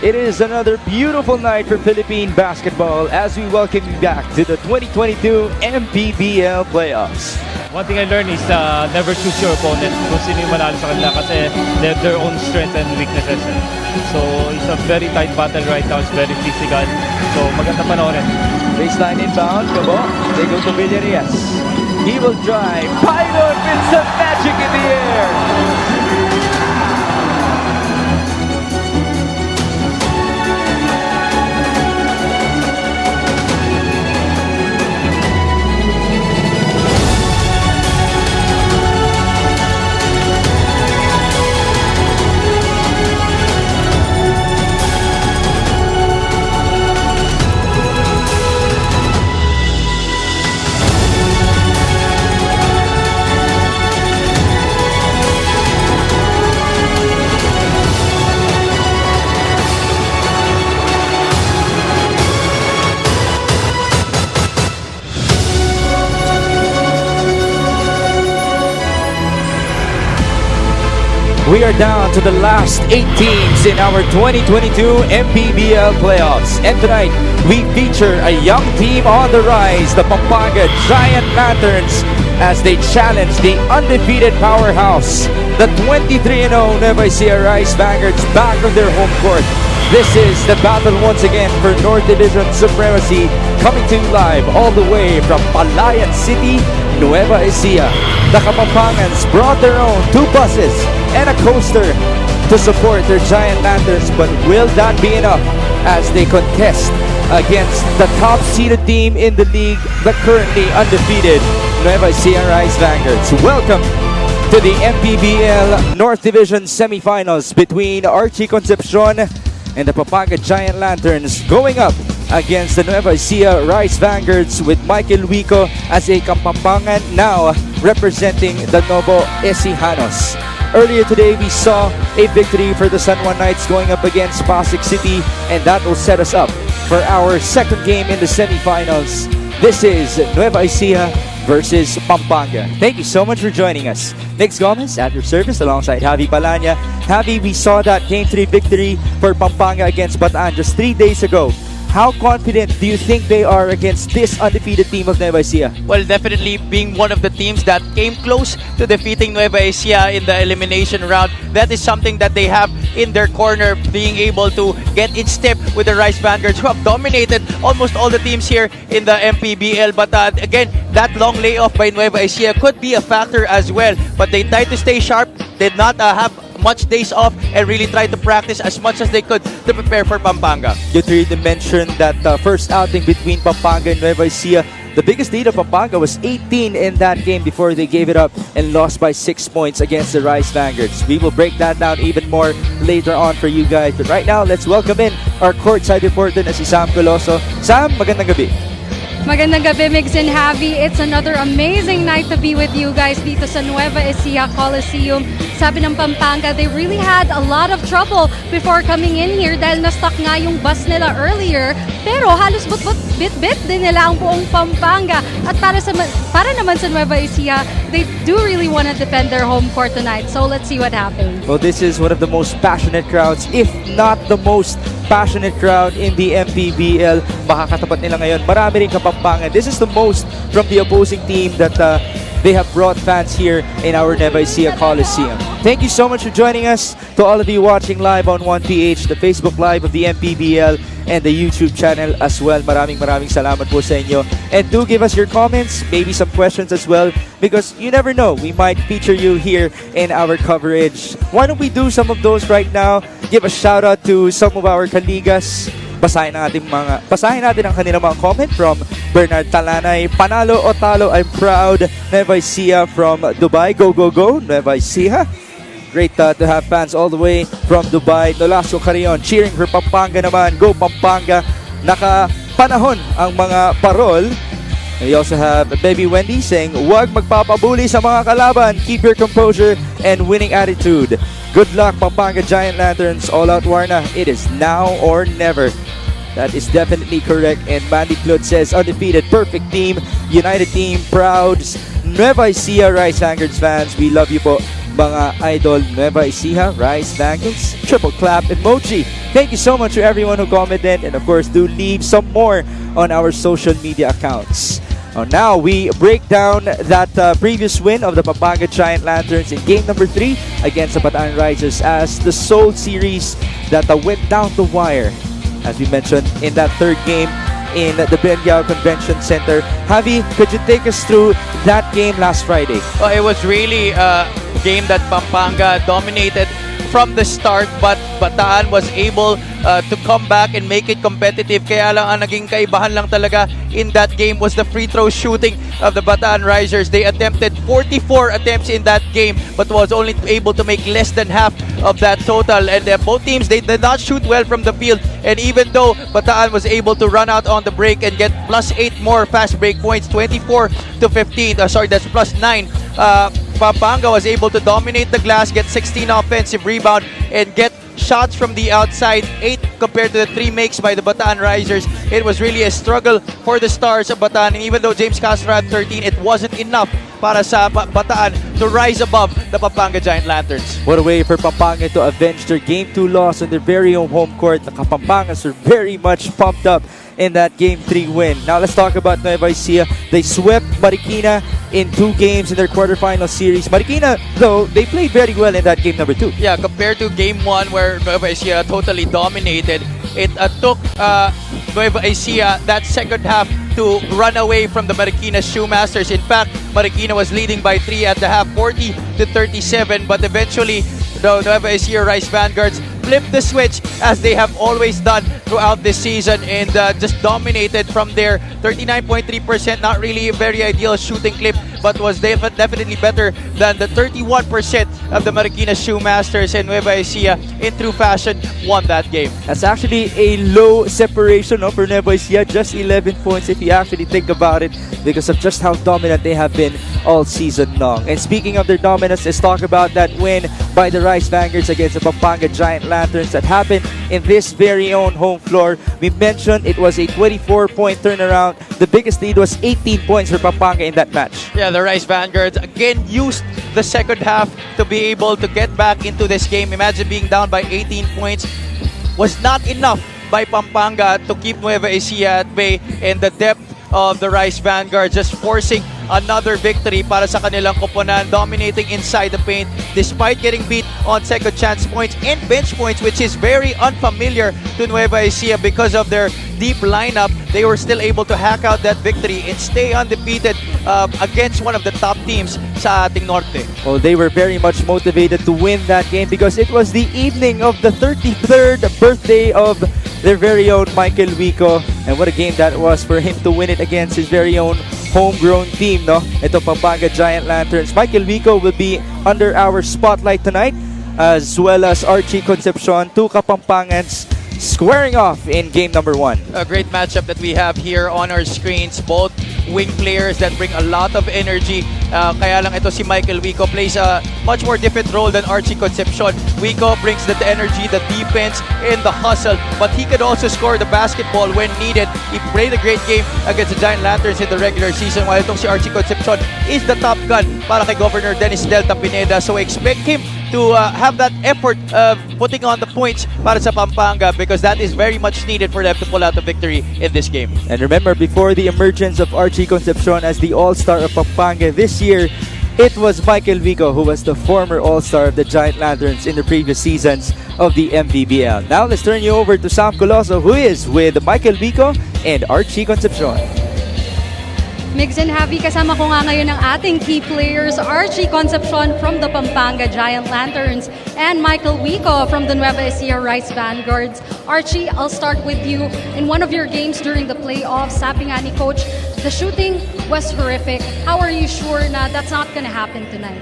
It is another beautiful night for Philippine basketball as we welcome you back to the 2022 Mpbl playoffs. One thing I learned is never choose your opponent kung sino yung manalo sa kanila kasi they have their own strengths and weaknesses. So it's a very tight battle right now. It's very physical. So maganda panoorin. Baseline inbound, Gabo. They go to Villarreal. He will drive. Pilot with some magic in the air. We are down to the last 8 teams in our 2022 Mpbl playoffs. And tonight, we feature a young team on the rise, the Pampanga Giant Lanterns, as they challenge the undefeated powerhouse, the 23-0 Nueva Ecija Rice Vanguards, back on their home court. This is the battle once again for North Division supremacy, coming to you live all the way from Palayan City, Nueva Ecija. The Kapampangans brought their own 2 buses and a coaster to support their Giant Lanterns, but will that be enough as they contest against the top-seeded team in the league, the currently undefeated Nueva Ecija Rice Vanguards? Welcome to the Mpbl North Division semifinals between Archie Concepcion and the Pampanga Giant Lanterns, going up against the Nueva Ecija Rice Vanguards with Michael Wico as a Kapampangan, now representing the Nueva Ecijanos. Earlier today, we saw a victory for the San Juan Knights going up against Pasig City, and that will set us up for our second game in the semifinals. This is Nueva Ecija versus Pampanga. Thank you so much for joining us. Nick Gomez at your service alongside Javi Palanya. Javi, we saw that Game 3 victory for Pampanga against Bataan just 3 days ago. How confident do you think they are against this undefeated team of Nueva Ecija? Well, definitely being one of the teams that came close to defeating Nueva Ecija in the elimination round. That is something that they have in their corner, being able to get in step with the Rice Vanguards, who have dominated almost all the teams here in the Mpbl. But again, that long layoff by Nueva Ecija could be a factor as well. But they tried to stay sharp, did not have much days off, and really tried to practice as much as they could to prepare for Pampanga. You already mentioned that first outing between Pampanga and Nueva Ecija. The biggest lead of Pampanga was 18 in that game before they gave it up and lost by 6 points against the Rice Vanguards. We will break that down even more later on for you guys. But right now, let's welcome in our courtside reporter na si Sam Coloso. Sam, magandang gabi. Magandang gabi, Migs and Javi. It's another amazing night to be with you guys dito sa Nueva Ecija Coliseum. Sabi ng Pampanga, they really had a lot of trouble before coming in here dahil na-stuck nga yung bus nila earlier. Pero halos bit-bit din nila ang buong Pampanga. At para naman sa Nueva Ecija, they do really want to defend their home court tonight. So let's see what happens. Well, this is one of the most passionate crowds, if not the most passionate crowd in the Mpbl. Makakatapat nila ngayon. Marami rin Kapampangan. This is the most from the opposing team that they have brought fans here in our Nueva Ecija Coliseum. Thank you so much for joining us. To all of you watching live on 1PH, the Facebook Live of the Mpbl, and the YouTube channel as well. Maraming salamat po sa inyo. And do give us your comments, maybe some questions as well, because you never know, we might feature you here in our coverage. Why don't we do some of those right now? Give a shout out to some of our kaligas. Basahin natin ang kanilang mga comment from Bernard Talanay. Panalo o talo, I'm proud. Nueva Ecija from Dubai. Go, go, go, Nueva Ecija. Great to have fans all the way from Dubai. Nolasco Carrion cheering for Pampanga naman. Go Pampanga. Nakapanahon ang mga parol. And we also have Baby Wendy saying, "Huwag magpapabuli sa mga kalaban. Keep your composure and winning attitude. Good luck, Pampanga Giant Lanterns. All out Warna. It is now or never." That is definitely correct. And Mandy Claude says, undefeated, perfect team, united team, proud. Nueva Ecija Rice Vanguards fans, we love you po. mga idol Nueva Ecija, Rice Vanguards, triple clap emoji. Thank you so much to everyone who commented, and of course do leave some more on our social media accounts. Now we break down that previous win of the Pampanga Giant Lanterns in game number 3 against the Bataan Risers as the sole series that went down the wire, as we mentioned, in that third game in the Benguiao Convention Center. Javi, could you take us through that game last Friday? Well, it was really a game that Pampanga dominated from the start, but Bataan was able to come back and make it competitive. Kaya lang ang naging kaibahan lang talaga in that game was the free throw shooting of the Bataan Risers. They attempted 44 attempts in that game, but was only able to make less than half of that total. And both teams, they did not shoot well from the field. And even though Bataan was able to run out on the break and get +8 more fast break points, 24 to 15. Sorry, that's +9. Pampanga was able to dominate the glass, get 16 offensive rebound, and get shots from the outside, 8 compared to the 3 makes by the Bataan Risers. It was really a struggle for the Stars of Bataan, and even though James Castro had 13, it wasn't enough para sa Bataan to rise above the Pampanga Giant Lanterns. What a way for Pampanga to avenge their Game 2 loss on their very own home court. The Kapampangas are very much pumped up in that Game 3 win. Now let's talk about Nueva Ecija. They swept Marikina in 2 games in their quarterfinal series. Marikina, though, they played very well in that game number 2. Yeah, compared to game 1 where Nueva Ecija totally dominated, it took Nueva Ecija that second half to run away from the Marikina Shoemasters. In fact, Marikina was leading by 3 at the half, 40 to 37, but eventually the Nueva Ecija Rice Vanguards flipped the switch as they have always done throughout this season and just dominated from their 39.3%, not really a very ideal shooting clip, but was definitely better than the 31% of the Marikina Shoemasters, and Nueva Ecija in true fashion won that game. That's actually a low separation for Nueva Ecija, just 11 points if you actually think about it, because of just how dominant they have been all season long. And speaking of their dominance, let's talk about that win by the Rice Vanguards against the Pampanga Giant Lanterns that happened in this very own home floor. We mentioned it was a 24-point turnaround. The biggest lead was 18 points for Pampanga in that match. Yeah, the Rice Vanguards again used the second half to be able to get back into this game. Imagine being down by 18 points. Was not enough by Pampanga to keep Nueva Ecija at bay, and the depth of the Rice Vanguard just forcing another victory para sa kanilang koponan, dominating inside the paint despite getting beat on second chance points and bench points, which is very unfamiliar to Nueva Ecija because of their deep lineup. They were still able to hack out that victory and stay undefeated against one of the top teams sa ating Norte. Well, they were very much motivated to win that game because it was the evening of the 33rd birthday of their very own Michael Wico, and what a game that was for him to win it against his very own homegrown team, no? Ito Pampanga Giant Lanterns. Michael Wico will be under our spotlight tonight, as well as Archie Concepcion, 2 Kapampangans squaring off in game number 1. A great matchup that we have here on our screens. Both wing players that bring a lot of energy. Kaya lang ito si Michael Wico plays a much more different role than Archie Concepcion. Wico brings the energy, the defense, and the hustle, but he could also score the basketball when needed. He played a great game against the Giant Lanterns in the regular season, while itong si Archie Concepcion is the top gun para kay Governor Dennis Delta Pineda. So expect him to have that effort of putting on the points para sa Pampanga, because that is very much needed for them to pull out the victory in this game. And remember, before the emergence of Archie Concepcion as the All-Star of Pampanga this year, it was Michael Wico who was the former All-Star of the Giant Lanterns in the previous seasons of the Mpbl. Now let's turn you over to Sam Coloso, who is with Michael Wico and Archie Concepcion. Migs and Javi, kasama ko nga ngayon ang ating key players, Archie Concepcion from the Pampanga Giant Lanterns and Michael Wico from the Nueva Ecija Rice Vanguards. Archie, I'll start with you. In one of your games during the playoffs, sabi nga ni Coach, the shooting was horrific. How are you sure na that's not gonna happen tonight?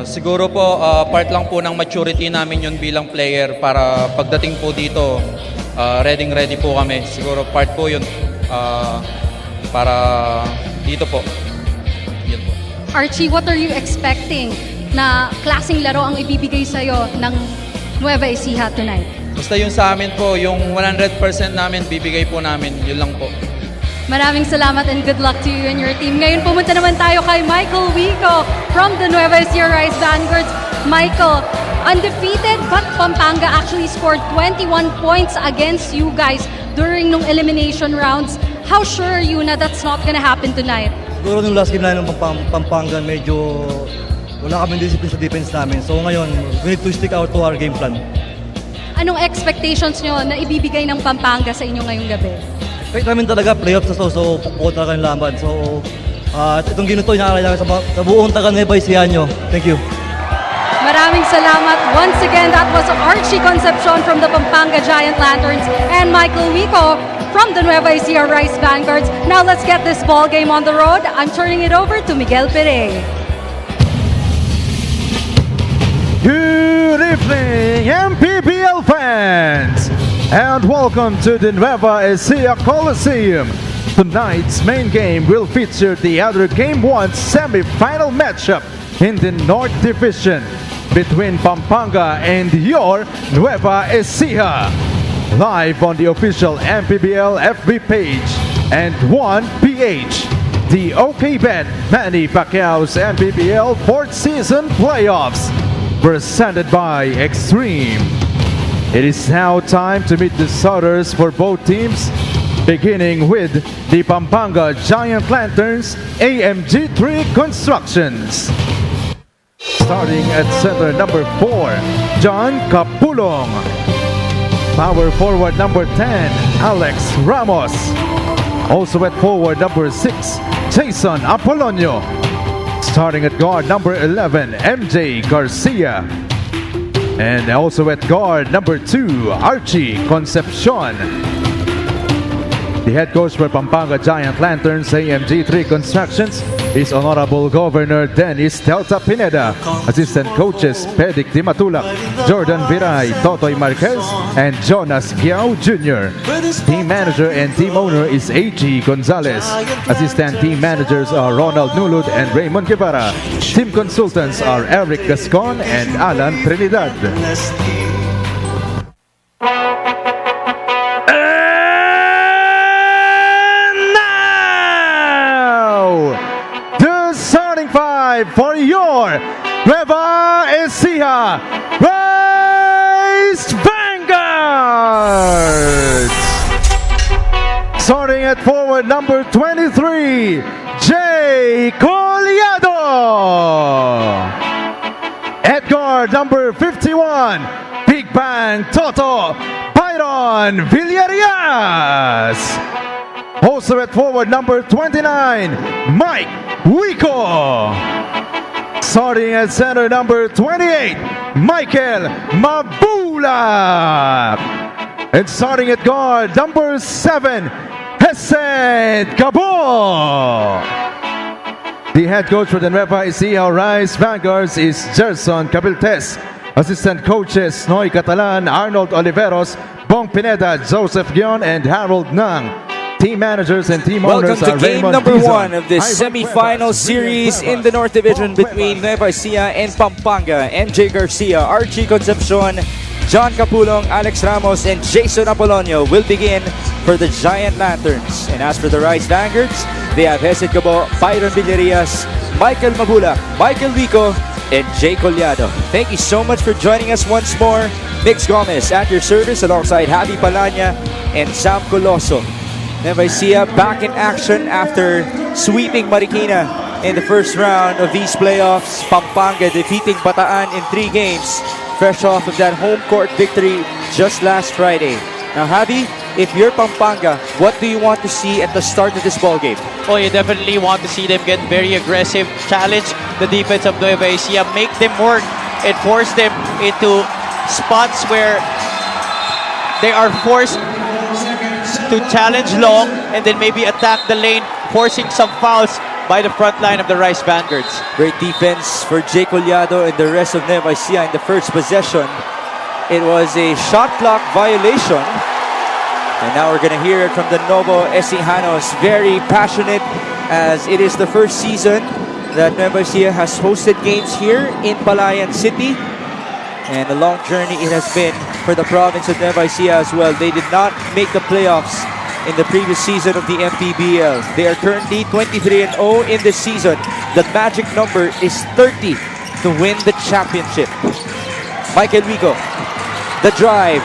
Siguro po, part lang po ng maturity namin yun bilang player para pagdating po dito, ready po kami. Siguro part po yun para dito po. Yun po. Archie, what are you expecting na klaseng laro ang ibibigay sa'yo ng Nueva Ecija tonight? Basta yung sa amin po, yung 100% namin, bibigay po namin. Yun lang po. Maraming salamat and good luck to you and your team. Ngayon pumunta naman tayo kay Michael Wico from the Nueva Ecija Rice Vanguards. Michael, undefeated, but Pampanga actually scored 21 points against you guys during nung elimination rounds. How sure are you na that's not gonna happen tonight? Siguro nung last game na ng Pampanga, medyo wala kaming discipline sa defense namin. So ngayon, we need to stick out to our game plan. Anong expectations nyo na ibibigay ng Pampanga sa inyo ngayong gabi? Expect namin talaga playoffs na so pupuko talaga yung laban. So itong ginuto, inaaral namin sa buong taga Nueva Ecija nyo. Thank you. Maraming salamat. Once again, that was Archie Concepcion from the Pampanga Giant Lanterns and Michael Wico from the Nueva Ecija Rice Vanguards. Now let's get this ball game on the road. I'm turning it over to Mpbl. Good evening, Mpbl fans, and welcome to the Nueva Ecija Coliseum. Tonight's main game will feature the other Game 1 semi-final matchup in the North Division between Pampanga and your Nueva Ecija. Live on the official Mpbl FB page and 1PH, the OKBet Manny Pacquiao's Mpbl 4th season playoffs, presented by Extreme. It is now time to meet the starters for both teams, beginning with the Pampanga Giant Lanterns AMG3 Constructions. Starting at center number 4, John Capulong. Power forward number 10, Alex Ramos. Also at forward number 6, Jason Apolonio. Starting at guard number 11, MJ Garcia. And also at guard number 2, Archie Concepcion. The head coach for Pampanga Giant Lanterns AMG3 Constructions is Honorable Governor Dennis Delta Pineda. Assistant coaches Pedic Di Matulak, Jordan Viray, Totoy Marquez, and Jonas Giao Jr. Team manager and team owner is A.G. Gonzalez. Assistant team managers are Ronald Nulud and Raymond Guevara. Team consultants are Eric Gascon and Alan Trinidad. For your Nueva Ecija Rice Vanguards. Starting at forward number 23, Jay Collado. At guard number 51, Big Bang Toto, Byron Villarias. Also at forward number 29, Mike Wico. Starting at center number 28, Michael Mabula. And starting at guard number 7, Hesed Gabo. The head coach for the Nueva Ecija Rice Vanguards is Gerson Cabiltes. Assistant coaches Noy Catalan, Arnold Oliveros, Bong Pineda, Joseph Gion, and Harold Nang. Team managers and team owners Welcome to are game Raymond number Dizon, 1 of this semi-final series in the North Division between Nueva Ecija and Pampanga. MJ Garcia, Archie Concepcion, John Capulong, Alex Ramos, and Jason Apolonio will begin for the Giant Lanterns. And as for the Rice Vanguards, they have Hesed Gabo, Byron Villarias, Michael Mabula, Michael Wico, and Jay Collado. Thank you so much for joining us once more. Mix Gomez at your service alongside Javi Palanya and Sam Coloso. Nueva Ecija back in action after sweeping Marikina in the first round of these playoffs. Pampanga defeating Bataan in 3 games, fresh off of that home court victory just last Friday. Now, Javi, if you're Pampanga, what do you want to see at the start of this ball game? Oh, you definitely want to see them get very aggressive, challenge the defense of Nueva Ecija, make them work, and force them into spots where they are forced to challenge long and then maybe attack the lane, forcing some fouls by the front line of the Rice Vanguards. Great defense for Jay Collado and the rest of Nueva Ecija in the first possession. It was a shot clock violation. And now we're going to hear it from the Nueva Ecijanos. Very passionate, as it is the first season that Nueva Ecija has hosted games here in Palayan City. And a long journey it has been for the province of Nueva Ecija as well. They did not make the playoffs in the previous season of the Mpbl. They are currently 23-0 in this season. The magic number is 30 to win the championship. Michael Vico, the drive.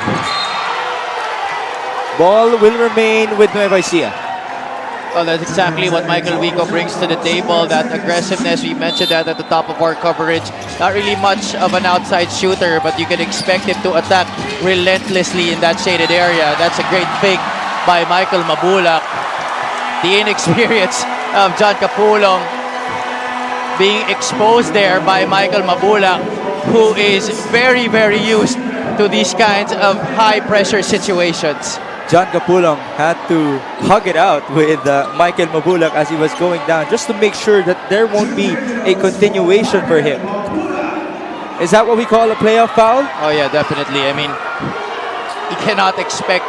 Ball will remain with Nueva Ecija. Well, that's exactly what Michael Vico brings to the table. That aggressiveness, we mentioned that at the top of our coverage. Not really much of an outside shooter, but you can expect him to attack relentlessly in that shaded area. That's a great fake by Michael Mabulak. The inexperience of John Capulong being exposed there by Michael Mabulak, who is very, very used to these kinds of high-pressure situations. John Capulong had to hug it out with Michael Mabulak as he was going down, just to make sure that there won't be a continuation for him. Is that what we call a playoff foul? Oh yeah, definitely. I mean, you cannot expect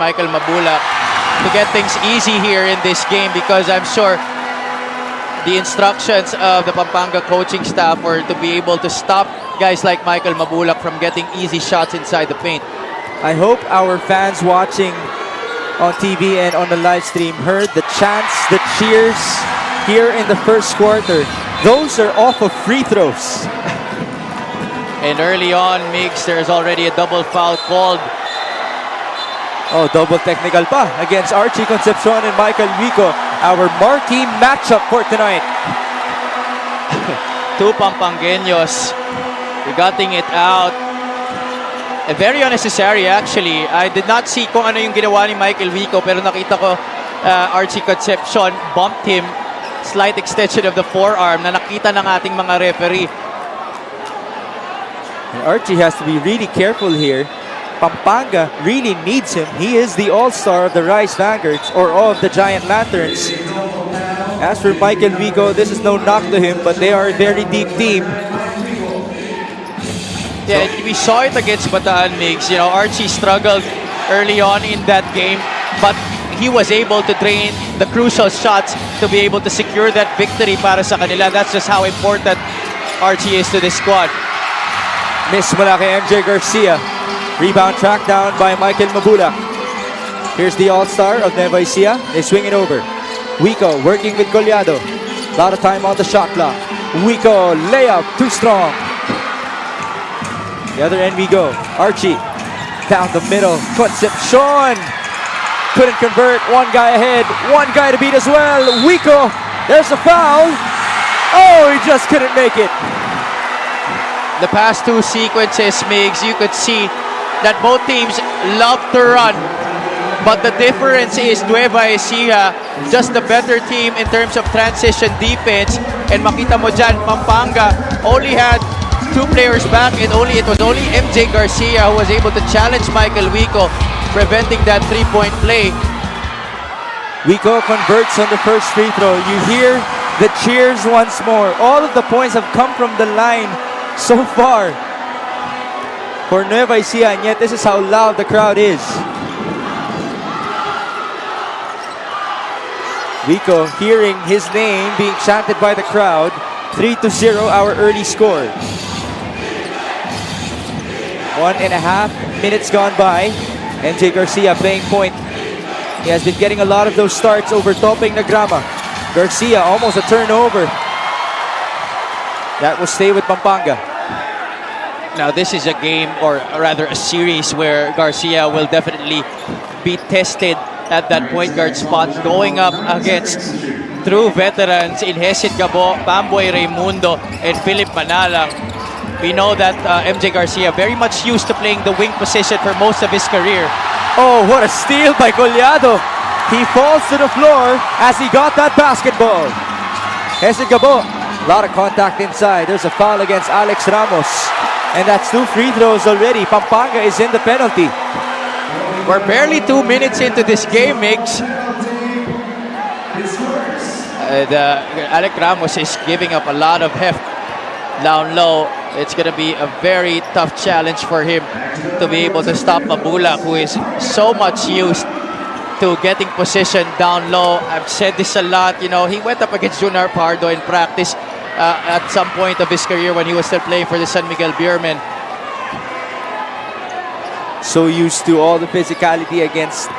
Michael Mabulak to get things easy here in this game, because I'm sure the instructions of the Pampanga coaching staff were to be able to stop guys like Michael Mabulak from getting easy shots inside the paint. I hope our fans watching on TV and on the live stream heard the chants, the cheers here in the first quarter. Those are off of free throws. And early on, Migs, there's already a double foul called. Oh, double technical pa against Archie Concepcion and Michael Vico. Our marquee matchup for tonight. Two Pampangueños gutting it out. Very unnecessary actually. I did not see kung ano yung ginawa ni Michael Vico, pero nakita ko Archie Concepcion bumped him. Slight extension of the forearm na nakita ng ating mga referee. And Archie has to be really careful here. Pampanga really needs him. He is the all-star of the Rice Vanguards, or of the Giant Lanterns. As for Michael Vico, this is no knock to him, but they are a very deep team. Yeah, we saw it against Bataan, Migs. You know, Archie struggled early on in that game, but he was able to drain the crucial shots to be able to secure that victory para sa kanila. That's just how important Archie is to this squad. Miss mula kay MJ Garcia. Rebound tracked down by Michael Mabulak. Here's the all-star of Nueva Ecija. They swing it over. Wico working with Collado. A lot of time on the shot clock. Wico, layup, too strong. The other end we go. Archie down the middle. Concepcion couldn't convert. One guy ahead. One guy to beat as well. Wico, there's a foul. Oh, he just couldn't make it. The past two sequences, Migs, you could see that both teams love to run. But the difference is Nueva Ecija, just the better team in terms of transition defense. And makita mo dyan, Pampanga only had two players back, and it was only MJ Garcia who was able to challenge Michael Vico, preventing that three-point play. Wico converts on the first free throw. You hear the cheers once more. All of the points have come from the line so far for Nueva Ecija, and yet this is how loud the crowd is. Wico hearing his name being chanted by the crowd. 3-0 our early score. 1.5 minutes gone by. MJ Garcia playing point. He has been getting a lot of those starts over Topeng Nagrama. Garcia almost a turnover. That will stay with Pampanga. Now this is a game, or rather a series, where Garcia will definitely be tested at that point guard spot, going up against true veterans in Hesid Gabo, Pamboy Raimundo, and Philip Manala. We know that MJ Garcia very much used to playing the wing position for most of his career. Oh, what a steal by Collado. He falls to the floor as he got that basketball. Hesid Gabo, a lot of contact inside. There's a foul against Alex Ramos. And that's 2 free throws already. Pampanga is in the penalty. We're barely 2 minutes into this game, Migs. Alex Ramos is giving up a lot of heft down low. It's going to be a very tough challenge for him to be able to stop Mabulak, who is so much used to getting position down low. I've said this a lot. You know, he went up against Junar Pardo in practice at some point of his career when he was still playing for the San Miguel Beermen. So used to all the physicality against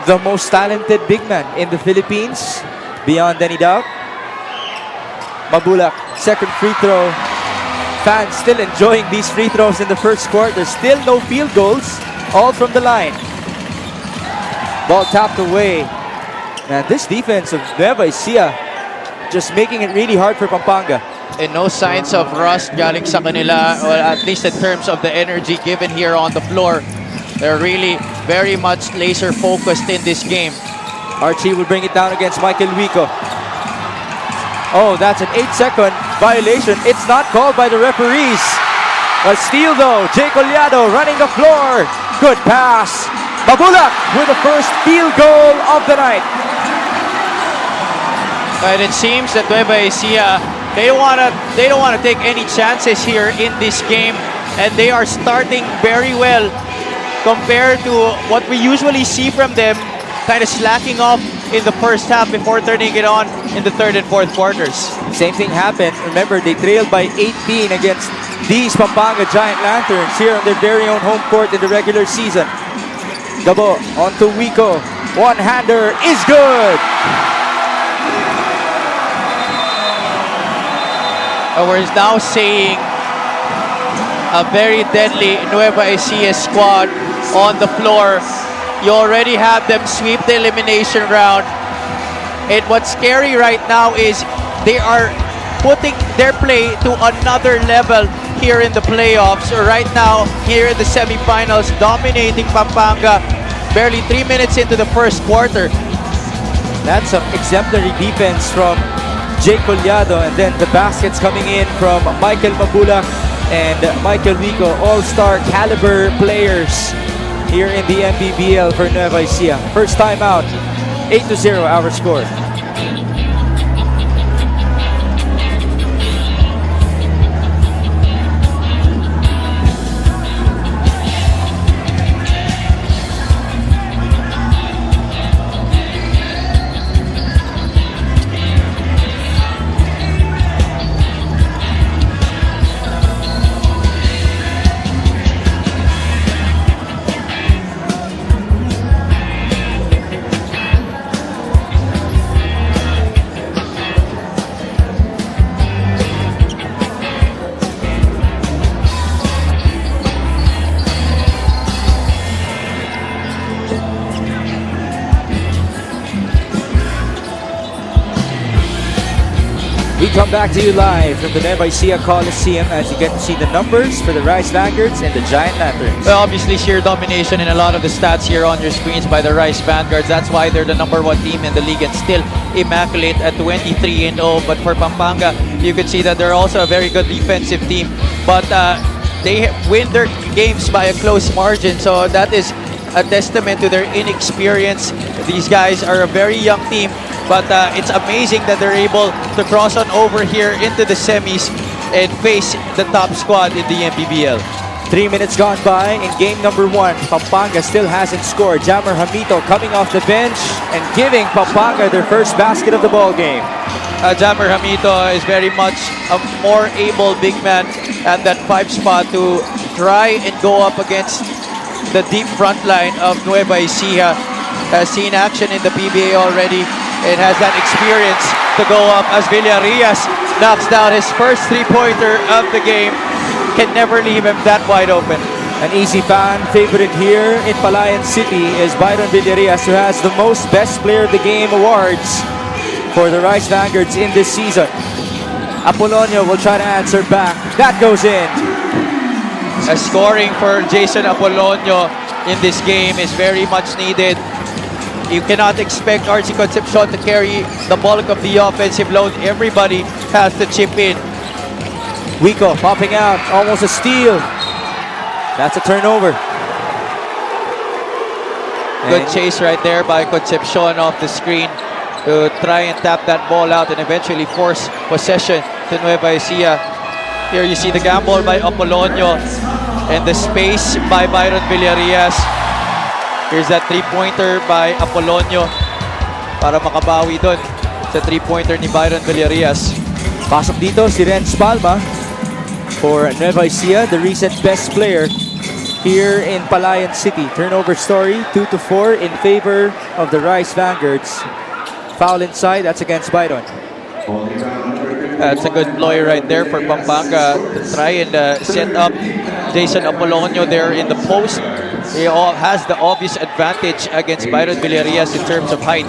the most talented big man in the Philippines, beyond any doubt. Mabulak, second free throw. Fans still enjoying these free throws in the first quarter. Still no field goals, all from the line. Ball tapped away. And this defense of Nueva Ecija just making it really hard for Pampanga. And no signs of rust galing sa kanila, or at least in terms of the energy given here on the floor. They're really very much laser focused in this game. Archie will bring it down against Michael Wico. Oh, that's an 8-second violation. It's not called by the referees. A steal though. Jay Collado running the floor. Good pass. Mabulak with the first field goal of the night. And it seems that Nueva Ecija, they don't want to take any chances here in this game, and they are starting very well compared to what we usually see from them, kind of slacking off in the first half before turning it on in the third and fourth quarters. Same thing happened. Remember, they trailed by 18 against these Pampanga Giant Lanterns here on their very own home court in the regular season. Gabo onto Wico. One-hander is good. We're now seeing a very deadly Nueva Ecija squad on the floor. You already have them sweep the elimination round. And what's scary right now is they are putting their play to another level here in the playoffs. Right now, here in the semifinals, dominating Pampanga barely 3 minutes into the first quarter. That's some exemplary defense from Jay Collado, and then the baskets coming in from Michael Mabulak and Michael Wico, all-star caliber players here in the Mpbl for Nueva Ecija. First time out, 8-0 our score. We come back to you live from the Nueva Ecija Coliseum as you get to see the numbers for the Rice Vanguards and the Giant Lanterns. Well, obviously sheer domination in a lot of the stats here on your screens by the Rice Vanguards. That's why they're the #1 team in the league and still immaculate at 23-0. But for Pampanga, you could see that they're also a very good defensive team. But they win their games by a close margin. So that is a testament to their inexperience. These guys are a very young team. But it's amazing that they're able to cross on over here into the semis and face the top squad in the Mpbl. 3 minutes gone by in game number 1. Pampanga still hasn't scored. Jammer Hamito coming off the bench and giving Pampanga their first basket of the ball game. Jammer Hamito is very much a more able big man at that 5 spot to try and go up against the deep front line of Nueva Ecija. Has seen action in the PBA already. It has that experience to go up as Villarias knocks down his first three-pointer of the game. Can never leave him that wide open. An easy fan favorite here in Palayan City is Byron Villarias, who has the most Best Player of the Game awards for the Rice Vanguards in this season. Apolonio will try to answer back. That goes in. Scoring for Jason Apolonio in this game is very much needed. You cannot expect RC Concepcion to carry the bulk of the offensive load. Everybody has to chip in. Wico popping out, almost a steal. That's a turnover. Good chase right there by Concepcion off the screen to try and tap that ball out and eventually force possession to Nueva Ecija. Here you see the gamble by Apolonio and the space by Byron Villarias. Here's that three-pointer by Apolonio para makabawi doon sa three-pointer ni Byron Villarias. Pasok dito si Renz Palma for Nueva Ecija, the recent best player here in Palayan City. Turnover story, 2-4 in favor of the Rice Vanguards. Foul inside, that's against Byron. That's a good ploy right there for Pampanga to try and set up Jason Apolonio there in the post. He has the obvious advantage against Byron Villarias in terms of height.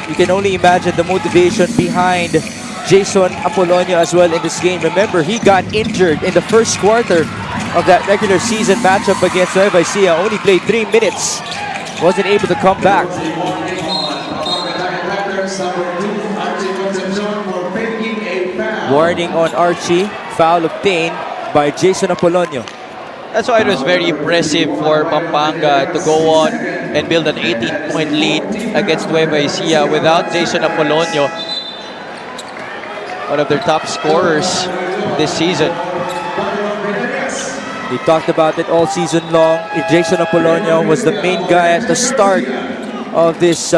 You can only imagine the motivation behind Jason Apolonio as well in this game. Remember, he got injured in the first quarter of that regular season matchup against Nueva Ecija. Only played 3 minutes. Wasn't able to come back. Warning on Archie. Foul obtained by Jason Apolonio. That's why it was very impressive for Pampanga to go on and build an 18-point lead against Nueva Ecija without Jason Apolonio, one of their top scorers this season. We talked about it all season long. Jason Apolonio was the main guy at the start of this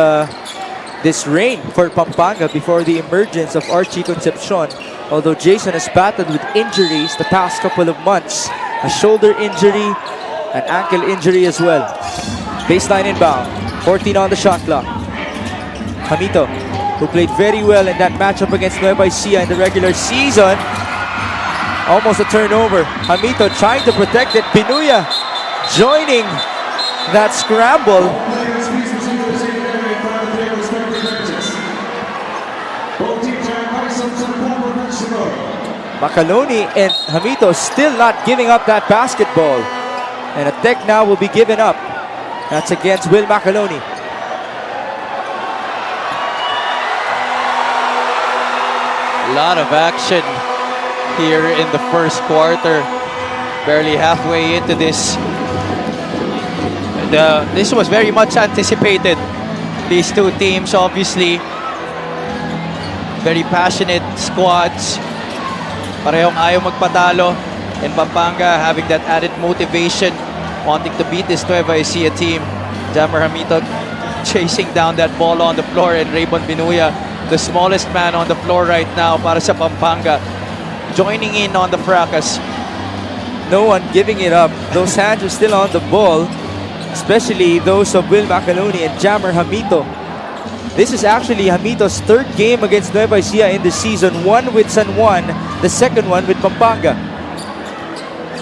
reign for Pampanga before the emergence of Archie Concepcion. Although Jason has battled with injuries the past couple of months. A shoulder injury, an ankle injury as well. Baseline inbound, 14 on the shot clock. Hamito, who played very well in that matchup against Nueva Ecija in the regular season. Almost a turnover. Hamito trying to protect it. Pinuya joining that scramble. Macaloni and Hamito still not giving up that basketball. And a tech now will be given up. That's against Will Macaloni. A lot of action here in the first quarter. Barely halfway into this. And, this was very much anticipated. These two teams, obviously, very passionate squads. Parehong ayaw magpatalo. And Pampanga having that added motivation, wanting to beat this Nueva Ecija team. Jammer Hamito chasing down that ball on the floor, and Raybon Binuya, the smallest man on the floor right now para sa Pampanga, joining in on the fracas. No one giving it up. Those hands are still on the ball, especially those of Will Macaloni and Jammer Hamito. This is actually Hamito's third game against Nueva Ecija in the season. One with San Juan, the second one with Pampanga.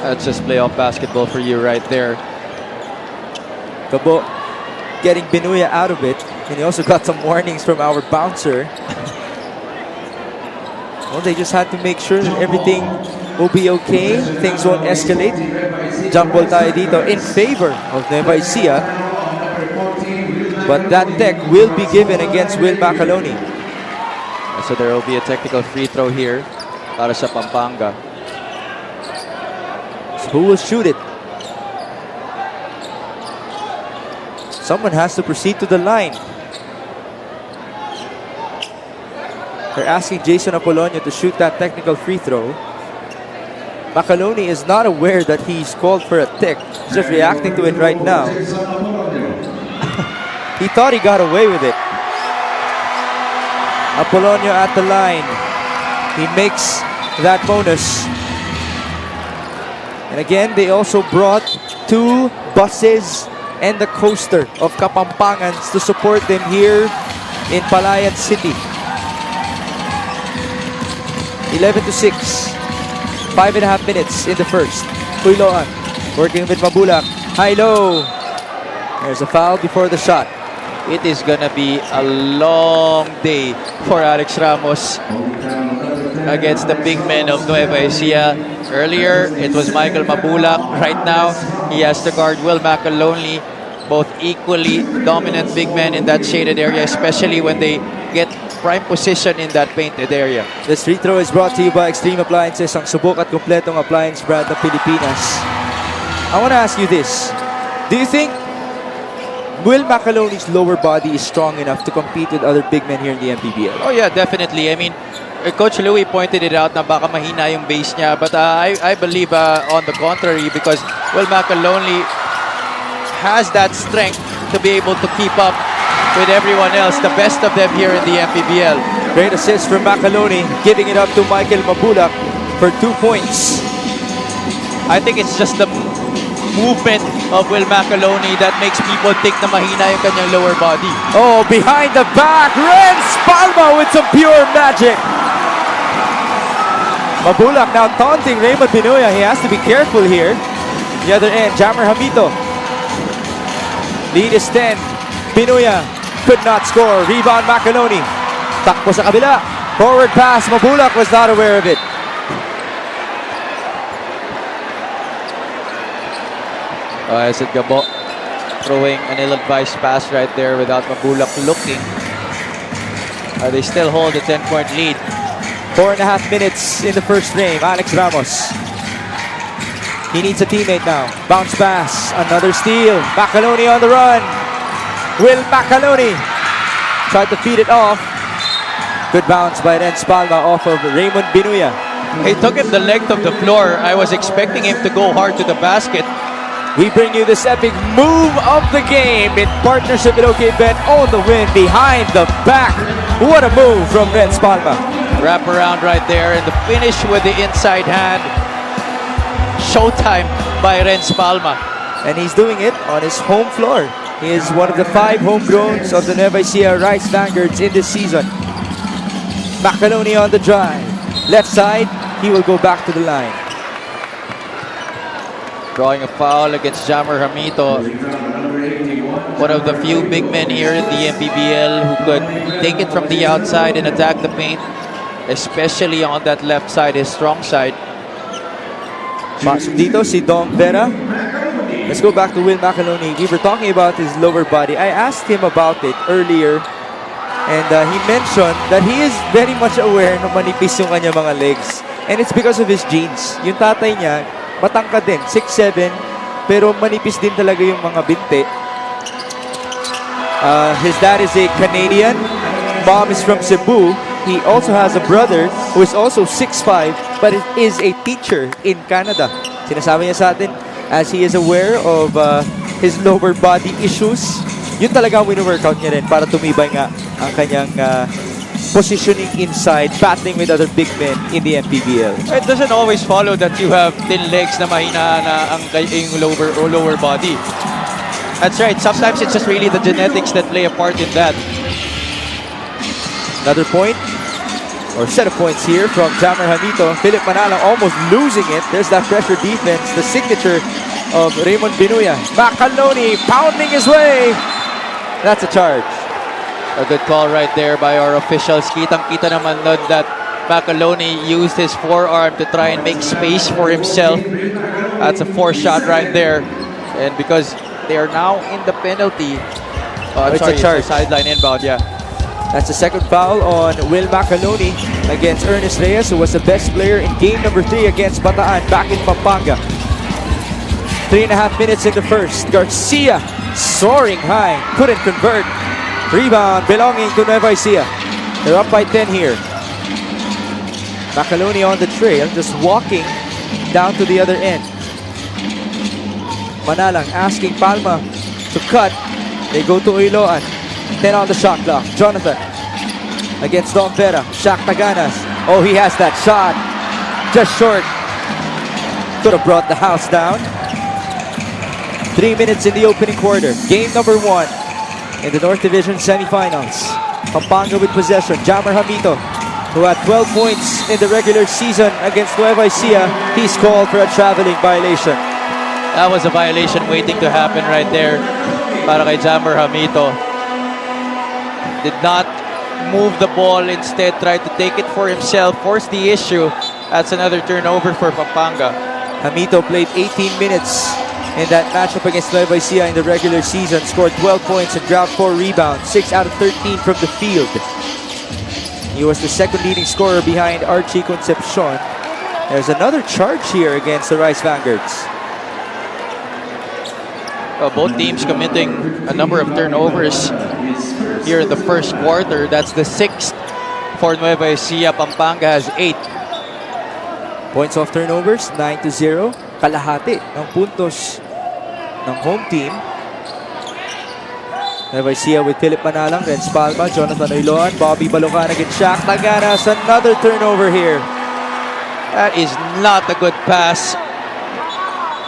That's just playoff basketball for you right there. Kabo getting Binuya out of it. And he also got some warnings from our bouncer. Well, they just had to make sure that everything will be okay. Things won't escalate. Jump ball tayo dito in favor of Nueva Ecija. But that tech will be given against Will Macaloni. So there will be a technical free throw here para sa Pampanga. So who will shoot it? Someone has to proceed to the line. They're asking Jason Apolonio to shoot that technical free throw. Macaloni is not aware that he's called for a tech. He's just reacting to it right now. He thought he got away with it. Apolonio at the line. He makes that bonus. And again, they also brought 2 buses and the coaster of Kapampangans to support them here in Palayan City. 11-6. 5.5 minutes in the first. Huiloan working with Mabulak. High-low. There's a foul before the shot. It is gonna be a long day for Alex Ramos against the big men of Nueva Ecija. Earlier, it was Michael Mabulak. Right now, he has to guard Will Macaloni. Both equally dominant big men in that shaded area, especially when they get prime position in that painted area. This free throw is brought to you by Extreme Appliances, ang subok at kompletong appliance brand ng Pilipinas. I want to ask you this. Do you think Will Macaloni's lower body is strong enough to compete with other big men here in the Mpbl? Oh yeah, definitely. I mean, Coach Louie pointed it out na baka mahina yung base niya. But I believe on the contrary, because Will Macaloni has that strength to be able to keep up with everyone else, the best of them here in the Mpbl. Great assist from Macaloni, giving it up to Michael Mabulak for 2 points. I think it's just the movement of Will Macaloni that makes people think na mahina yung kanyang lower body. Oh, behind the back, Renz Palma with some pure magic. Mabulak now taunting Raymond Binoya. He has to be careful here. The other end, Jammer Hamito. Lead is 10. Binoya could not score. Rebound Macaloni. Takbo sa kabila. Forward pass. Mabulak was not aware of it. Is it Gabo throwing an ill-advised pass right there without Mabulak looking? They still hold a 10-point lead. 4.5 minutes in the first frame. Alex Ramos. He needs a teammate now. Bounce pass. Another steal. Macaloni on the run. Will Macaloni tried to feed it off. Good bounce by Renz Palma off of Raymond Binoya. He took him the length of the floor. I was expecting him to go hard to the basket. We bring you this epic move of the game in partnership with OK Bet on the win behind the back. What a move from Renz Palma. Wrap around right there and the finish with the inside hand. Showtime by Renz Palma. And he's doing it on his home floor. He is one of the 5 homegrowns of the Nueva Ecija Rice Vanguards in this season. Macaloni on the drive. Left side, he will go back to the line. Drawing a foul against Jammer Hamito. One of the few big men here in the Mpbl who could take it from the outside and attack the paint. Especially on that left side, his strong side. Pasok dito si Dom Vera. Let's go back to Will Macaloni. We were talking about his lower body. I asked him about it earlier. And he mentioned that he is very much aware na manipis yung kanya mga legs. And it's because of his genes. Yung tatay niya, matangkad din, 6'7", pero manipis din talaga yung mga binti. His dad is a Canadian. Mom is from Cebu. He also has a brother who is also 6'5", but is a teacher in Canada. Sinasabi niya sa atin, as he is aware of his lower body issues, yun talaga ang wino-workout niya rin para tumibay nga ang kanyang positioning inside, battling with other big men in the Mpbl. It doesn't always follow that you have thin legs na mahina na ang lower body. That's right. Sometimes it's just really the genetics that play a part in that. Another point, or set of points here from Jammer Hamito. Philip Manalang almost losing it. There's that pressure defense, the signature of Raymond Binoya. Macaloni pounding his way. That's a charge. A good call right there by our officials. Kitang-kita naman nun that Macaloni used his forearm to try and make space for himself. That's a 4-shot right there. And because they are now in the penalty, It's a charge. It's a sideline inbound, yeah. That's the second foul on Will Macaloni against Ernest Reyes, who was the best player in game number 3 against Bataan back in Pampanga. 3.5 minutes in the first. Garcia soaring high, couldn't convert. Rebound belonging to Nueva Ecija. They're up by 10 here. Macaloni on the trail, just walking down to the other end. Manalang asking Palma to cut. They go to Iloan. 10 on the shot clock. Jonathan against Dom Vera. Shaq Taganas. Oh, he has that shot. Just short. Could have brought the house down. 3 minutes in the opening quarter. Game number 1 in the North Division semifinals. Pampanga with possession. Jammer Hamito, who had 12 points in the regular season against Nueva Ecija. He's called for a traveling violation. That was a violation waiting to happen right there para kay Jammer Hamito. Did not move the ball, instead tried to take it for himself, forced the issue. That's another turnover for Pampanga. Hamito played 18 minutes in that matchup against Nueva Ecija in the regular season. Scored 12 points and grabbed 4 rebounds, 6 out of 13 from the field. He was the second leading scorer behind Archie Concepcion. There's another charge here against the Rice Vanguards. Well, both teams committing a number of turnovers here in the first quarter. That's the 6th for Nueva Ecija. Pampanga has 8. Points off turnovers, 9-0. Kalahati ng puntos ng home team. Nueva Ecija with Philip Manalang, Renz Palma, Jonathan Iloan, Bobby Balocan against Shaq Taganas. Another turnover here. That is not a good pass.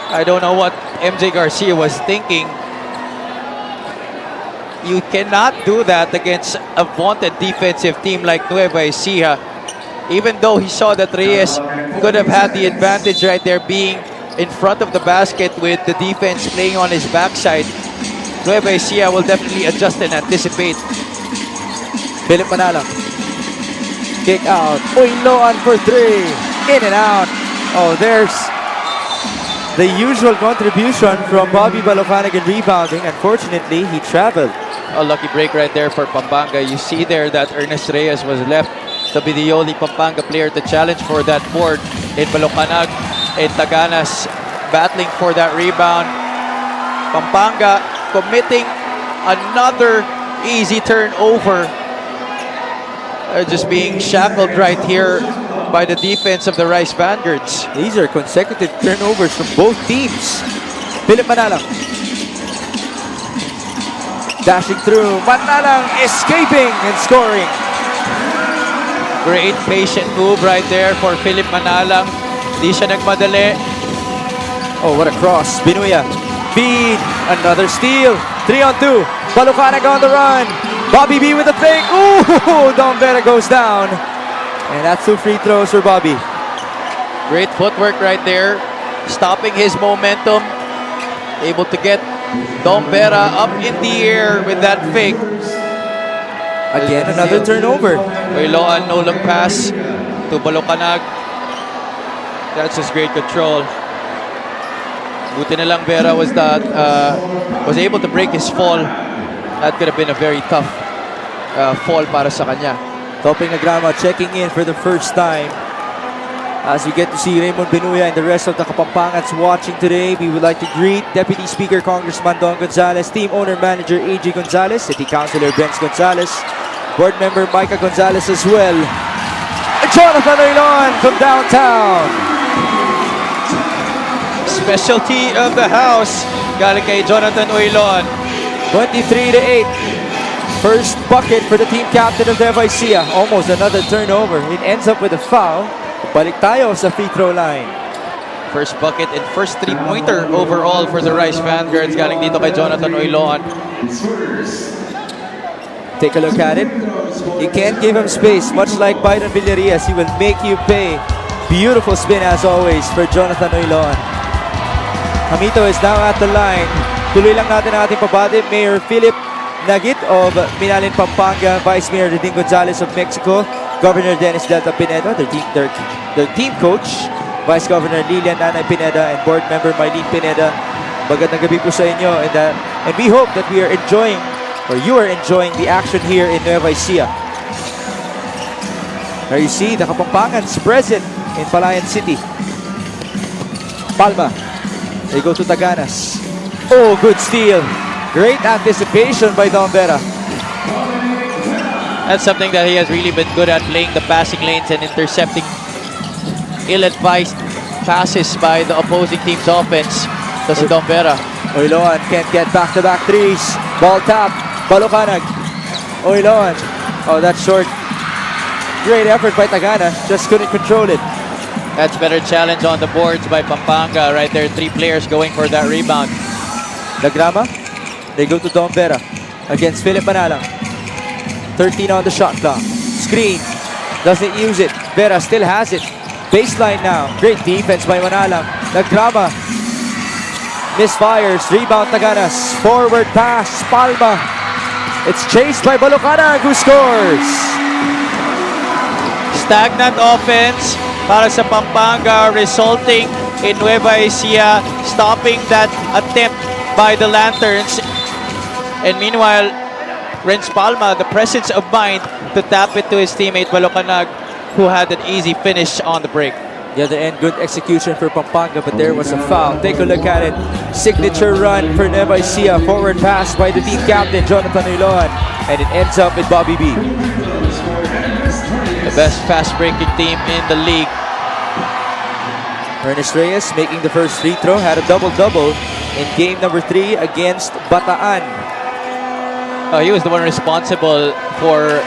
I don't know what MJ Garcia was thinking. You cannot do that against a vaunted defensive team like Nueva Ecija. Even though he saw that Reyes could have had the advantage right there being in front of the basket with the defense playing on his backside, Nueva Ecija will definitely adjust and anticipate. Philip Manalang. Kick out. Uiloan for three. In and out. Oh, there's the usual contribution from Bobby Balocanag in rebounding. Unfortunately, he traveled. A lucky break right there for Pampanga. You see there that Ernest Reyes was left to be the only Pampanga player to challenge for that board. In Balocanag and Taganas battling for that rebound. Pampanga committing another easy turnover. Just being shackled right here by the defense of the Rice Vanguards. These are consecutive turnovers from both teams. Philip Manalang. Dashing through. Manalang escaping and scoring. Great patient move right there for Philip Manalang. Di siya nagmadali. Oh, what a cross. Binuya. Feed. Another steal. 3-on-2. Balocanag on the run. Bobby B with a fake. Ooh, Dombera goes down. And that's 2 free throws for Bobby. Great footwork right there. Stopping his momentum. Able to get Dombera up in the air with that fake. Again, another turnover. Uiloan no-look pass to Balocanag. That's just great control. Buti na lang Vera was able to break his fall. That could have been a very tough fall para sa kanya. Topeng Nagrama checking in for the first time. As we get to see Raymond Binuya and the rest of the Kapampangans watching today, we would like to greet Deputy Speaker Congressman Don Gonzales, Team Owner Manager A.G. Gonzales, City Councilor Benz Gonzales, Board Member Micah Gonzales as well. Jonathan Oilon from downtown. Specialty of the house, galing kay Jonathan Oilon. 23-8. First bucket for the team captain of Nueva Ecija. Almost another turnover. It ends up with a foul. Balik tayo sa free throw line. First bucket and first three-pointer overall for the Rice Vanguards. Galing dito kay Jonathan Oilon. Take a look at it. You can't give him space. Much like Byron Villarias, he will make you pay. Beautiful spin as always for Jonathan Oilon. Hamito is now at the line. Tuloy lang natin ang ating pabati. Mayor Philip Nagit of Minalin, Pampanga, Vice Mayor Redin Gonzales of Mexico, Governor Dennis Delta Pineda, their team coach, Vice Governor Lilian Nanay Pineda, and Board Member Mylene Pineda. Magandang gabi po sa inyo, and we hope that we are enjoying, or you are enjoying the action here in Nueva Ecija. There you see the Kapampangans present in Palayan City. Palma, they go to Taganas. Oh, good steal. Great anticipation by Dombera. That's something that he has really been good at, playing the passing lanes and intercepting ill-advised passes by the opposing team's offense. That's Dombera. Oilon can't get back-to-back threes. Ball tap. Balocanag. Oilon. Oh, that's short. Great effort by Tagana. Just couldn't control it. That's better challenge on the boards by Pampanga. Right there, 3 players going for that rebound. Nagrama. They go to Dombera against Philip Manalang. 13 on the shot clock. Screen. Doesn't use it. Vera still has it. Baseline now. Great defense by Manalang. Nagrama. Misfires. Rebound Taganas. Forward pass. Palma. It's chased by Balocanag who scores. Stagnant offense para sa Pampanga, resulting in Nueva Ecija stopping that attempt by the Lanterns. And meanwhile, Renz Palma, the presence of mind to tap it to his teammate Balocanag, who had an easy finish on the break. The other end, good execution for Pampanga, but there was a foul. Take a look at it. Signature run for Nueva Ecija. Forward pass by the team captain, Jonathan Oilon. And it ends up with Bobby B. The best fast-breaking team in the league. Ernest Reyes making the first free throw. Had a double-double in game number 3 against Bataan. He was the one responsible for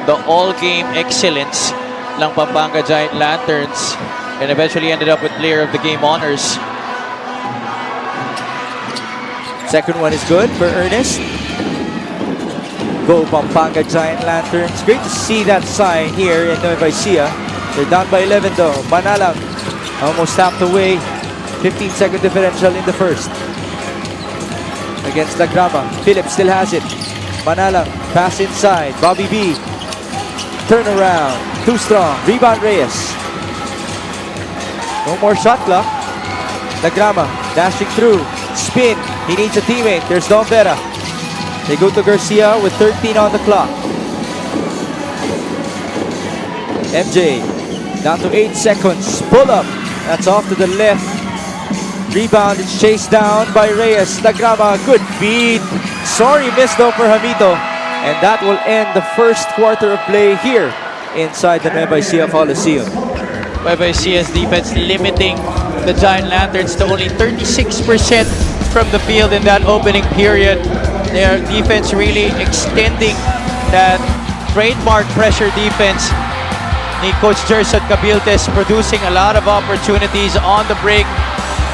the all-game excellence ng Pampanga Giant Lanterns and eventually ended up with Player of the Game honors. Second one is good for Ernest. Go Pampanga Giant Lanterns. Great to see that sign here in Nueva Ecija. They're down by 11 though. Manalang almost tapped away. 15-second differential in the first. Against Lagrama. Philip still has it. Manalang, pass inside. Bobby B. Turn around. Too strong. Rebound Reyes. No more shot clock. Lagrama dashing through. Spin. He needs a teammate. There's Don Vera. They go to Garcia with 13 on the clock. MJ down to 8 seconds. Pull up. That's off to the left. Rebound. It's chased down by Reyes. Lagrama. Good feed. Sorry miss though for Hamito. And that will end the first quarter of play here inside the Nueva Ecija Coliseum. Nueva Ecija's defense limiting the Giant Lanterns to only 36% from the field in that opening period. Their defense really extending that trademark pressure defense. Ni Coach Jerson Cabiltes producing a lot of opportunities on the break.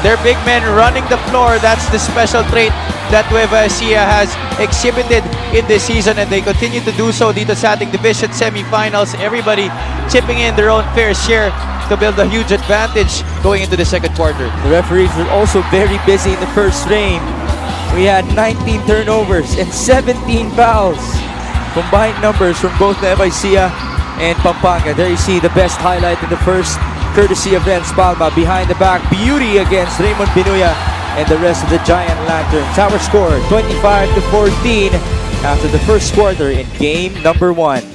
Their big men running the floor. That's the special trait that Nueva Ecija has exhibited in this season, and they continue to do so dito sa ating division semifinals. Everybody chipping in their own fair share to build a huge advantage going into the second quarter. The referees were also very busy in the first frame. We had 19 turnovers and 17 fouls. Combined numbers from both Nueva Ecija and Pampanga. There you see the best highlight in the first, courtesy of Renz Palma. Behind the back, beauty against Raymond Binuya and the rest of the Giant Lanterns. Our score, 25-14 after the first quarter in game number 1.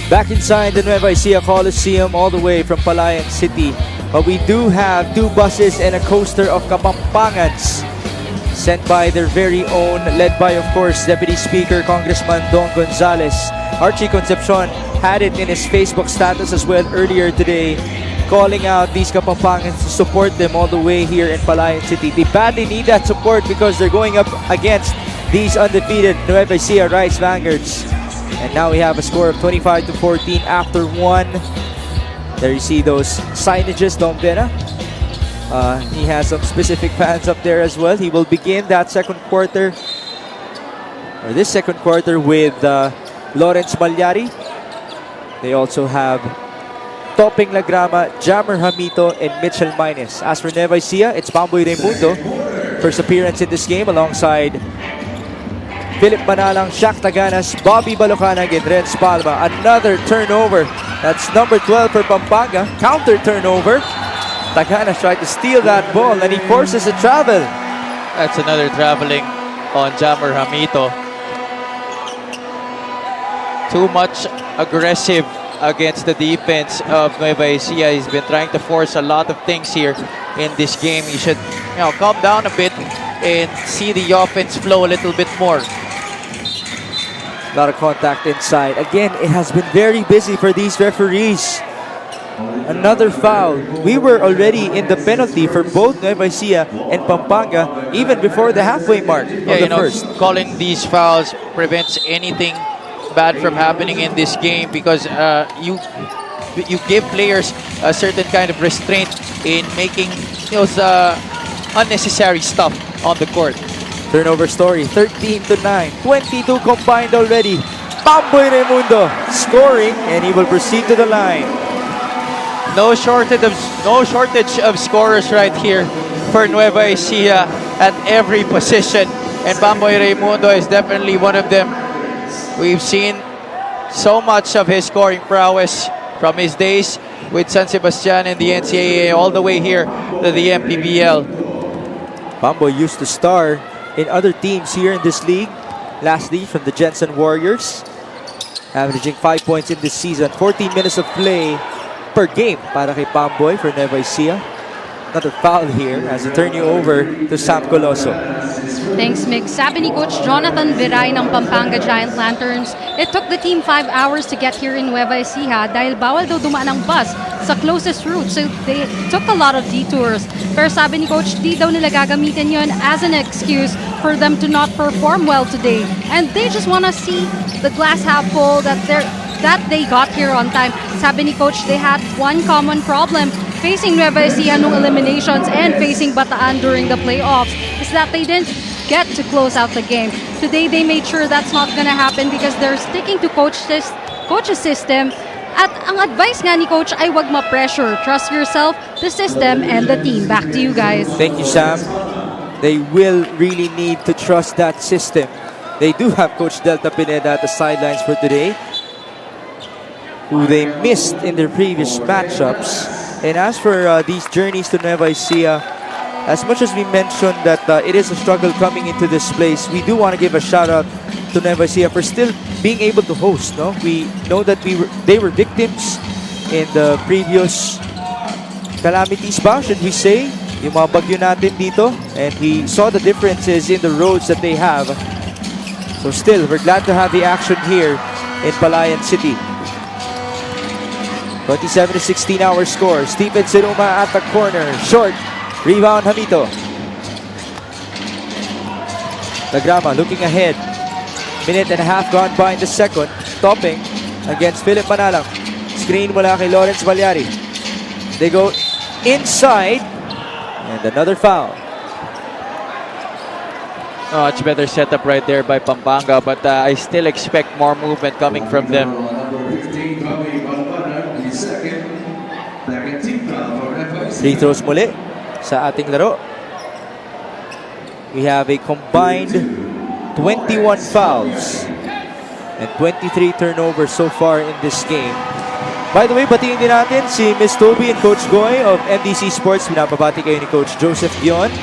Back inside the Nueva Ecija Coliseum, all the way from Palayan City. But we do have 2 buses and a coaster of Kapampangans sent by their very own, led by, of course, Deputy Speaker Congressman Don Gonzales. Archie Concepcion had it in his Facebook status as well earlier today, calling out these Kapampangans to support them all the way here in Palayan City. They badly need that support because they're going up against these undefeated Nueva Ecija Rice Vanguards. And now we have a score of 25-14 after 1. There you see those signages, Don Vera. He has some specific fans up there as well. He will begin that second quarter, or this second quarter, with Lawrence Malyari. They also have Topeng Lagrama, Jammer Hamito, and Mitchell Mines. As for Nueva Ecija, it's Bamboy Raimundo. First appearance in this game alongside Philip Manalang, Shaq Taganas, Bobby Balocanag, and Renz Palma. Another turnover. That's number 12 for Pampanga. Counter turnover. Taganas tried to steal that ball and he forces a travel. That's another traveling on Jammer Hamito. Too much aggressive against the defense of Nueva Ecija. He's been trying to force a lot of things here in this game. He should, calm down a bit and see the offense flow a little bit more. A lot of contact inside. Again, it has been very busy for these referees. Another foul. We were already in the penalty for both Nueva Ecija and Pampanga even before the halfway mark of the first. Calling these fouls prevents anything bad from happening in this game because you give players a certain kind of restraint in making those unnecessary stuff on the court. Turnover story, 13-9, 22 combined already. Bamboy Raimundo scoring, and he will proceed to the line. No shortage of scorers right here for Nueva Ecija at every position, and Bamboy Raimundo is definitely one of them. We've seen so much of his scoring prowess from his days with San Sebastian and the NCAA all the way here to the Mpbl. Bamboy used to star in other teams here in this league. Lastly, from the Jensen Warriors, averaging 5 points in this season. 14 minutes of play per game para kay Bamboy for Nueva Ecija. Another foul here as they turn you over to Sam Coloso. Thanks, Mick. Sabi ni Coach Jonathan Viray ng Pampanga Giant Lanterns, it took the team 5 hours to get here in Nueva Ecija dahil bawal daw dumaan ang bus sa closest route. So they took a lot of detours. Pero sabi ni Coach, di daw nila gagamitin yon as an excuse for them to not perform well today. And they just want to see the glass half full that they got here on time. Sabi ni Coach, they had one common problem facing Nueva Ecija nung eliminations and facing Bataan during the playoffs is that they didn't get to close out the game. Today, they made sure that's not gonna happen because they're sticking to coach's system. At ang advice nga ni Coach ay wag ma-pressure. Trust yourself, the system, and the team. Back to you guys. Thank you, Sam. They will really need to trust that system. They do have Coach Delta Pineda at the sidelines for today, who they missed in their previous matchups. And as for these journeys to Nueva Ecija, as much as we mentioned that it is a struggle coming into this place, we do want to give a shout out to Nueva Ecija for still being able to host. No, we know that they were victims in the previous calamities ba, should we say, yung mga bagyo natin dito, and we saw the differences in the roads that they have. So still, we're glad to have the action here in Palayan City. 27-16 our score. Stephen Siruma at the corner. Short. Rebound Hamito. Lagrama looking ahead. Minute and a half gone by in the second. Topping against Philip Manalang. Screen mula kay Lawrence Valyari. They go inside. And another foul. Much better setup right there by Pampanga, but I still expect more movement coming from them. Free throws muli sa ating laro. We have a combined 21 fouls and 23 turnovers so far in this game. By the way, batiin din natin si Miss Toby and Coach Goy of MDC Sports. Pinapabati kayo ni Coach Joseph Dion.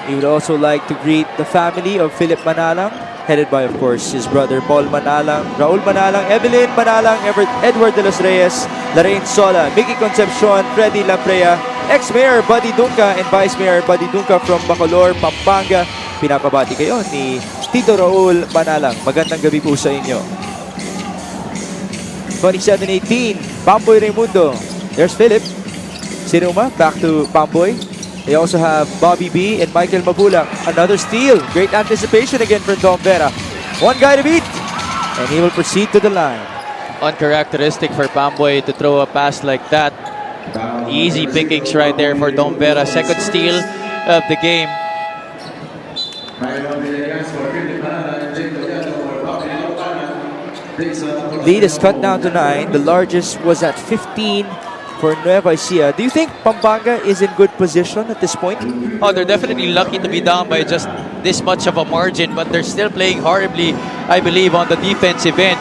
We would also like to greet the family of Philip Manalang, headed by, of course, his brother Paul Manalang, Raul Manalang, Evelyn Manalang, Edward de los Reyes, Laraine Sola, Mickey Concepcion, Freddy Laprea, ex-Mayor Buddy Dunca, and Vice Mayor Buddy Dunca from Bacolor, Pampanga. Pinapabati kayo ni Tito Raul Manalang. Magandang gabi po sa inyo. 27-18, Pamboy Raimundo. There's Philip. Siruma, back to Pamboy. They also have Bobby B and Michael Mabulak. Another steal. Great anticipation again from Dom Vera. One guy to beat, and he will proceed to the line. Uncharacteristic for Pamboy to throw a pass like that. Easy pickings right there for Dom Vera. Second steal of the game. Lead is cut down to 9. The largest was at 15 for Nueva Ecija. Do you think Pampanga is in good position at this point? Oh, they're definitely lucky to be down by just this much of a margin, but they're still playing horribly, I believe, on the defensive end.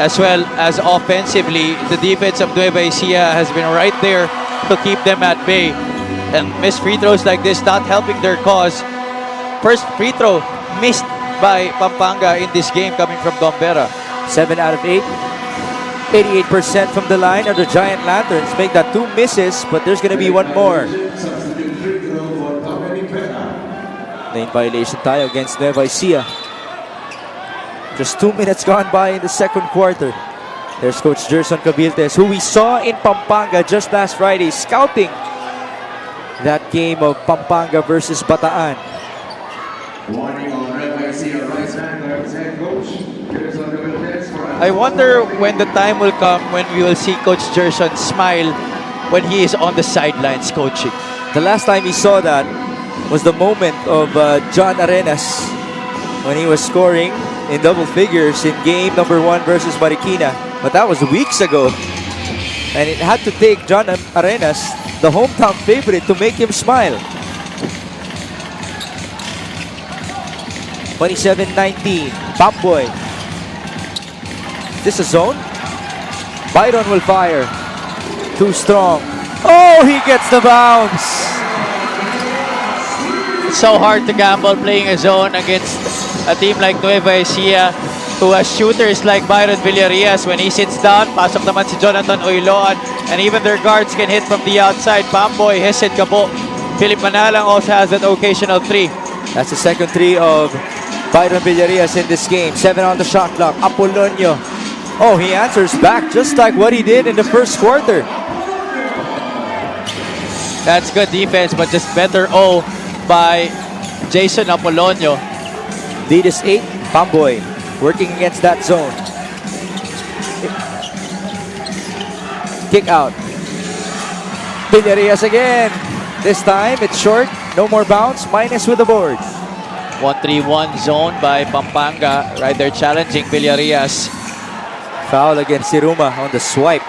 As well as offensively, the defense of Nueva Ecija has been right there to keep them at bay. And missed free throws like this not helping their cause. First free throw missed by Pampanga in this game coming from Dom Vera. 7 out of 8. 88% from the line of the Giant Lanterns. Make that 2 misses, but there's going to be one more. Lane violation tayo against Nueva Ecija. Just 2 minutes gone by in the second quarter. There's Coach Gerson Cabiltes, who we saw in Pampanga just last Friday, scouting that game of Pampanga versus Bataan. I wonder when the time will come when we will see Coach Gerson smile when he is on the sidelines coaching. The last time he saw that was the moment of John Arenas when he was scoring in double figures in game number 1 versus Marikina. But that was weeks ago. And it had to take John Arenas, the hometown favorite, to make him smile. 27-19, Pamboy. This a zone? Byron will fire. Too strong. Oh, he gets the bounce. It's so hard to gamble playing a zone against a team like Nueva Ecija who has shooters like Byron Villarias. When he sits down, pasok naman si Jonathan Oiloan, and even their guards can hit from the outside. Pamboy, Hesed Gabo. Philip Manalang also has that occasional 3. That's the second three of Byron Villarias in this game. 7 on the shot clock. Apolonio. Oh, he answers back just like what he did in the first quarter. That's good defense, but just better by Jason Apolonio. Lead is 8. Pamboy working against that zone. Kick out. Villarias again. This time it's short. No more bounce. Minus with the board. 1-3-1 zone by Pampanga. Right there challenging Villarias. Foul against Siruma on the swipe.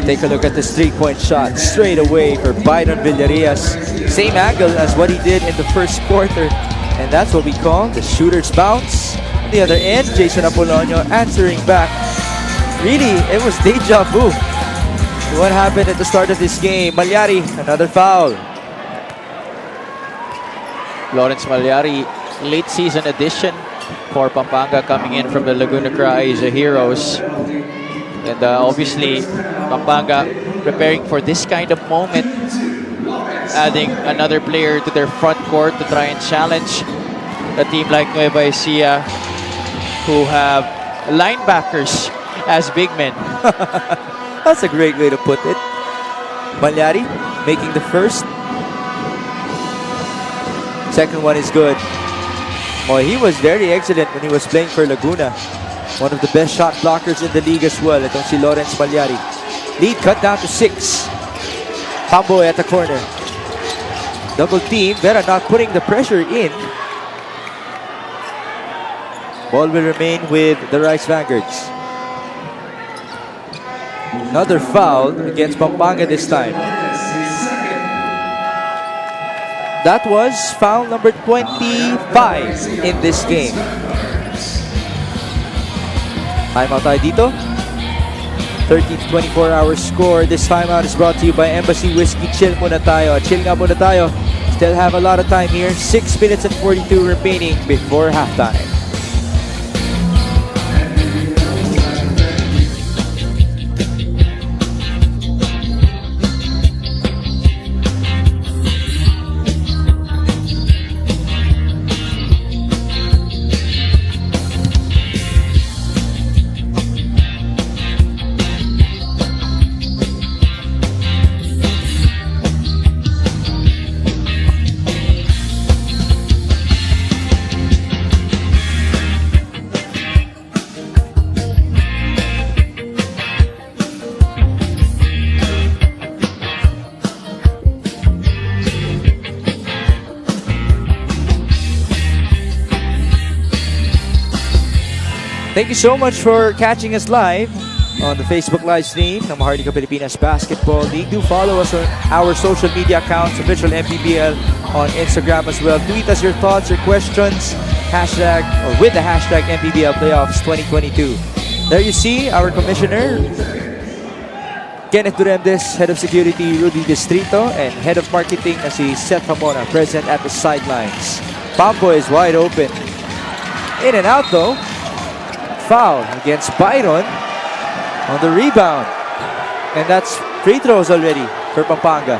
Take a look at this three-point shot straight away for Byron Villarias. Same angle as what he did in the first quarter. And that's what we call the shooter's bounce. On the other end, Jason Apolonio answering back. Really, it was deja vu. What happened at the start of this game? Malyari, another foul. Lawrence Malyari, late season addition for Pampanga, coming in from the Laguna Asia Heroes. And obviously, Pampanga preparing for this kind of moment, adding another player to their front court to try and challenge a team like Nueva Ecija, who have linebackers as big men. That's a great way to put it. Malyari making the first. Second one is good. Oh, he was very excellent when he was playing for Laguna. One of the best shot blockers in the league as well. Itong si Lawrence Malyari. Lead cut down to 6. Pamboy at the corner. Double team. Vera not putting the pressure in. Ball will remain with the Rice Vanguards. Another foul against Pampanga this time. That was foul number 25 in this game. Timeout tayo dito. 13 to 24 hour score. This timeout is brought to you by Embassy Whiskey. Chill muna tayo. Chill nga muna tayo. Still have a lot of time here. 6 minutes and 42 remaining before halftime. Thank you so much for catching us live on the Facebook live stream ng Maharlika Pilipinas Basketball League. Do follow us on our social media accounts, official Mpbl on Instagram as well. Tweet us your thoughts, your questions, hashtag or with the hashtag Mpbl Playoffs 2022. There you see our commissioner, Kenneth Duremdes, head of security, Rudy Distrito, and head of marketing na si Seth Ramona, present at the sidelines. Pampo is wide open. In and out though. Foul against Byron on the rebound. And that's free throws already for Pampanga.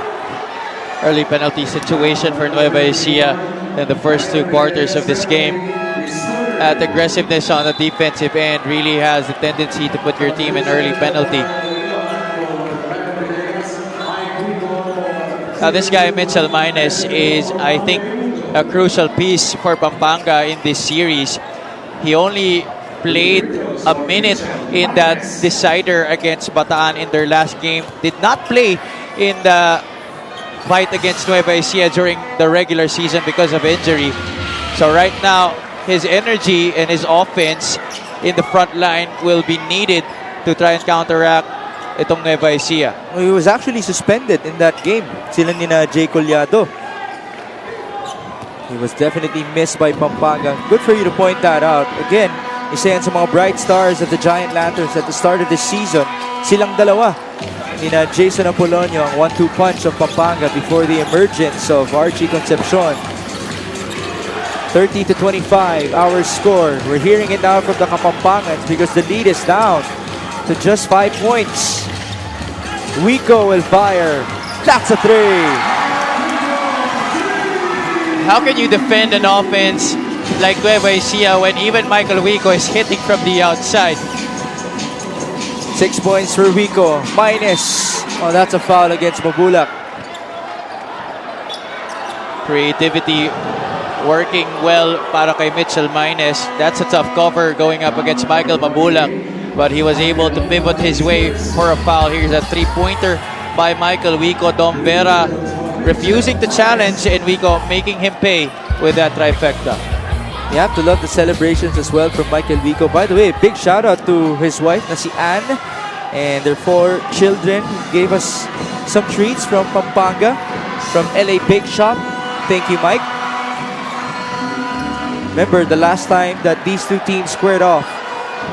Early penalty situation for Nueva Ecija in the first 2 quarters of this game. At aggressiveness on the defensive end really has the tendency to put your team in early penalty. Now this guy, Mitchell Maynes, is, I think, a crucial piece for Pampanga in this series. He only played a minute in that decider against Bataan in their last game. Did not play in the fight against Nueva Ecija during the regular season because of injury. So right now, his energy and his offense in the front line will be needed to try and counteract itong Nueva Ecija. He was actually suspended in that game. Sila ni na Jay Collado. He was definitely missed by Pampanga. Good for you to point that out. Again, isa yan sa mga bright stars of the Giant Lanterns at the start of this season. Silang dalawa. Nina Jason Apolonio, ang 1-2 punch of Pampanga before the emergence of Archie Concepcion. 30 to 25, our score. We're hearing it now from the Kapampangans because the lead is down to just 5 points. Wico will fire. That's a 3. How can you defend an offense like Nueva Ecija when even Michael Wico is hitting from the outside? 6 points for Wico. Minus. Oh, that's a foul against Mabulak. Creativity working well para kay Mitchell Minus. That's a tough cover going up against Michael Mabulak, but he was able to pivot his way for a foul. Here's a 3-pointer by Michael Wico. Dom Vera refusing to challenge, and Wico making him pay with that trifecta. You have to love the celebrations as well from Michael Wico. By the way, big shout out to his wife na si Anne and their 4 children. Gave us some treats from Pampanga, from LA Bake Shop. Thank you, Mike. Remember the last time that these two teams squared off,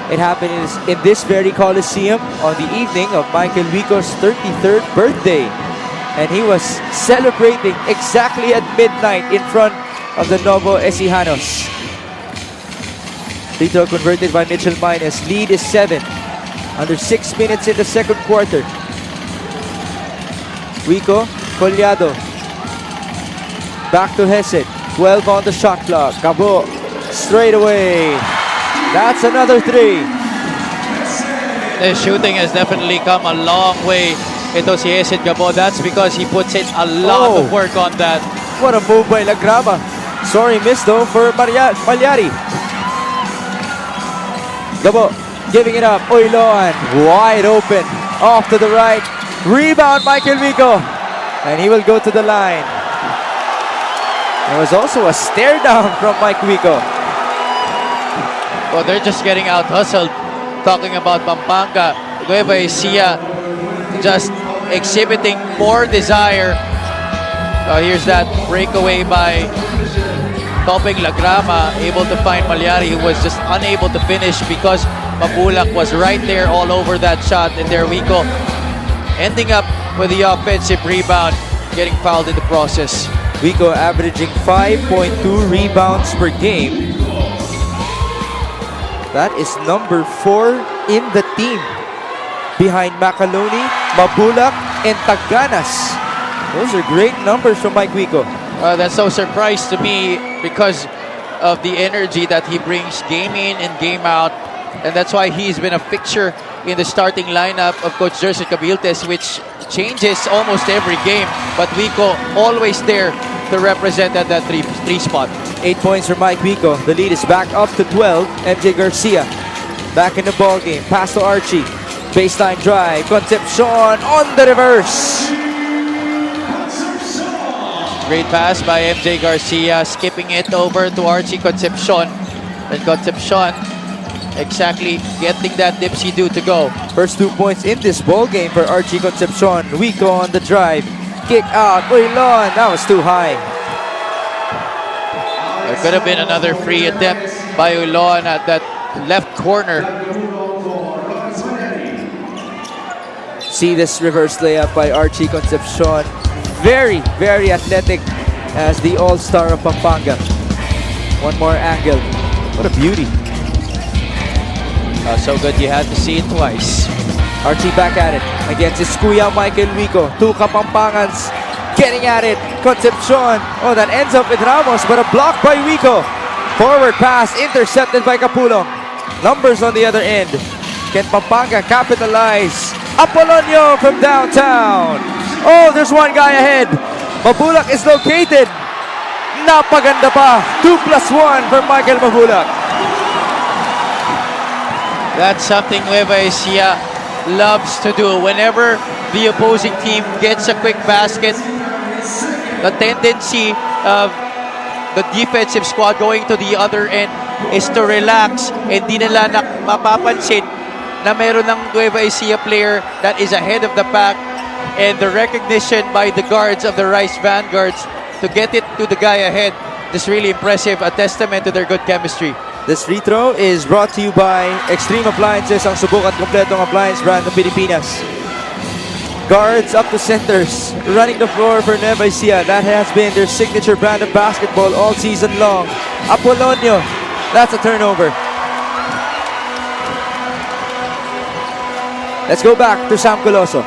it happened in this very Coliseum on the evening of Michael Wico's 33rd birthday. And he was celebrating exactly at midnight in front of the Nueva Ecijanos. Free throw converted by Mitchell Minus. Lead is 7. Under 6 minutes in the second quarter. Wico, Collado. Back to Hesed. 12 on the shot clock. Cabo straight away. That's another 3. The shooting has definitely come a long way. Ito si Hesed Cabo. That's because he puts in a lot of work on that. What a move by Lagrama. Sorry, miss though for Malyari. Gabo giving it up. Oiloan wide open. Off to the right. Rebound Michael Wico. And he will go to the line. There was also a stare down from Mike Wico. Well, they're just getting out hustled. Talking about Pampanga, Nueva Ecija just exhibiting more desire. Here's that breakaway by Topeng Lagrama, able to find Malyari, who was just unable to finish because Mabulak was right there all over that shot. And there Wico ending up with the offensive rebound, getting fouled in the process. Wico averaging 5.2 rebounds per game. That is number 4 in the team. Behind Macaloni, Mabulak, and Taganas. Those are great numbers from Mike Wico. That's no surprise to me because of the energy that he brings game in and game out. And that's why he's been a fixture in the starting lineup of Coach Jersey Cabiltes, which changes almost every game. But Wico always there to represent at that 3 spot. 8 points for Mike Wico. The lead is back up to 12. MJ Garcia back in the ball game. Pass to Archie. Baseline drive. Concepcion on the reverse. Great pass by MJ Garcia, skipping it over to Archie Concepcion. And Concepcion exactly getting that dipsy-do to go. First 2 points in this ball game for Archie Concepcion. Wico on the drive. Kick out. Oilon. That was too high. There could have been another free attempt by Oilon at that left corner. See this reverse layup by Archie Concepcion. Very, very athletic as the all-star of Pampanga. One more angle. What a beauty. So good you had to see it twice. Archie back at it against his kuya Michael Wico. 2 Kapampangans getting at it. Concepcion. Oh, that ends up with Ramos, but a block by Wico. Forward pass intercepted by Capulong. Numbers on the other end. Can Pampanga capitalize? Apolonio from downtown. Oh, there's one guy ahead. Mabulak is located. Napaganda pa. 2+1 for Michael Mabulak. That's something Nueva Ecija loves to do. Whenever the opposing team gets a quick basket, the tendency of the defensive squad going to the other end is to relax and di nila mapapansin na meron ng Nueva Ecija player that is ahead of the pack, and the recognition by the guards of the Rice Vanguards to get it to the guy ahead is really impressive, a testament to their good chemistry. This free throw is brought to you by Extreme Appliances, ang subok at kompletong appliance brand ng Pilipinas. Guards up to centers, running the floor for Nueva Ecija. That has been their signature brand of basketball all season long. Apolonio, that's a turnover. Let's go back to Sam Coloso.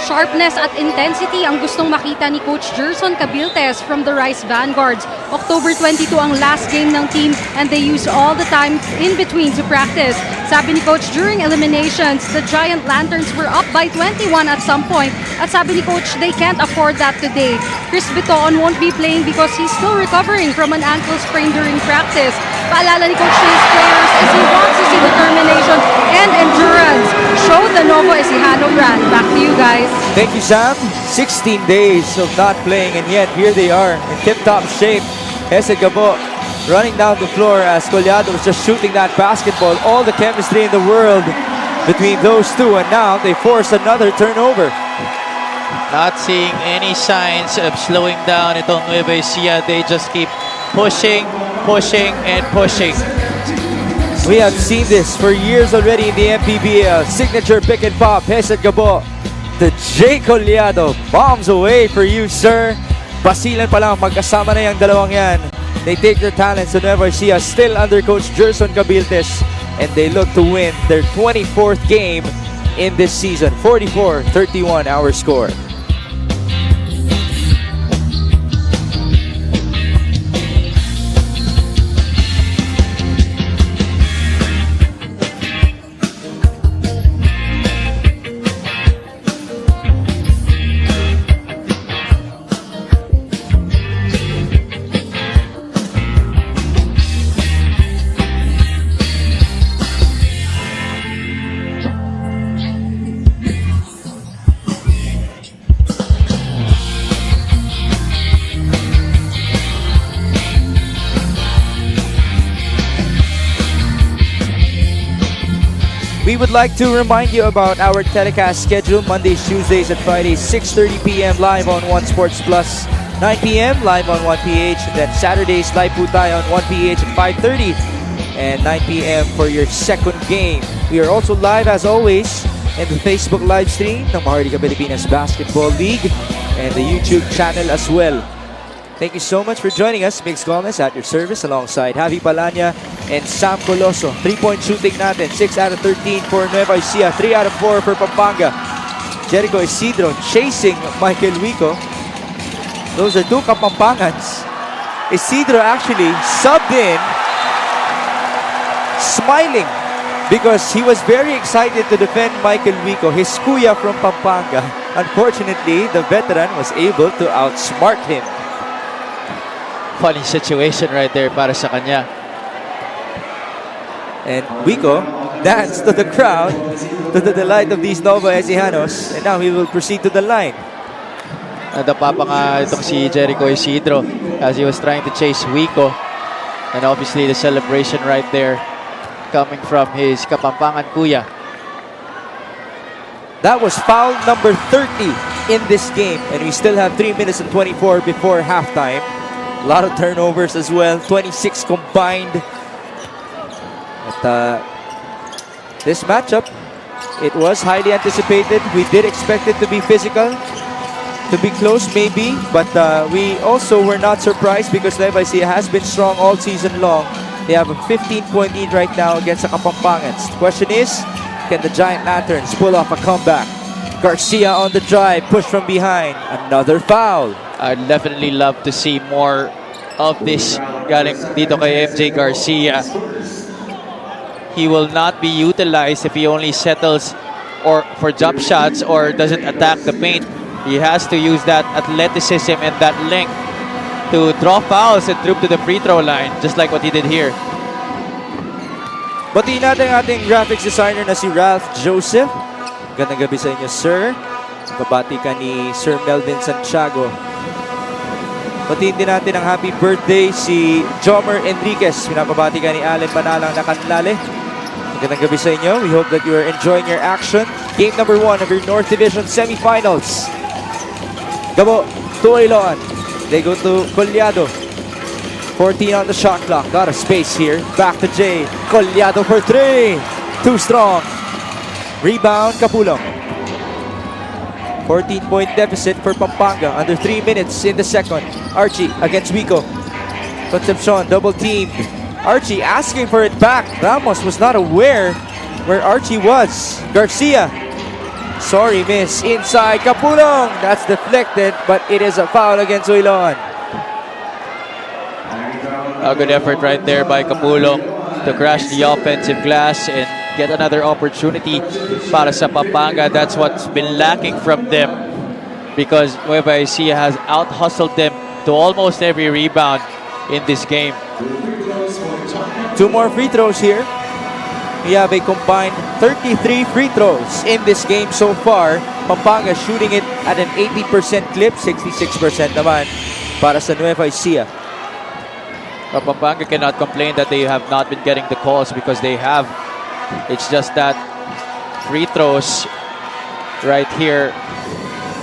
Sharpness at intensity ang gustong makita ni Coach Gerson Cabiltes from the Rice Vanguards. October 22 ang last game ng team and they used all the time in between to practice. Sabi ni Coach during eliminations, the Giant Lanterns were up by 21 at some point. At sabi ni Coach, they can't afford that today. Chris Biton won't be playing because he's still recovering from an ankle sprain during practice. Paalala ni Coach to his players is he wants to see determination and endurance. Show the Nueva Ecijano brand. Back to you guys. Thank you, Sam. 16 days of not playing, and yet here they are in tip-top shape. Jesse Gabo running down the floor as Collado was just shooting that basketball. All the chemistry in the world between those two, and now they force another turnover. Not seeing any signs of slowing down itong Nueva Ecija. They just keep pushing, pushing, and pushing. We have seen this for years already in the Mpbl. Signature pick and pop. Hesed Gabo. The J. Collado bombs away for you, sir. Basilan pa lang, magkasama na yung dalawang yan. They take their talents to Nueva Ecija, still under Coach Gerson Cabiltes, and they look to win their 24th game in this season. 44-31 our score. We would like to remind you about our telecast schedule. Mondays, Tuesdays, and Fridays, 6:30 p.m. live on 1 Sports Plus, 9 p.m. live on 1PH, and then Saturdays, live po tayo on 1PH at 5:30 and 9 p.m. for your second game. We are also live, as always, in the Facebook live stream ng Maharlika Pilipinas Basketball League and the YouTube channel as well. Thank you so much for joining us. Mix Gomez at your service alongside Javi Palanya and Sam Coloso. 3-point shooting natin. 6 out of 13 for Nueva Ecija. 3 out of 4 for Pampanga. Jericho Isidro chasing Michael Wico. Those are two Kapampangans. Isidro actually subbed in, smiling because he was very excited to defend Michael Wico, his kuya from Pampanga. Unfortunately, the veteran was able to outsmart him. Funny situation right there para sa kanya. And Wico danced to the crowd to the delight of these Nueva Ecijanos, and now he will proceed to the line. Nadapa pa nga itong si Jericho Isidro as he was trying to chase Wico. And obviously the celebration right there coming from his Kapampangan kuya. That was foul number 30 in this game, and we still have 3 minutes and 24 before halftime. A lot of turnovers as well, 26 combined. But this matchup, it was highly anticipated. We did expect it to be physical, to be close maybe, but we also were not surprised because Nueva Ecija has been strong all season long. They have a 15-point lead right now against the Kapampangans. The question is, can the Giant Lanterns pull off a comeback? Garcia on the drive, push from behind. Another foul. I'd definitely love to see more of this galing dito kay MJ Garcia. He will not be utilized if he only settles or for jump shots or doesn't attack the paint. He has to use that athleticism and that length to draw fouls and troop to the free throw line, just like what he did here. Batiin natin ang ating graphics designer na si Ralph Joseph. Gandang gabi sa inyo, sir. Kabati ka ni Sir Melvin Santiago. Batiin din natin ang happy birthday si Jomer Enriquez. Pinapabati ka ni Allen Manalang na Kanlale. Magandang gabi sa inyo. We hope that you are enjoying your action. Game number 1 of your North Division Semifinals. Gabo, to Iloan. They go to Collado. 14 on the shot clock. Got a space here. Back to Jay. Collado for 3. Too strong. Rebound, Kapulong. 14-point deficit for Pampanga. Under 3 minutes in the second. Archie against Wico. Concepcion double teamed. Archie asking for it back. Ramos was not aware where Archie was. Garcia Sorry, miss. Inside, Kapulong. That's deflected, but it is a foul against Uilon. A good effort right there by Kapulong to crash the offensive glass and get another opportunity para sa Pampanga. That's what's been lacking from them because Nueva Ecija has out-hustled them to almost every rebound in this game. 2 more free throws here. We have a combined 33 free throws in this game so far. Pampanga shooting it at an 80% clip, 66% naman para sa Nueva Ecija. But Pampanga cannot complain that they have not been getting the calls because they have. It's just that free throws right here,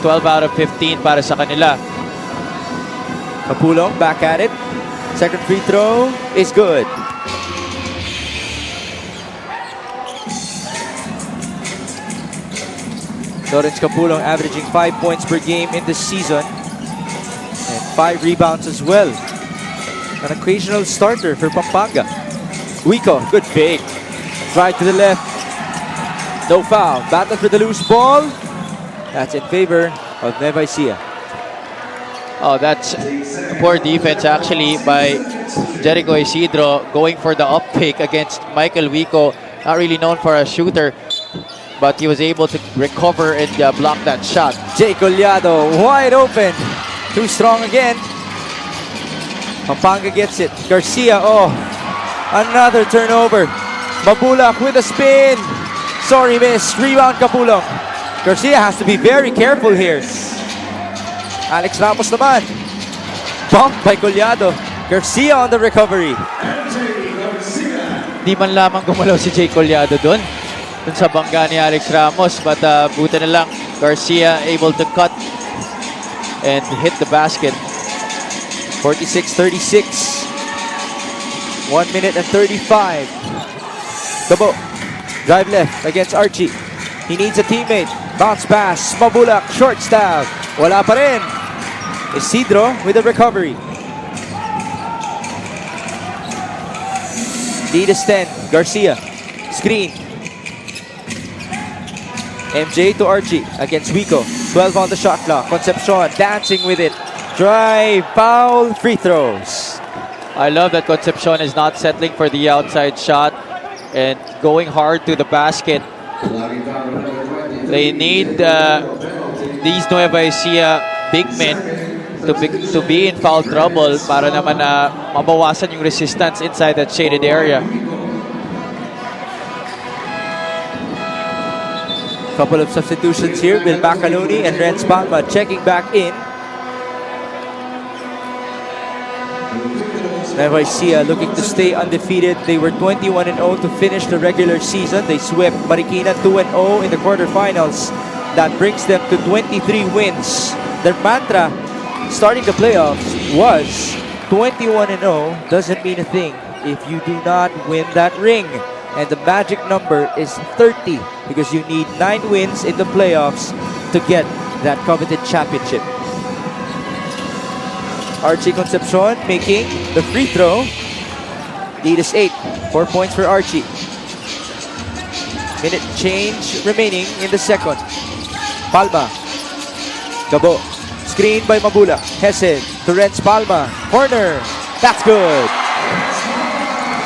12 out of 15 para sa kanila. Kapulong back at it. Second free throw is good. Lawrence Kapulong averaging 5 points per game in this season and 5 rebounds as well. An occasional starter for Pampanga. Wico, good fake. Drive to the left. No foul. Battle for the loose ball. That's in favor of Nueva Ecija. Oh, that's poor defense actually by Jericho Isidro going for the up pick against Michael Wico. Not really known for a shooter, but he was able to recover and block that shot. Jay Collado wide open. Too strong again. Pampanga gets it. Garcia, oh, another turnover. Mabulak with a spin. Sorry, miss. Rebound Kapulong. Garcia has to be very careful here. Alex Ramos naman. Bumped by Collado. Garcia on the recovery. Di man lamang gumalaw si Jay Collado dun sa bangga ni Alex Ramos, but buti na lang Garcia able to cut and hit the basket. 46-36. 1 minute and 35. Gabo. Drive left against Archie. He needs a teammate. Bounce pass. Mabulak. Short stab. Wala pa rin. Isidro with a recovery. Lead is 10. Garcia. Screen. MJ to Archie against Wico. 12 on the shot clock. Concepcion dancing with it. Drive, foul, free throws. I love that Concepcion is not settling for the outside shot and going hard to the basket. They need these Nueva Ecija big men to be in foul trouble para naman mabawasan yung resistance inside that shaded area. Couple of substitutions here. Bill Bacaloni and Renz Palma checking back in. Nueva Ecija looking to stay undefeated. They were 21-0 to finish the regular season. They swept Marikina 2-0 in the quarterfinals. That brings them to 23 wins. Their mantra starting the playoffs was 21-0 doesn't mean a thing if you do not win that ring. And the magic number is 30 because you need 9 wins in the playoffs to get that coveted championship. Archie Concepcion making the free throw. Lead is 8. 4 points for Archie. Minute change remaining in the second. Palma. Gabo. Screen by Mabula. Hesed to Renz Palma. Corner. That's good.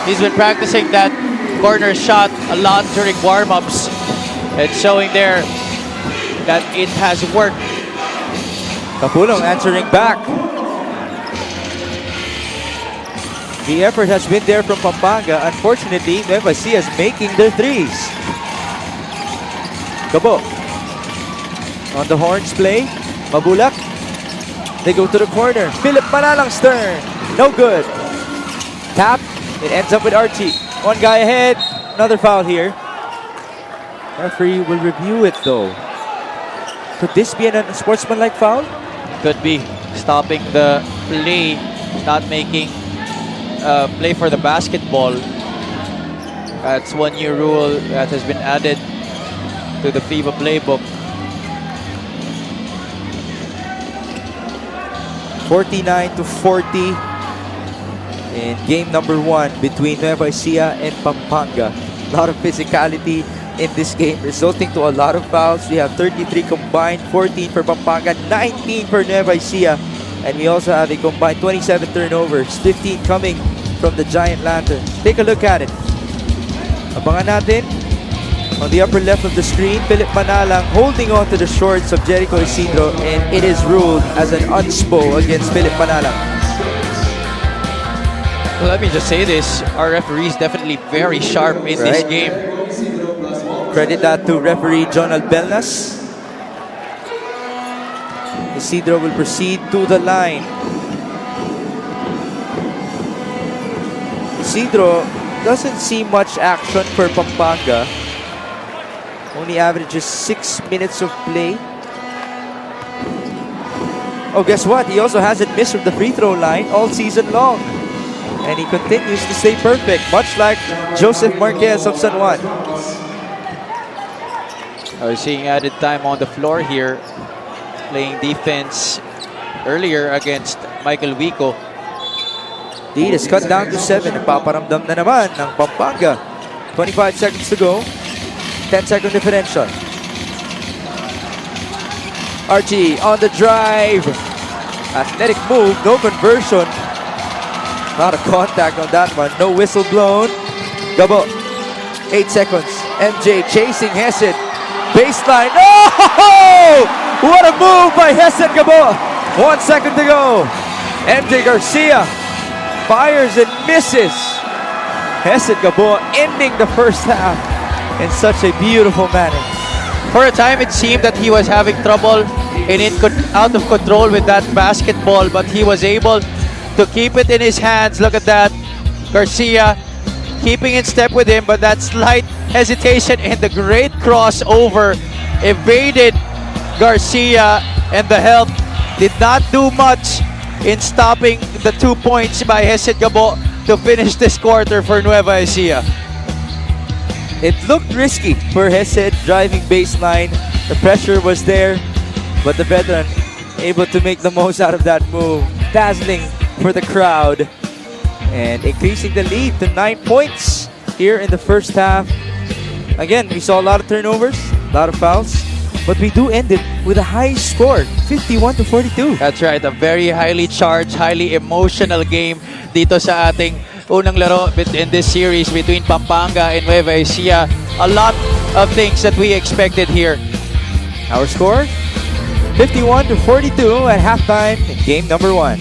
He's been practicing that corner shot a lot during warm-ups and showing there that it has worked. Kapulong answering back. The effort has been there from Pampanga. Unfortunately, Nueva Ecija is making their threes. Gabo. On the horns play. Mabulak. They go to the corner. Philip Manalang's turn. No good. Tap. It ends up with Archie. One guy ahead. Another foul here. Referee will review it though. Could this be an unsportsmanlike foul? Could be stopping the play, not making play for the basketball. That's one new rule that has been added to the FIBA playbook. 49-40 in game number 1 between Nueva Ecija and Pampanga. A lot of physicality, in this game, resulting to a lot of fouls. We have 33 combined, 14 for Pampanga, 19 for Nueva Ecija. And we also have a combined 27 turnovers, 15 coming from the Giant Lantern. Take a look at it. Abangan natin. On the upper left of the screen, Philip Manalang holding on to the shorts of Jericho Isidro, and it is ruled as an unspo against Philip Manalang. Well, let me just say this. Our referee is definitely very sharp in this Right. game. Credit that to referee Jonald Belnas. Isidro will proceed to the line. Isidro doesn't see much action for Pampanga. Only averages 6 minutes of play. Oh, guess what? He also hasn't missed from the free throw line all season long. And he continues to stay perfect, much like Joseph Marquez of San Juan. We're seeing added time on the floor here. Playing defense earlier against Michael Wico. Lead is cut down to 7. Napaparamdam na naman ng Pampanga. 25 seconds to go. 10-second differential. Archie on the drive. Athletic move, no conversion. Not a contact on that one. No whistle blown. Gabo. 8 seconds. MJ chasing Hesed. Baseline. Oh! What a move by Hesed Gabo. 1 second to go. MJ Garcia fires and misses. Hesed Gabo ending the first half in such a beautiful manner. For a time, it seemed that he was having trouble and out of control with that basketball, but he was able to keep it in his hands. Look at that. Garcia keeping in step with him, but that slight hesitation and the great crossover evaded Garcia, and the help did not do much in stopping the 2 points by Hesed Gabo to finish this quarter for Nueva Ecija. It looked risky for Hesed driving baseline. The pressure was there, but the veteran able to make the most out of that move. Dazzling for the crowd and increasing the lead to 9 points here in the first half. Again, we saw a lot of turnovers, a lot of fouls, but we do end it with a high score, 51-42. That's right, a very highly charged, highly emotional game dito sa ating unang laro in this series between Pampanga and Nueva Ecija. A lot of things that we expected here. Our score, 51-42 at halftime in game number 1.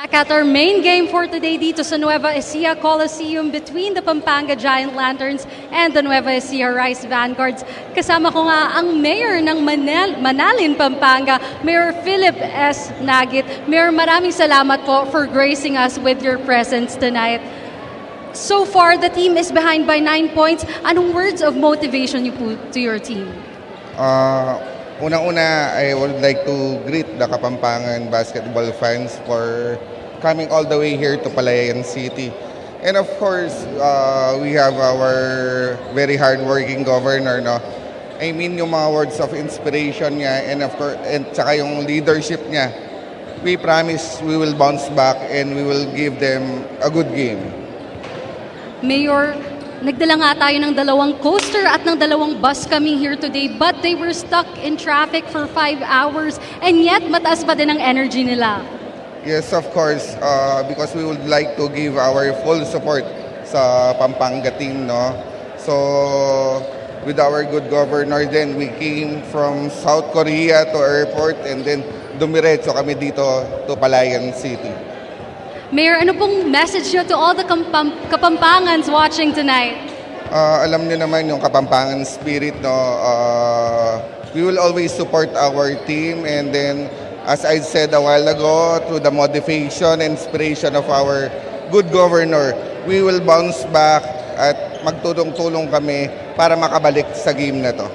Back at our main game for today dito sa Nueva Ecija Coliseum between the Pampanga Giant Lanterns and the Nueva Ecija Rice Vanguards. Kasama ko nga ang Mayor ng Manalin, Pampanga, Mayor Philip S. Nagit. Mayor, maraming salamat po for gracing us with your presence tonight. So far, the team is behind by 9 points. Anong words of motivation you put to your team? Una-una, I would like to greet the Kapampangan basketball fans for coming all the way here to Palayan City. And of course, we have our very hardworking governor, no? I mean, yung mga words of inspiration niya and of course, and saka yung leadership niya. We promise we will bounce back and we will give them a good game. Mayor, nagdala nga tayo ng 2 coaster at ng 2 bus coming here today, but they were stuck in traffic for 5 hours and yet mataas pa din ang energy nila. Yes, of course, because we would like to give our full support sa Pampanga team, no? So, with our good governor then, we came from South Korea to airport and then dumiretso kami dito to Palayan City. Mayor, ano pong message nyo to all the Kapampangans watching tonight? Alam niyo naman yung Kapampangan spirit, no? We will always support our team and then, as I said a while ago, through the motivation and inspiration of our good governor, we will bounce back at magtulong-tulong kami para makabalik sa game na to.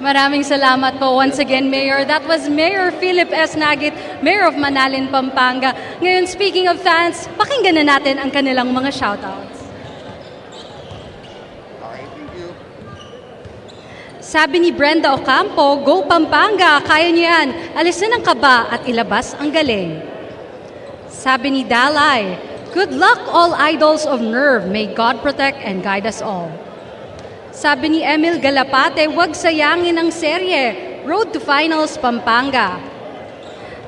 Maraming salamat po once again, Mayor. That was Mayor Philip S. Nagit, Mayor of Manalin, Pampanga. Ngayon, speaking of fans, pakinggan na natin ang kanilang mga shoutouts. Okay, thank you. Sabi ni Brenda Ocampo, "Go Pampanga! Kaya niyo yan! Alisin ang kaba at ilabas ang galing." Sabi ni Dalay, "Good luck all idols of Nerve. May God protect and guide us all." Sabi ni Emil Galapate, "Huwag sayangin ang serye. Road to Finals, Pampanga."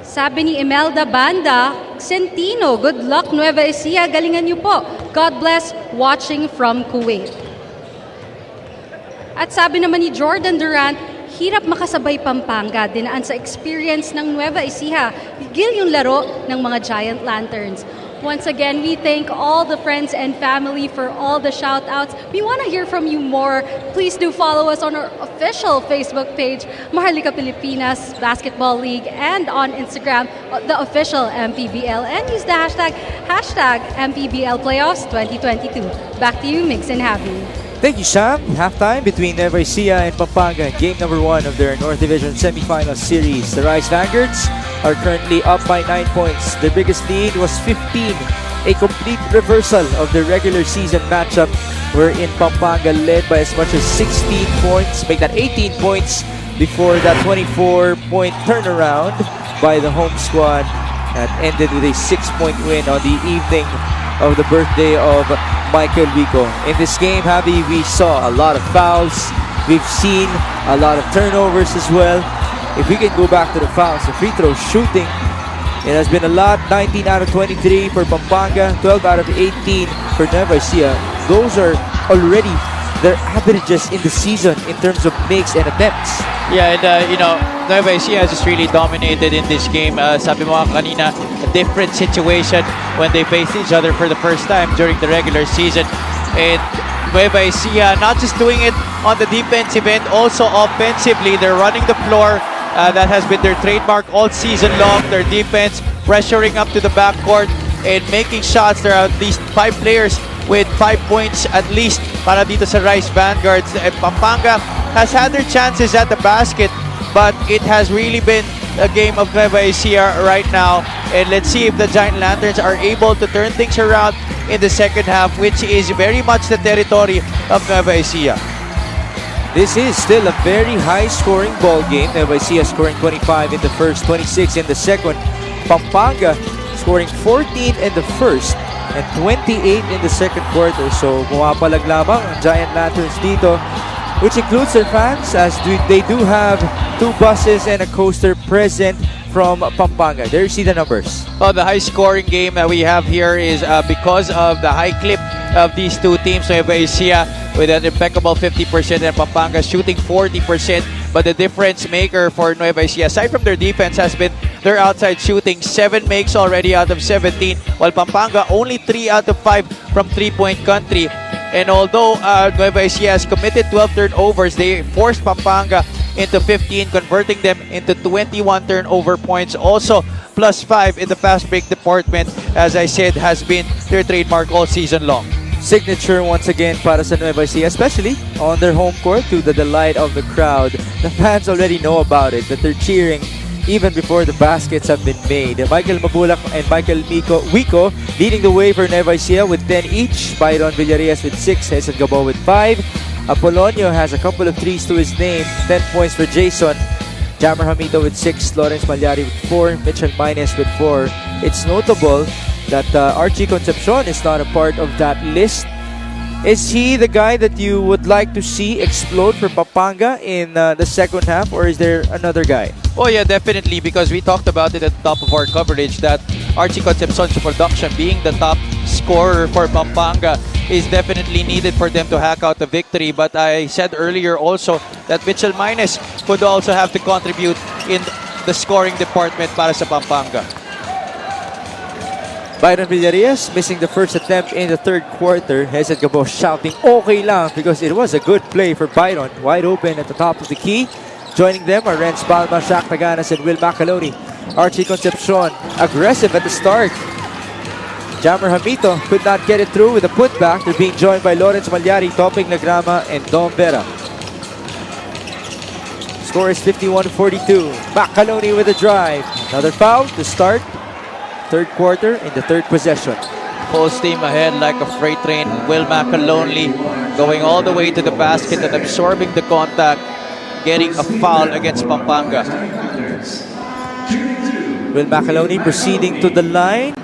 Sabi ni Imelda Banda, "Centino, good luck Nueva Ecija. Galingan niyo po. God bless, watching from Kuwait." At sabi naman ni Jordan Durant, "Hirap makasabay Pampanga. Dinaan sa experience ng Nueva Ecija. Higil yung laro ng mga Giant Lanterns." Once again, we thank all the friends and family for all the shout-outs. We want to hear from you more. Please do follow us on our official Facebook page, Maharlika Pilipinas Basketball League, and on Instagram, the official MPBL, and use the hashtag MPBL Playoffs 2022. Back to you, Mix and Happy. Thank you, Sam. Halftime between Nueva Ecija and Pampanga. Game number 1 of their North Division Semifinals series. The Rice Vanguards are currently up by 9 points. Their biggest lead was 15. A complete reversal of the regular season matchup wherein Pampanga led by as much as 16 points, make that 18 points before that 24-point turnaround by the home squad that ended with a 6-point win on the evening of the birthday of Michael Vico. In this game, Javi, we saw a lot of fouls. We've seen a lot of turnovers as well. If we can go back to the fouls, the free throw shooting, it has been a lot. 19 out of 23 for Pampanga, 12 out of 18 for Nueva Ecija. Those are already their averages in the season in terms of makes and attempts. Yeah, and Nueva Ecija has just really dominated in this game. Sabi mo kanina, a different situation when they faced each other for the first time during the regular season. And Nueva Ecija not just doing it on the defensive end, also offensively. They're running the floor. That has been their trademark all season long. Their defense pressuring up to the backcourt and making shots. There are at least 5 players with 5 points at least para dito sa Rice Vanguards. And Pampanga has had their chances at the basket, but it has really been a game of Nueva Ecija right now. And let's see if the Giant Lanterns are able to turn things around in the second half, which is very much the territory of Nueva Ecija. This is still a very high-scoring ball game. Nueva Ecija scoring 25 in the first, 26 in the second. Pampanga scoring 14 in the first and 28 in the second quarter. So, pumapalag lamang ang Giant Lanterns dito, which includes their fans, as they do have 2 buses and a coaster present from Pampanga. There you see the numbers. Oh, the high-scoring game that we have here is because of the high clip of these two teams. Nueva Ecija with an impeccable 50% and Pampanga shooting 40%. But the difference maker for Nueva Ecija, aside from their defense, has been their outside shooting. 7 makes already out of 17, while Pampanga only 3 out of 5 from three-point country. And although Nueva Ecija has committed 12 turnovers, they forced Pampanga into 15, converting them into 21 turnover points. Also, +5 in the fast break department, as I said, has been their trademark all season long. Signature once again para sa Nueva Ecija, especially on their home court, to the delight of the crowd. The fans already know about it, that they're cheering even before the baskets have been made. Michael Mabulak and Michael Wico leading the way for Nueva Ecija with 10 each. Byron Villarreal with 6, Hesed Gabo with 5. Apolonio has a couple of threes to his name, 10 points for Jason. Jammer Hamito with 6, Lawrence Malyari with 4, Mitchell Mines with 4. It's notable that Archie Concepcion is not a part of that list. Is he the guy that you would like to see explode for Pampanga in the second half, or is there another guy? Oh yeah, definitely, because we talked about it at the top of our coverage that Archie Concepcion's production, being the top scorer for Pampanga, is definitely needed for them to hack out the victory. But I said earlier also that Mitchell Mines could also have to contribute in the scoring department para sa Pampanga. Byron Villarreal missing the first attempt in the third quarter. Hesed Gabo shouting okay lang because it was a good play for Byron. Wide open at the top of the key. Joining them are Renz Palma, Shaq Taganas, and Will Macaloni. Archie Concepcion aggressive at the start. Jammer Hamito could not get it through with a putback. They're being joined by Lawrence Malyari, Toping Lagrama, and Dom Vera. Score is 51-42. Macaloni with a drive. Another foul to start third quarter in the third possession. Full steam ahead like a freight train. Will Macaloney going all the way to the basket and absorbing the contact, getting a foul against Pampanga. Will Macaloni proceeding to the line.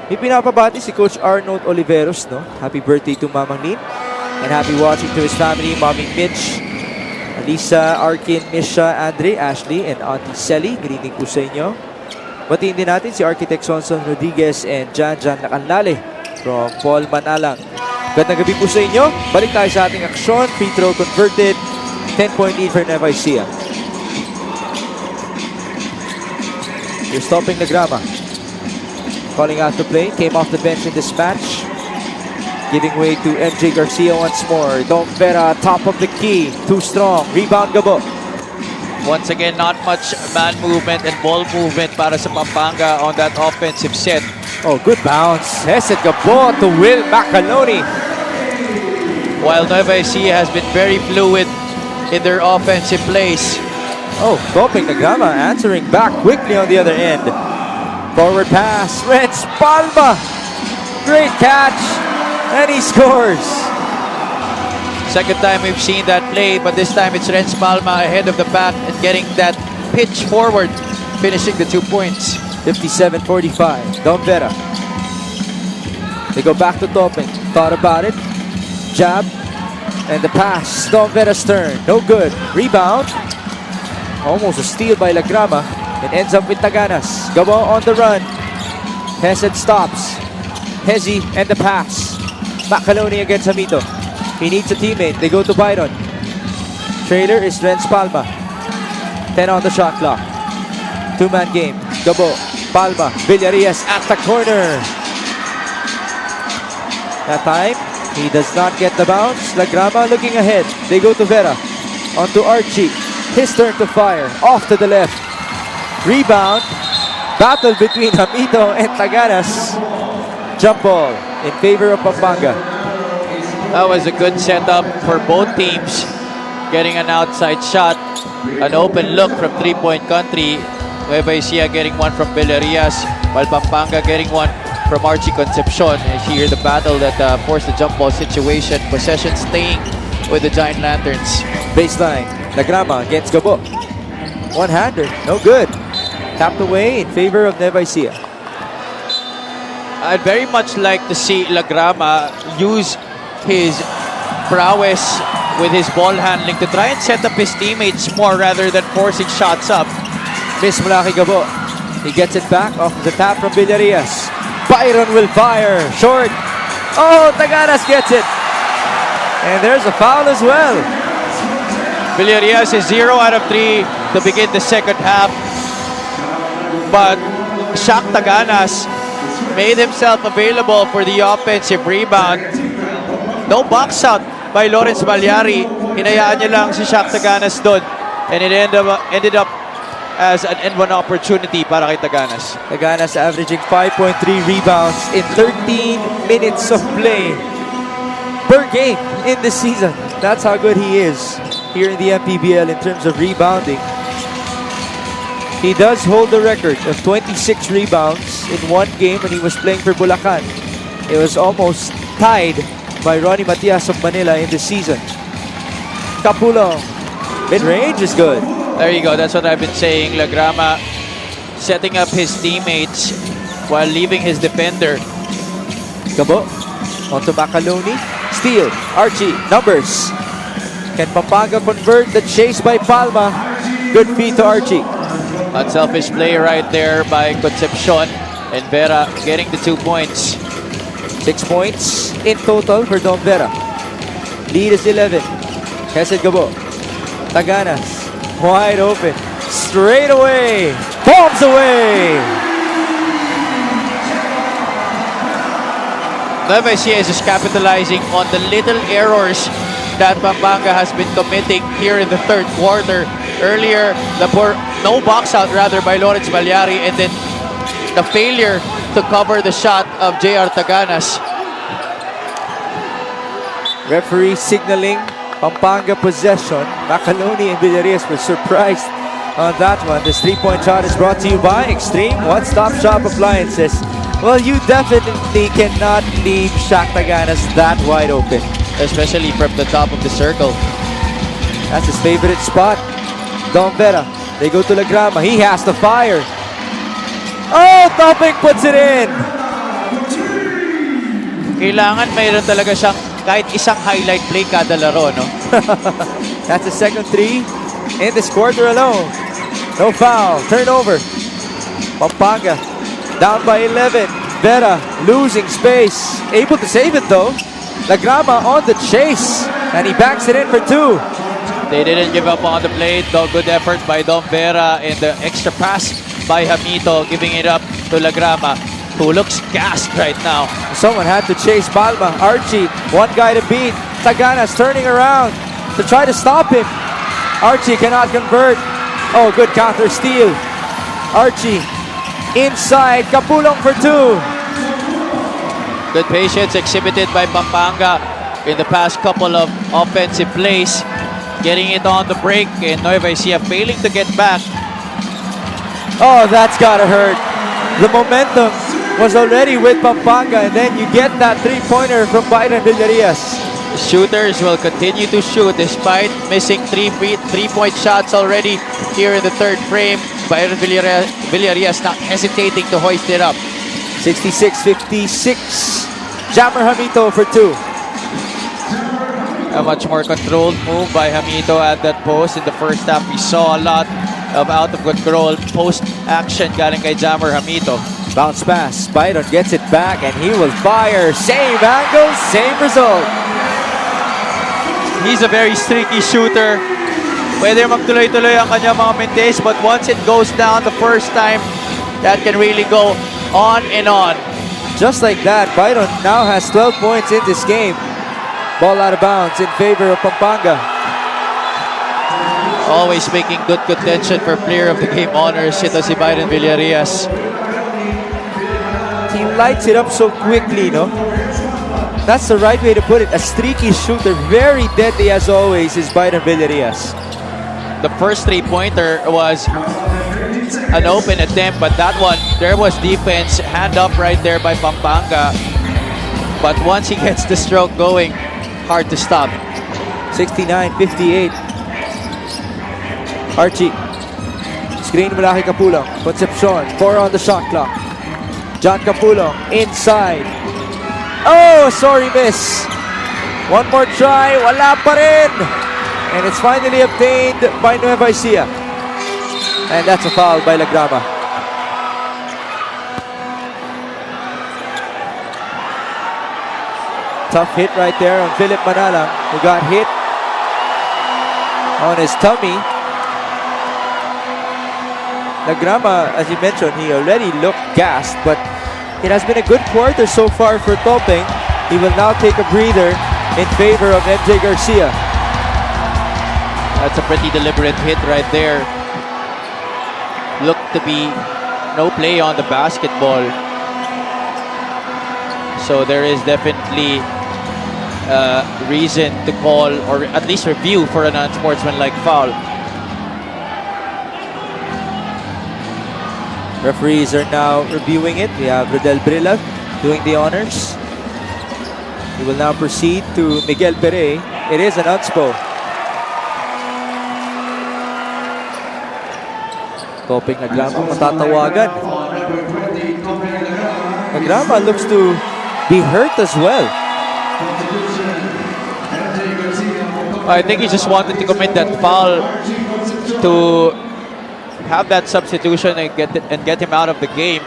May pinapabati si Coach Arnold Oliveros, no? Happy birthday to Mamang Lin. And happy watching to his family, Mommy Mitch, Alisa, Arkin, Misha, Andre, Ashley, and Auntie Selly. Good evening po sa inyo. Batiin din natin si Architect Sonson Rodriguez and Jan Nakanlale from Paul Manalang. Gandang gabi po sa inyo. Balik tayo sa ating aksyon. Free throw converted. 10-point lead for Nueva Ecija. You're stopping Lagrama. Calling out the play. Came off the bench in this match. Giving way to MJ Garcia once more. Dom Vera, top of the key. Too strong. Rebound Gabo. Once again, not much man movement and ball movement para sa Pampanga on that offensive set. Oh, good bounce. Hesed Gabo to Will Macaloni. While Nueva Ecija has been very fluid in their offensive plays. Oh, Toping Lagrama answering back quickly on the other end. Forward pass. Renz Palma. Great catch. And he scores. Second time we've seen that play, but this time it's Renz Palma ahead of the pack and getting that pitch forward, finishing the 2 points. 57-45. Dom Vera. They go back to Toping. Thought about it. Jab. And the pass. Dom Vera's turn. No good. Rebound. Almost a steal by Lagrama. It ends up with Taganas. Gabo on the run. Hesed stops. Hezi and the pass. Macaloni against Hamito. He needs a teammate. They go to Byron. Trailer is Renz Palma. 10 on the shot clock. Two-man game. Gabo, Palma, Villarreal at the corner. That time, he does not get the bounce. Lagrama looking ahead. They go to Vera. On to Archie. His turn to fire. Off to the left. Rebound. Battle between Hamito and Taganas. Jump ball in favor of Pampanga. That was a good setup for both teams. Getting an outside shot, an open look from three-point country. Nueva Ecija getting one from Villarreal, while Pampanga getting one from Archie Concepcion. And here the battle that forced the jump ball situation. Possession staying with the Giant Lanterns. Baseline. Lagrama against Gabo. One-hander. No good. Tapped away in favor of Nueva Ecija. I'd very much like to see Lagrama use his prowess with his ball handling to try and set up his teammates more rather than forcing shots up. Miss mula kay Gabo. He gets it back off the tap from Villarreal. Byron will fire. Short. Oh, Taganas gets it. And there's a foul as well. Villarreal is 0 out of 3 to begin the second half. But Shaq Taganas made himself available for the offensive rebound. No box out by Lawrence Balyari. Hinayaan niya lang si Shaq Taganas doon. And it ended up as an N1 opportunity para kay Taganas. Taganas averaging 5.3 rebounds in 13 minutes of play per game in the season. That's how good he is here in the Mpbl in terms of rebounding. He does hold the record of 26 rebounds in one game when he was playing for Bulacan. It was almost tied by Ronnie Matias of Manila in the season. Capulong, mid-range is good. There you go. That's what I've been saying. Lagrama setting up his teammates while leaving his defender. Gabo, onto Macaloni. Steal, Archie, numbers. Can Pampanga convert the chase by Palma? Good feed to Archie. Unselfish play right there by Concepcion. And Vera getting the 2 points. 6 points in total for Dom Vera. Lead is 11. Hesed Gabo. Taganas. Wide open. Straight away. Bombs away. Nueva Ecija is just capitalizing on the little errors that Pampanga has been committing here in the third quarter. Earlier, no box out rather by Lawrence Balyari, and then the failure to cover the shot of JR Taganas. Referee signaling Pampanga possession. Macaloni and Villarreal were surprised on that one. This three-point shot is brought to you by Extreme One-Stop Shop Appliances. Well, you definitely cannot leave Shaq Taganas that wide open. Especially from the top of the circle. That's his favorite spot. Dom Vera. They go to Lagrama. He has to fire. Oh, Topic puts it in. Kailangan mayroon talaga siyang kahit isang highlight play kada laro, no? That's a second three in this quarter alone. No foul. Turnover. Pampanga down by 11. Vera losing space. Able to save it though. Lagrama on the chase. And he backs it in for two. They didn't give up on the play. Though good effort by Dom Vera and the extra pass by Hamito, giving it up to Lagrama, who looks gassed right now. Someone had to chase Palma. Archie, one guy to beat. Taganas turning around to try to stop him. Archie cannot convert. Oh, good counter steal. Archie inside. Capulong for two. Good patience exhibited by Pampanga in the past couple of offensive plays. Getting it on the break, and Nueva Ecija failing to get back. Oh, that's gotta hurt. The momentum was already with Pampanga, and then you get that three-pointer from Byron Villarreal. Shooters will continue to shoot despite missing three-point shots already here in the third frame. Byron Villarreal not hesitating to hoist it up. 66-56. Jammer Hamito for two. A much more controlled move by Hamito at that post. In the first half, we saw a lot of out-of-control post-action galing kay Jammer Hamito. Bounce pass. Byron gets it back, and he will fire. Same angle, same result. He's a very streaky shooter. Pwede magtuloy-tuloy ang kanyang mga minutes, but once it goes down the first time, that can really go on and on. Just like that, Byron now has 12 points in this game. Ball out of bounds in favor of Pampanga. Always making good contention for player of the game honors. Ito si Byron Villarreal. He lights it up so quickly, no? That's the right way to put it. A streaky shooter, very deadly as always, is Byron Villarreal. The first three-pointer was an open attempt, but that one, there was defense, hand up right there by Pampanga. But once he gets the stroke going, hard to stop. 69-58. Archie. Screen mula kay Capulong. Concepcion. 4 on the shot clock. John Capulong inside. Oh, sorry miss. One more try. Wala pa rin. And it's finally obtained by Nueva Ecija. And that's a foul by Lagrama. Tough hit right there on Philip Manalang, who got hit on his tummy. Lagrama, as you mentioned, he already looked gassed, but it has been a good quarter so far for Topeng. He will now take a breather in favor of MJ Garcia. That's a pretty deliberate hit right there. Looked to be no play on the basketball. So there is definitely reason to call or at least review for an unsportsmanlike foul. Referees are now reviewing it. We have Rodel Brilla doing the honors. He will now proceed to Miguel Pere. It is an unspo. Topeng Lagrama matatawagan. Lagrama looks to be hurt as well. I think he just wanted to commit that foul to have that substitution and get him out of the game.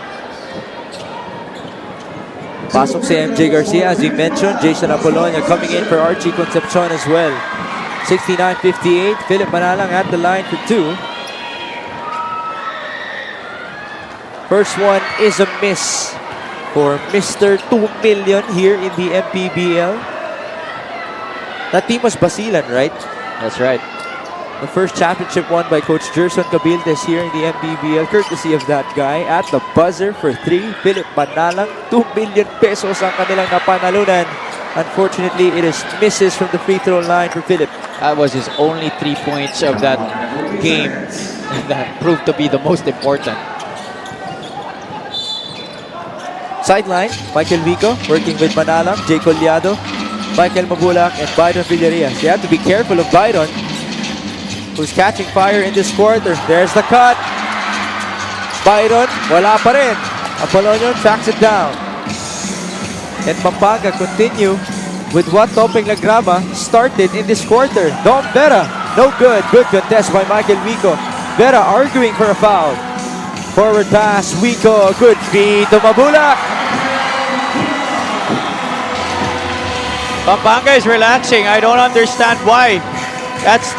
Pasok si MJ Garcia, as we mentioned. Jason Apollonia coming in for Archie Concepcion as well. 69-58. Philip Manalang at the line for two. First one is a miss for Mr. 2 million here in the Mpbl. That team was Basilan, right? That's right. The first championship won by Coach Gerson Cabildes here in the Mpbl, courtesy of that guy. At the buzzer for three, Philip Manalang. 2 million pesos ang kanilang napanalunan. Unfortunately, it is misses from the free throw line for Philip. That was his only 3 points of that game. That proved to be the most important. Sideline, Michael Vico working with Manalang, Jay Collado, Michael Mabulak, and Byron Villarias. You have to be careful of Byron, who's catching fire in this quarter. There's the cut. Byron, wala pa rin. Apolonio tracks it down. And Pampanga continue with what Topeng Lagrama started in this quarter. Dom Vera, no good. Good contest by Michael Vico. Vera arguing for a foul. Forward pass, Vico, good feed to Mabulak. Pampanga is relaxing. I don't understand why. That's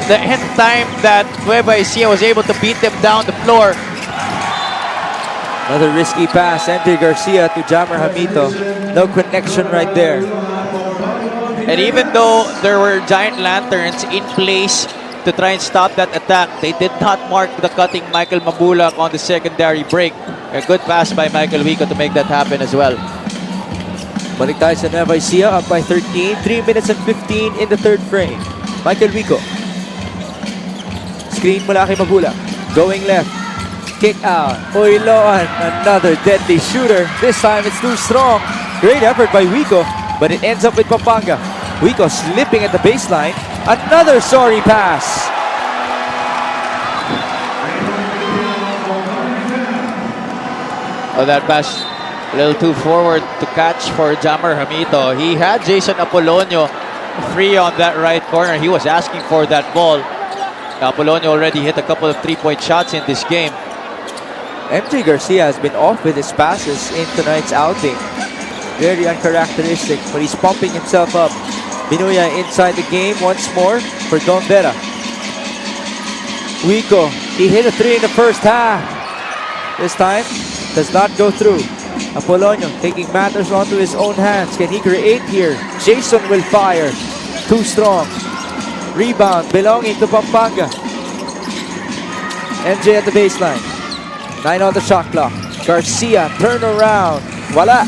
the nth time that Nueva Ecija was able to beat them down the floor. Another risky pass, MJ Garcia to Jammer Hamito. No connection right there. And even though there were giant lanterns in place to try and stop that attack, they did not mark the cutting Michael Mabulak on the secondary break. A good pass by Michael Vico to make that happen as well. Balik tayo sa Nueva Ecija, up by 13. 3 minutes and 15 in the third frame. Michael Vico. Screen mula kay Mabulak. Going left. Kick out. Oiloan, another deadly shooter. This time it's too strong. Great effort by Vico, but it ends up with Pampanga. Vico slipping at the baseline. Another sorry pass. Oh, that pass a little too forward to catch for Jammer Hamito. He had Jason Apolonio free on that right corner. He was asking for that ball. Apolonio already hit a couple of three-point shots in this game. MJ Garcia has been off with his passes in tonight's outing. Very uncharacteristic, but he's pumping himself up. Binuya inside the game once more for Don Vera. Vico, he hit a three in the first half. This time, does not go through. Apolonio taking matters onto his own hands. Can he create here? Jason will fire. Too strong. Rebound belonging to Pampanga. MJ at the baseline. 9 on the shot clock. Garcia, turn around. Wala.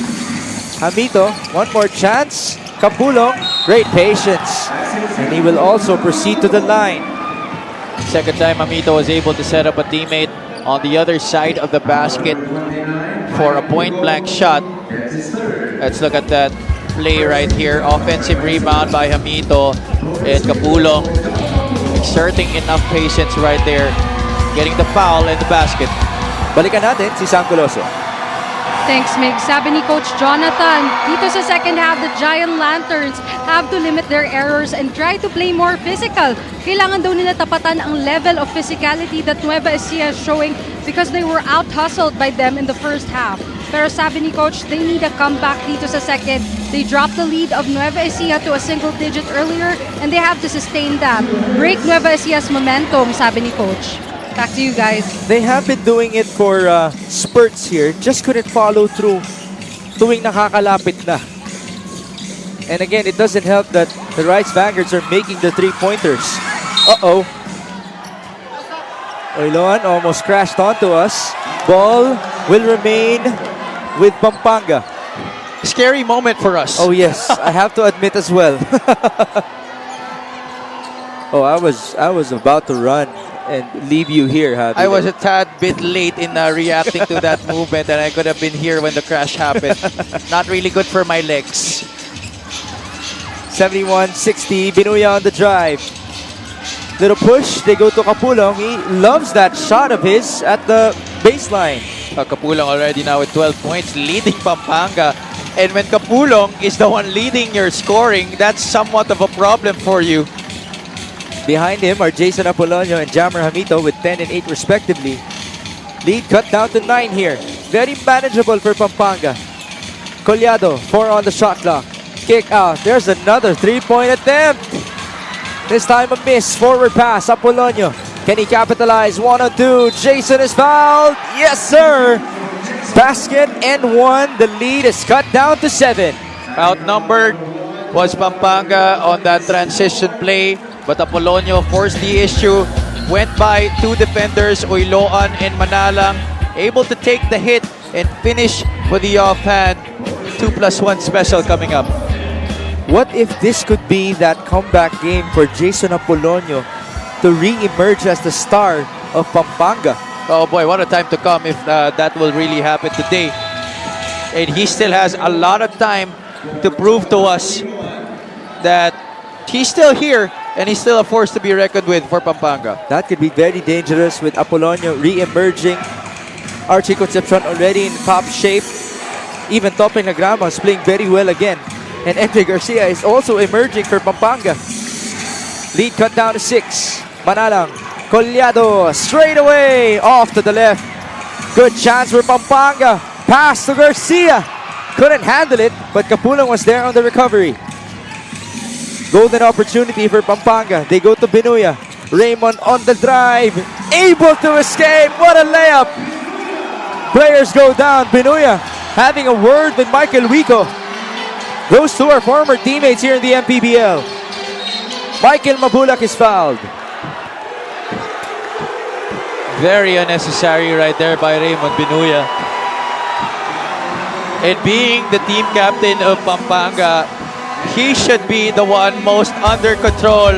Hamito, one more chance. Kapulong, great patience. And he will also proceed to the line. Second time Hamito was able to set up a teammate on the other side of the basket for a point-blank shot. Let's look at that play right here. Offensive rebound by Hamito. And Kapulong exerting enough patience right there. Getting the foul in the basket. Balikan natin si Sam Coloso. Thanks, Mig. Sabi ni Coach Jonathan, dito sa second half, the Giant Lanterns have to limit their errors and try to play more physical. Kailangan daw nila tapatan ang level of physicality that Nueva Ecija is showing because they were out-hustled by them in the first half. Pero sabi ni Coach, they need a comeback dito sa second. They dropped the lead of Nueva Ecija to a single digit earlier and they have to sustain that. Break Nueva Ecija's momentum, sabi ni Coach. Back to you guys. They have been doing it for spurts here, just couldn't follow through tuwing nakakalapit na. And again, it doesn't help that the Rice Vanguards are making the three-pointers. Uh-oh. Oiloan almost crashed onto us. Ball will remain with Pampanga. Scary moment for us. Oh yes, I have to admit as well. Oh, I was about to run and leave you here, Javi. I was a tad bit late in reacting to that movement, and I could have been here when the crash happened. Not really good for my legs. 71-60, Binuya on the drive. Little push, they go to Kapulong. He loves that shot of his at the baseline. Kapulong already now with 12 points, leading Pampanga. And when Kapulong is the one leading your scoring, that's somewhat of a problem for you. Behind him are Jason Apolonio and Jammer Hamito with 10 and 8 respectively. Lead cut down to 9 here. Very manageable for Pampanga. Collado, 4 on the shot clock. Kick out. There's another three-point attempt. This time a miss. Forward pass. Apolonio. Can he capitalize? 1-on-2. Jason is fouled. Yes, sir. Basket and 1. The lead is cut down to 7. Outnumbered was Pampanga on that transition play, but Apolonio forced the issue. Went by 2 defenders, Oiloan and Manalang, able to take the hit and finish with the offhand. 2+1 special coming up. What if this could be that comeback game for Jason Apolonio to re-emerge as the star of Pampanga? Oh boy, what a time to come if that will really happen today. And he still has a lot of time to prove to us that he's still here and he's still a force to be reckoned with for Pampanga. That could be very dangerous with Apolonio re-emerging. Archie Concepcion already in top shape. Even Topeng Nagrama is playing very well again. And Mpbl Garcia is also emerging for Pampanga. Lead cut down to 6. Manalang. Collado straight away off to the left. Good chance for Pampanga. Pass to Garcia. Couldn't handle it, but Kapulong was there on the recovery. Golden opportunity for Pampanga. They go to Binuya. Raymond on the drive. Able to escape. What a layup. Players go down. Binuya having a word with Michael Wico. Those two are former teammates here in the Mpbl. Michael Mabulak is fouled. Very unnecessary right there by Raymond Binuya. And being the team captain of Pampanga, he should be the one most under control.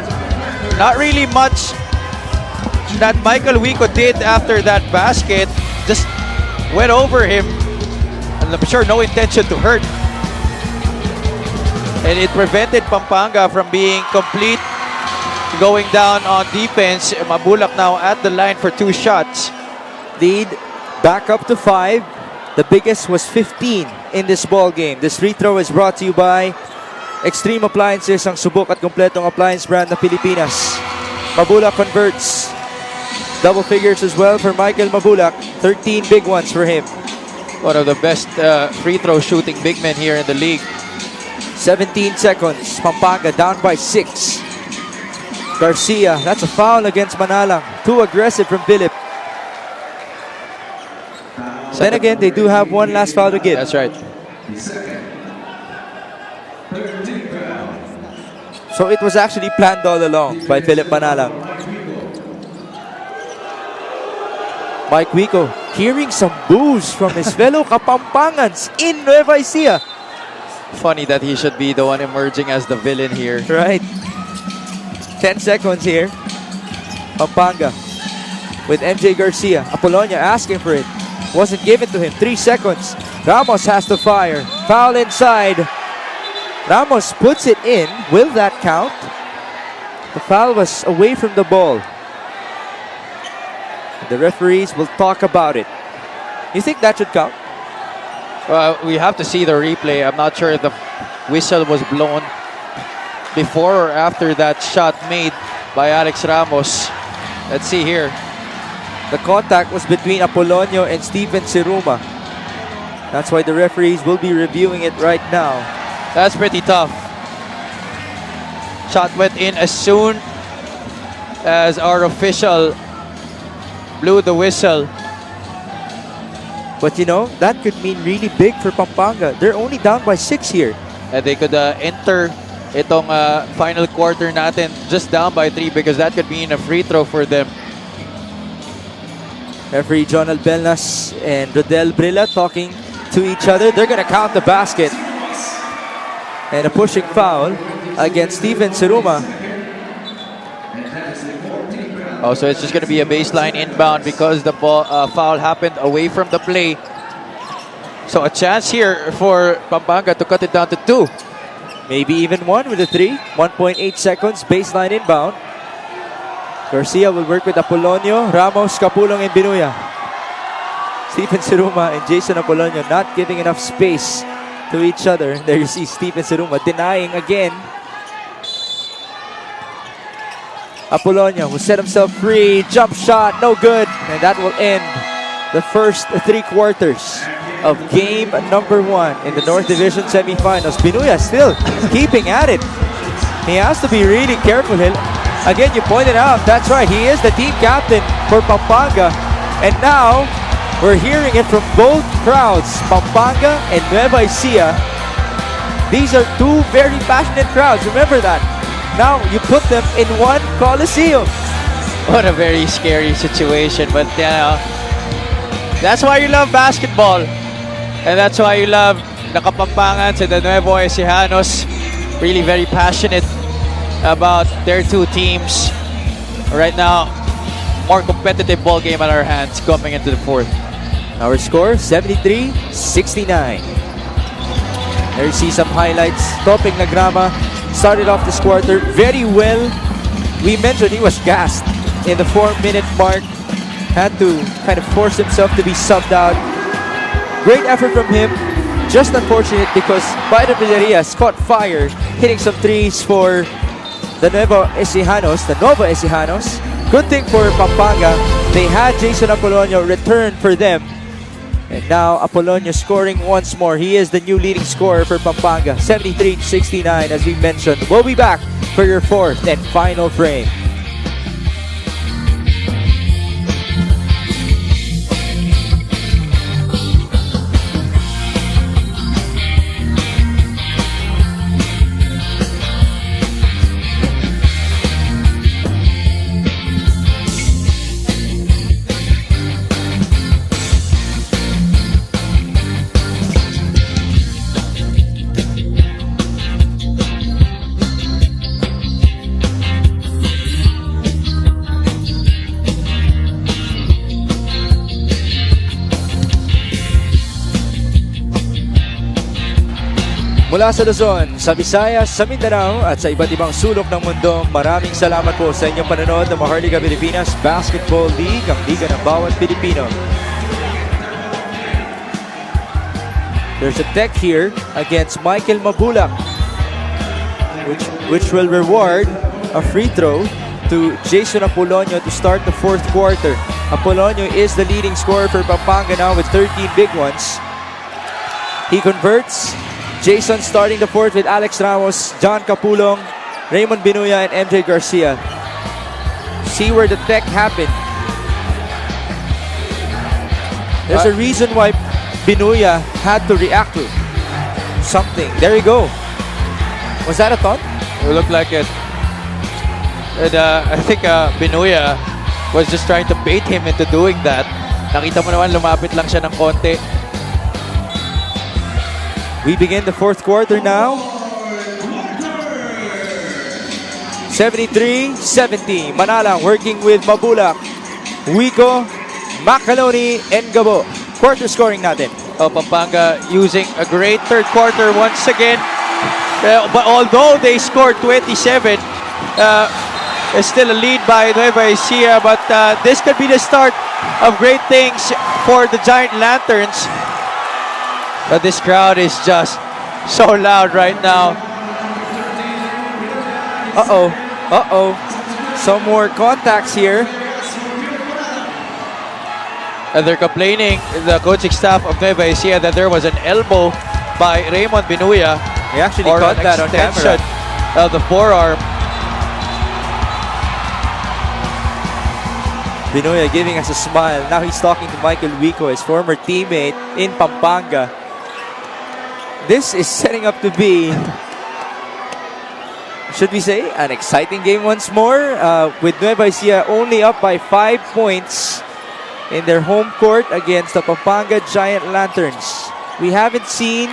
Not really much that Michael Wico did after that basket. Just went over him. And I'm sure no intention to hurt. And it prevented Pampanga from being complete, going down on defense. Mabulak now at the line for 2 shots. Lead back up to 5. The biggest was 15 in this ball game. This free throw is brought to you by Extreme Appliances, ang subok at kompletong appliance brand na Pilipinas. Mabulak converts. Double figures as well for Michael Mabulak. 13 big ones for him. One of the best free throw shooting big men here in the league. 17 seconds. Pampanga down by 6. Garcia, that's a foul against Manalang. Too aggressive from Philip. Then again, they do have one last foul to give. That's right. So it was actually planned all along by Philip Manalang. Mike Wico hearing some boos from his fellow Kapampangans in Nueva Ecija. Funny that he should be the one emerging as the villain here. Right. 10 seconds here. Pampanga with MJ Garcia. Apolonio asking for it. Wasn't given to him. 3 seconds. Ramos has to fire. Foul inside. Ramos puts it in. Will that count? The foul was away from the ball. The referees will talk about it. You think that should count? We have to see the replay. I'm not sure if the whistle was blown before or after that shot made by Alex Ramos. Let's see here. The contact was between Apolonio and Steven Siruma. That's why the referees will be reviewing it right now. That's pretty tough. Shot went in as soon as our official blew the whistle. But you know, that could mean really big for Pampanga. They're only down by 6 here. And they could enter itong final quarter natin just down by 3 because that could mean a free throw for them. Referee John Albelnas and Rodel Brilla talking to each other. They're going to count the basket. And a pushing foul against Steven Seruma. Oh, so it's just going to be a baseline inbound because the ball, foul happened away from the play. So a chance here for Pampanga to cut it down to 2. Maybe even 1 with a 3. 1.8 seconds, baseline inbound. Garcia will work with Apolonio, Ramos, Capulong, and Binuya. Stephen Seruma and Jason Apolonio not giving enough space to each other. There you see Stephen Seruma denying again. Apolonio will set himself free. Jump shot, no good. And that will end the first 3 quarters of game number 1 in the North Division semifinals. Binuya still keeping at it. He has to be really careful. Again, you pointed out, that's right, he is the team captain for Pampanga. And now, we're hearing it from both crowds, Pampanga and Nueva Ecija. These are 2 very passionate crowds, remember that. Now, you put them in one Coliseum. What a very scary situation, but you know, that's why you love basketball. And that's why you love the Kapampangans and the Nueva Ecijanos. Really very passionate about their 2 teams. Right now, more competitive ball game on our hands coming into the 4th. Our score, 73-69. There you see some highlights. Toping Lagrama started off this quarter very well. We mentioned he was gassed in the 4-minute mark. Had to kind of force himself to be subbed out. Great effort from him. Just unfortunate because Byron Villarias caught fire, hitting some threes for the Nueva Ecijanos. Good thing for Pampanga, they had Jason Apolonio return for them. And now Apolonio scoring once more. He is the new leading scorer for Pampanga. 73-69 as we mentioned. We'll be back for your 4th and final frame. Mula sa Luzon, sa Visayas, sa Mindanao at sa iba't ibang sulok ng mundo, maraming salamat po sa inyong panonood ng Maharlika Pilipinas Basketball League, ang liga ng bawat Pilipino. There's a tech here against Michael Mabulak, which will reward a free throw to Jason Apolonio to start the 4th quarter. Apolonio is the leading scorer for Pampanga now with 13 big ones. He converts. Jason starting the 4th with Alex Ramos, John Capulong, Raymond Binuya, and MJ Garcia. See where the tech happened. There's a reason why Binuya had to react to something. There you go. Was that a taunt? It looked like it. And I think Binuya was just trying to bait him into doing that. Nakita mo naman, lumapit lang siya ng konti. We begin the 4th quarter now. 73-70. Manalang working with Mabulak, Wico, Macaloni, and Gabo. Quarter scoring natin. Oh, Pampanga using a great 3rd quarter once again. But although they scored 27, it's still a lead by Nueva Ecija. But this could be the start of great things for the Giant Lanterns. But this crowd is just so loud right now. Some more contacts here. And they're complaining, the coaching staff of Nueva Ecija, that there was an elbow by Raymond Binuya. He actually or caught an that on extension camera. of the forearm. Binuya giving us a smile. Now he's talking to Michael Wico, his former teammate in Pampanga. This is setting up to be, should we say, an exciting game once more, with Nueva Ecija only up by 5 points in their home court against the Pampanga Giant Lanterns. We haven't seen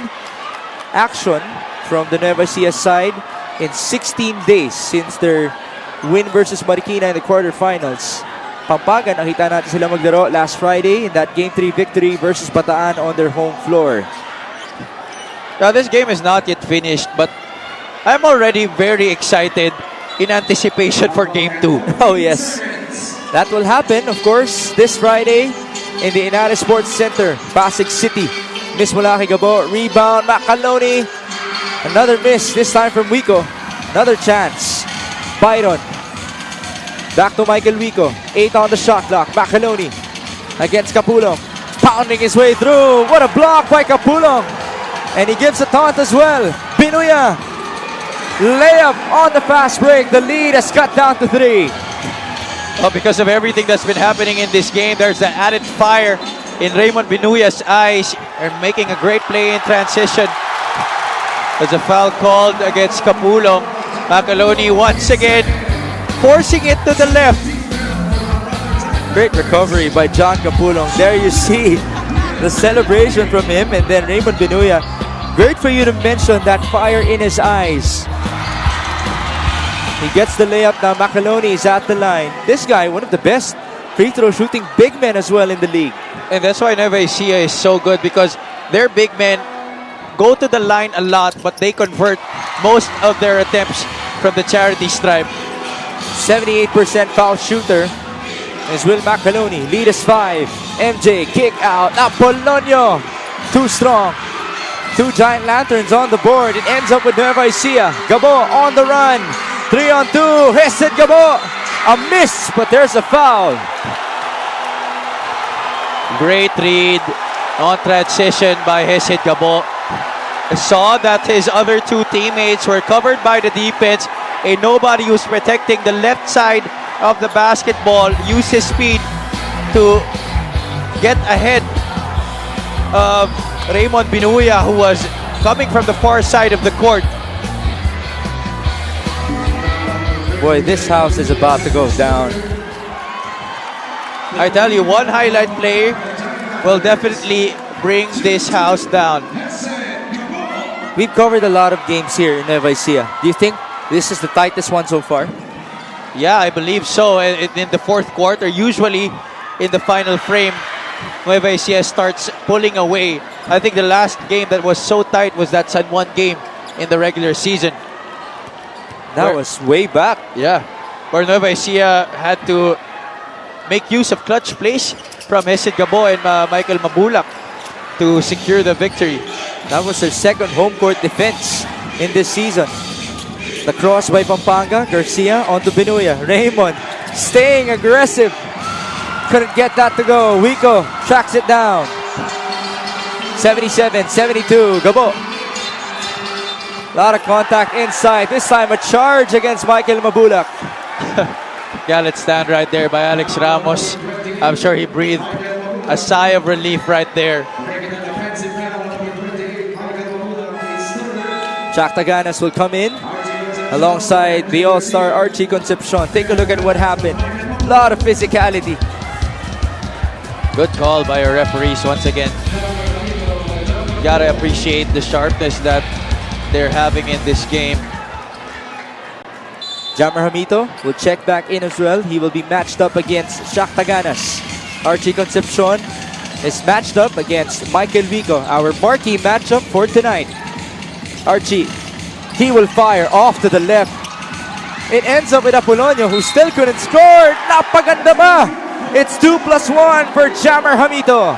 action from the Nueva Ecija side in 16 days since their win versus Marikina in the quarterfinals. Pampanga, nakita natin sila maglaro last Friday in that Game 3 victory versus Bataan on their home floor. Now, this game is not yet finished, but I'm already very excited in anticipation for Game 2. Oh yes, that will happen, of course, this Friday in the Inara Sports Center, Pasig City. Miss Mulaki Gabo, rebound, Macaloni. Another miss, this time from Wico. Another chance. Byron. Back to Michael Wico. 8 on the shot clock. Macaloni against Capulong. Pounding his way through. What a block by Capulong. And he gives a taunt as well. Binuya. Layup on the fast break. The lead has cut down to 3. Well, because of everything that's been happening in this game, there's the added fire in Raymond Binuya's eyes. They're making a great play in transition. There's a foul called against Capulong. Macaloni once again forcing it to the left. Great recovery by John Capulong. There you see the celebration from him. And then Raymond Binuya. Great for you to mention that fire in his eyes. He gets the layup now. Macaloni is at the line. This guy, one of the best free throw shooting big men as well in the league. And that's why Nueva Ecija is so good, because their big men go to the line a lot, but they convert most of their attempts from the charity stripe. 78% foul shooter is Will Macaloni. Lead is 5. MJ kick out. Apolonio. Too strong. 2 Giant Lanterns on the board. It ends up with Nueva Ecija. Gabo on the run. 3 on 2. Hesed Gabo. A miss, but there's a foul. Great read on transition by Hesed Gabo. Saw that his other 2 teammates were covered by the defense. A nobody who's protecting the left side of the basketball used his speed to get ahead of Raymond Binuya, who was coming from the far side of the court. Boy, this house is about to go down. I tell you, one highlight play will definitely bring this house down. We've covered a lot of games here in Nueva Ecija. Do you think this is the tightest one so far? Yeah, I believe so. In the fourth quarter, usually in the final frame, Nueva Ecija starts pulling away. I think the last game that was so tight was that San Juan game in the regular season. That was way back. Yeah, where Nueva Ecija had to make use of clutch plays from Hesed Gabo and Michael Mabulak to secure the victory. That was their second home court defense in this season. The cross by Pampanga. Garcia onto Binuya. Raymond staying aggressive. Couldn't get that to go. Wico tracks it down. 77-72. Gabo. A lot of contact inside. This time a charge against Michael Mabulak. Gallant stand right there by Alex Ramos. I'm sure he breathed a sigh of relief right there. Jack Taganas will come in alongside the all-star Archie Concepcion. Take a look at what happened. A lot of physicality. Good call by our referees once again. Gotta appreciate the sharpness that they're having in this game. Jammer Hamito will check back in as well. He will be matched up against Jack Taganas. Archie Concepcion is matched up against Michael Wico, our marquee matchup for tonight. Archie, he will fire off to the left. It ends up with Apolonio, who still couldn't score. Napaganda ba? It's 2+1 for Jammer Hamito.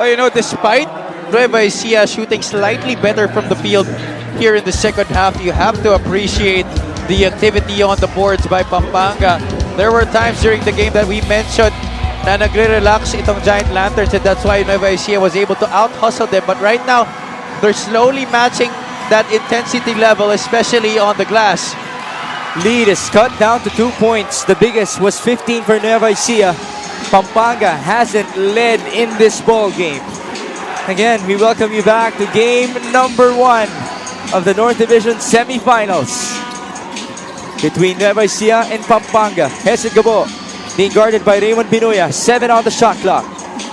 Oh, you know, despite Nueva Ecija shooting slightly better from the field here in the second half, you have to appreciate the activity on the boards by Pampanga. There were times during the game that we mentioned na nagre-relax itong Giant Lanterns, and that's why Nueva Ecija was able to out-hustle them. But right now, they're slowly matching that intensity level, especially on the glass. Lead is cut down to 2 points. The biggest was 15 for Nueva Ecija. Pampanga hasn't led in this ball game. Again, we welcome you back to game number 1 of the North Division semifinals between Nueva Ecija and Pampanga. Hesed Gabo being guarded by Raymond Binuya. 7 on the shot clock.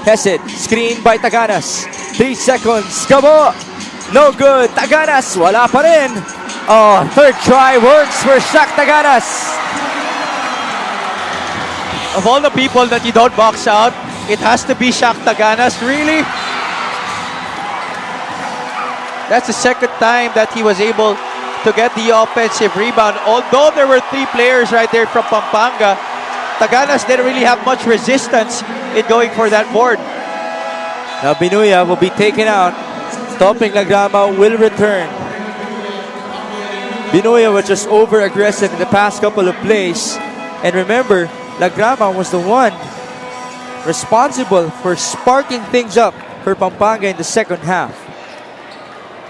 Hesed, screen by Taganas. 3 seconds. Gabo, no good. Taganas, wala pa rin. Oh, third try works for Shaq Taganas. Of all the people that you don't box out, it has to be Shaq Taganas. Really? That's the second time that he was able to get the offensive rebound. Although there were 3 players right there from Pampanga, Taganas didn't really have much resistance in going for that board. Now Binuya will be taken out. Topping Lagrama will return. Binuya was just over-aggressive in the past couple of plays. And remember, Lagrama was the one responsible for sparking things up for Pampanga in the second half.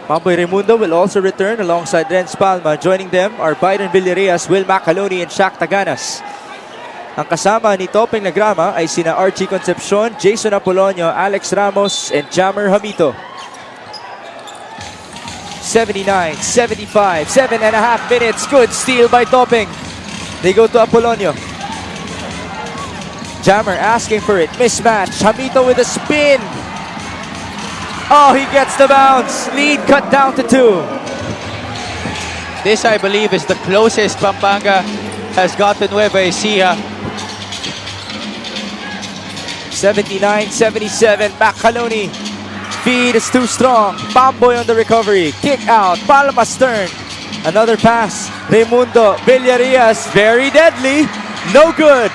Mamboy Raimundo will also return alongside Renz Palma. Joining them are Byron Villarreas, Will Macaloni, and Shaq Taganas. Ang kasama ni Topeng Lagrama ay sina Archie Concepcion, Jason Apolonio, Alex Ramos, and Jammer Hamito. 79, 75, 7.5 minutes. Good steal by Topeng. They go to Apolonio. Jammer asking for it. Mismatch. Hamito with a spin. Oh, he gets the bounce. Lead cut down to 2. This, I believe, is the closest Pampanga has got to Nueva Ecija. 79-77. Macaloni. Feed is too strong. Bamboy on the recovery. Kick out. Palma Stern. Another pass. Raimundo Villarreas. Very deadly. No good.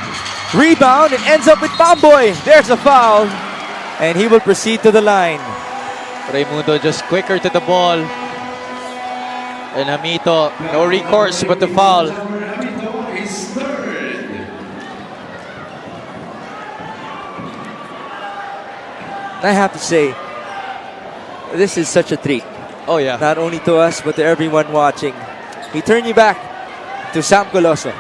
Rebound. It ends up with Bamboy. There's a foul. And he will proceed to the line. Raimundo just quicker to the ball. And Hamito, no recourse but to foul. I have to say, this is such a treat. Oh yeah. Not only to us, but to everyone watching. We turn you back to Sam Coloso.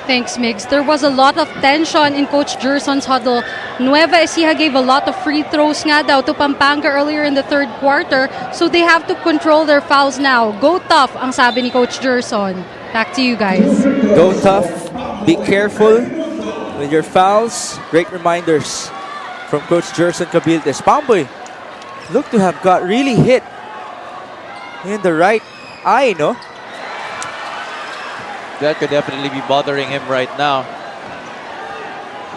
Thanks, Migs. There was a lot of tension in Coach Gerson's huddle. Nueva Ecija gave a lot of free throws nga daw to Pampanga earlier in the third quarter, so they have to control their fouls now. Go tough, ang sabi ni Coach Gerson. Back to you guys. Go tough. Be careful with your fouls. Great reminders from Coach Gerson Cabildes. Bamboy looked to have got really hit in the right eye, no? That could definitely be bothering him right now.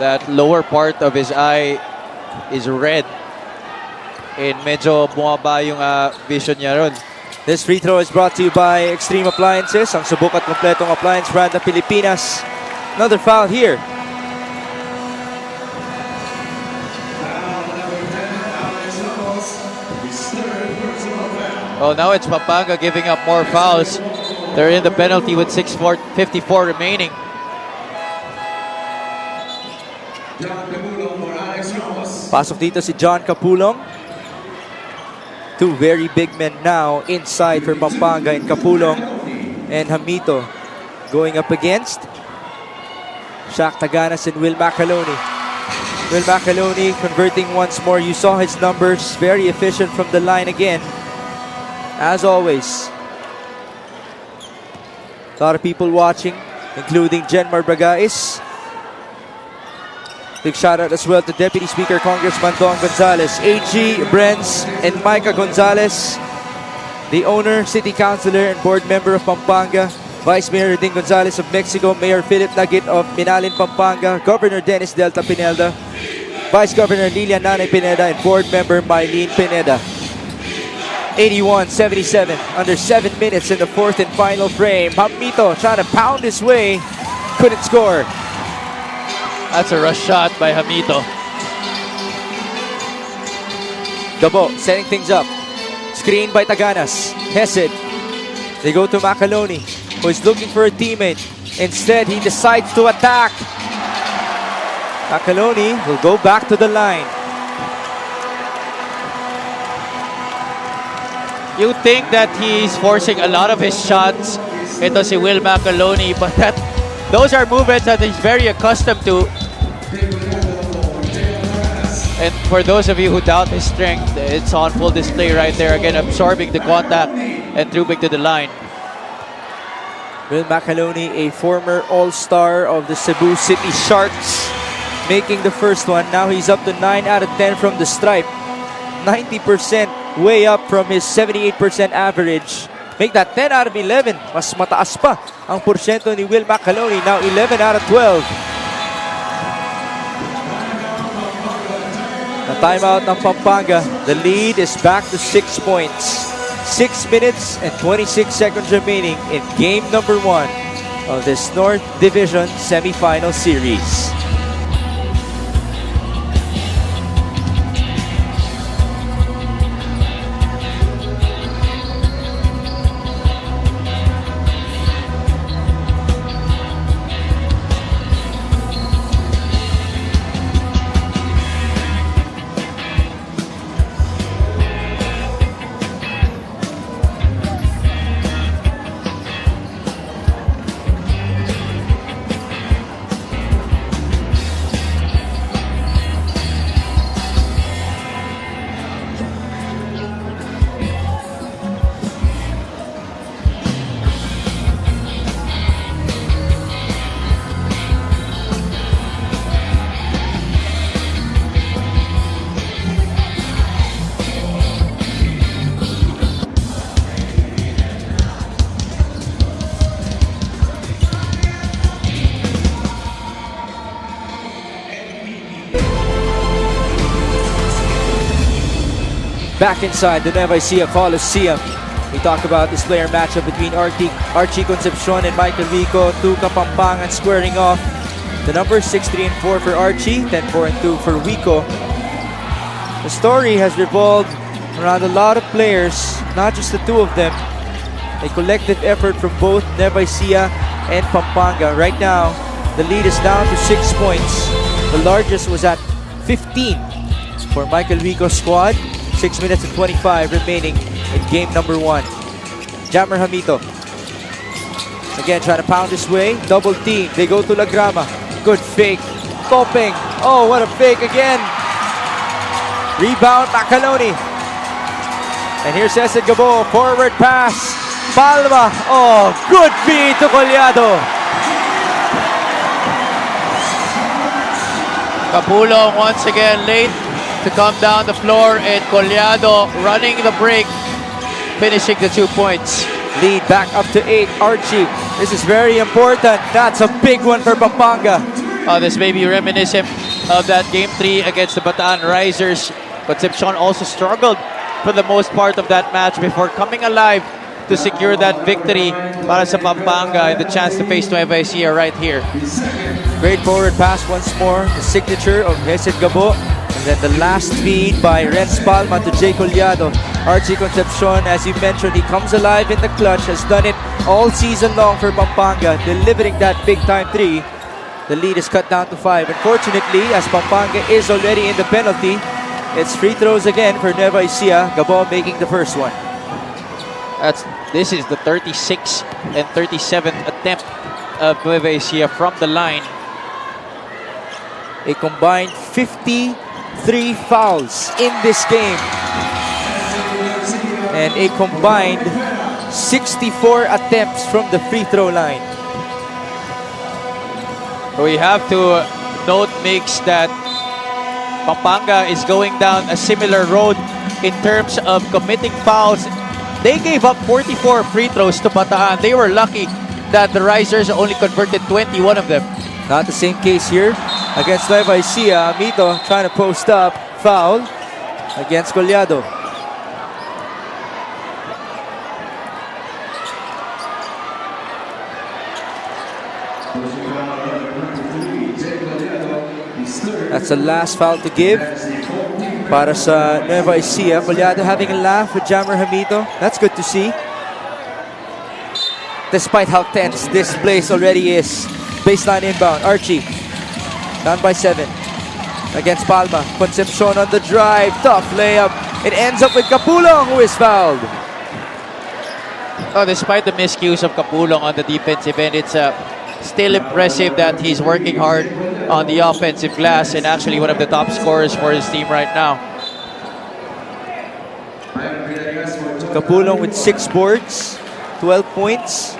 That lower part of his eye is red. And medyo bumaba yung vision niya ron. This free throw is brought to you by Extreme Appliances, ang subok at kompletong appliance brand ng Pilipinas. Another foul here. Oh, now it's Pampanga giving up more fouls. They're in the penalty with 6:54 remaining. Pasok dito si John Capulong. 2 very big men now inside for Pampanga, and Capulong and Hamito going up against Shaq Taganas and Will Macaloni. Will Macaloni converting once more. You saw his numbers, very efficient from the line again. As always. A lot of people watching, including Jenmar Bragais. Big shout out as well to Deputy Speaker Congressman Don Gonzales, AG, Brenz, and Micah Gonzales. The owner, City Councilor, and Board Member of Pampanga. Vice Mayor Din Gonzales of Mexico. Mayor Philip Nagit of Minalin, Pampanga. Governor Dennis Delta Pineda. Vice Governor Lilian Nanay Pineda. And Board Member Mylene Pineda. 81-77, under 7 minutes in the fourth and final frame. Hamito trying to pound his way, couldn't score. That's a rush shot by Hamito. Gabo setting things up. Screen by Taganas. Hesed. They go to Macaloni, who is looking for a teammate. Instead, he decides to attack. Macaloni will go back to the line. You think that he's forcing a lot of his shots. Ito si Will Macaloni, but those are movements that he's very accustomed to. And for those of you who doubt his strength, it's on full display right there. Again, absorbing the contact and trooping to the line. Will Macaloni, a former all-star of the Cebu City Sharks, making the first one. Now he's up to 9 out of 10 from the stripe. 90%, way up from his 78% average. Make that 10 out of 11. Mas mataas pa ang porsyento ni Will Macaloni. Now 11 out of 12. The timeout ng Pampanga. The lead is back to 6 points. 6 minutes and 26 seconds remaining in game number 1 of this North Division semifinal series. Back inside the Nueva Ecija Coliseum, we talk about this player matchup between Archie Concepcion and Michael Vico. Two Kapampangan squaring off. The numbers 6-3 and 4 for Archie, 10-4 and 2 for Vico. The story has revolved around a lot of players, not just the two of them. A collective effort from both Nueva Ecija and Pampanga. Right now, the lead is down to 6 points. The largest was at 15 for Michael Vico's squad. 6 minutes and 25 remaining in game number 1. Jammer Hamito. Again, trying to pound his way. Double team. They go to La Grama. Good fake. Topeng. Oh, what a fake again. Rebound, Macaloni. And here's Cesar Gabo. Forward pass. Palma. Oh, good feed to Collado. Capulong once again late to come down the floor, and Collado running the break, finishing the 2 points. Lead back up to 8. Archie, this is very important. That's a big one for Pampanga. This may be reminiscent of that game 3 against the Bataan Risers. Concepcion also struggled for the most part of that match before coming alive to secure that victory para sa Pampanga and the chance to face Nueva Ecija right here. Great forward pass once more. The signature of Hesed Gabo. And then the last feed by Renz Palma to Jay Collado. Archie Concepcion, as you mentioned, he comes alive in the clutch, has done it all season long for Pampanga, delivering that big-time 3. The lead is cut down to 5. Unfortunately, as Pampanga is already in the penalty, it's free throws again for Nueva Ecija. Gabo making the first one. This is the 36th and 37th attempt of Nueva Ecija from the line. A combined 53 fouls in this game. And a combined 64 attempts from the free throw line. We have to note, Mix, that Pampanga is going down a similar road in terms of committing fouls. They gave up 44 free throws to Bataan. They were lucky that the Risers only converted 21 of them. Not the same case here against Nueva Ecija. Mito trying to post up, foul against Collado. That's the last foul to give para sa Nueva Ecija. Collado having a laugh with Jammer Hamito. That's good to see. despite how tense this place already is. Baseline inbound, Archie, down by 7 against Palma. Concepcion on the drive, tough layup. It ends up with Capulong, who is fouled. Oh, despite the miscues of Capulong on the defensive end, it's still impressive that he's working hard on the offensive glass and actually one of the top scorers for his team right now. Capulong with 6 boards, 12 points.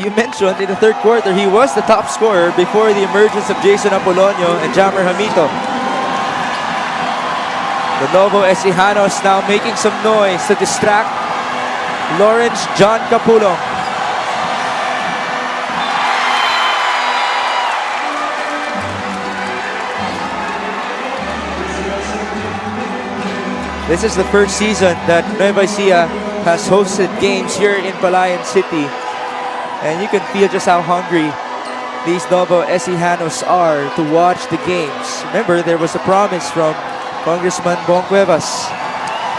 You mentioned in the third quarter, he was the top scorer before the emergence of Jason Apolonio and Jammer Hamito. The Nueva Ecijanos now making some noise to distract Lawrence John Capulong. This is the first season that Nueva Ecija has hosted games here in Palayan City. And you can feel just how hungry these Nueva Ecijanos are to watch the games. Remember, there was a promise from Congressman Bong Cuevas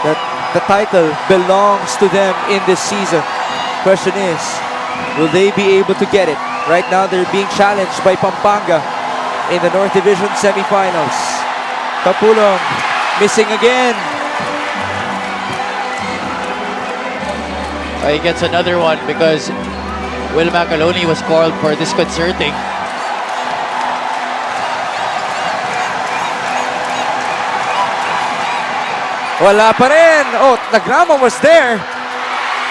that the title belongs to them in this season. Question is, will they be able to get it? Right now, they're being challenged by Pampanga in the North Division semifinals. Capulong missing again. He gets another one because Will Macaloni was called for disconcerting. Wala pa rin. Oh, Nagrama was there.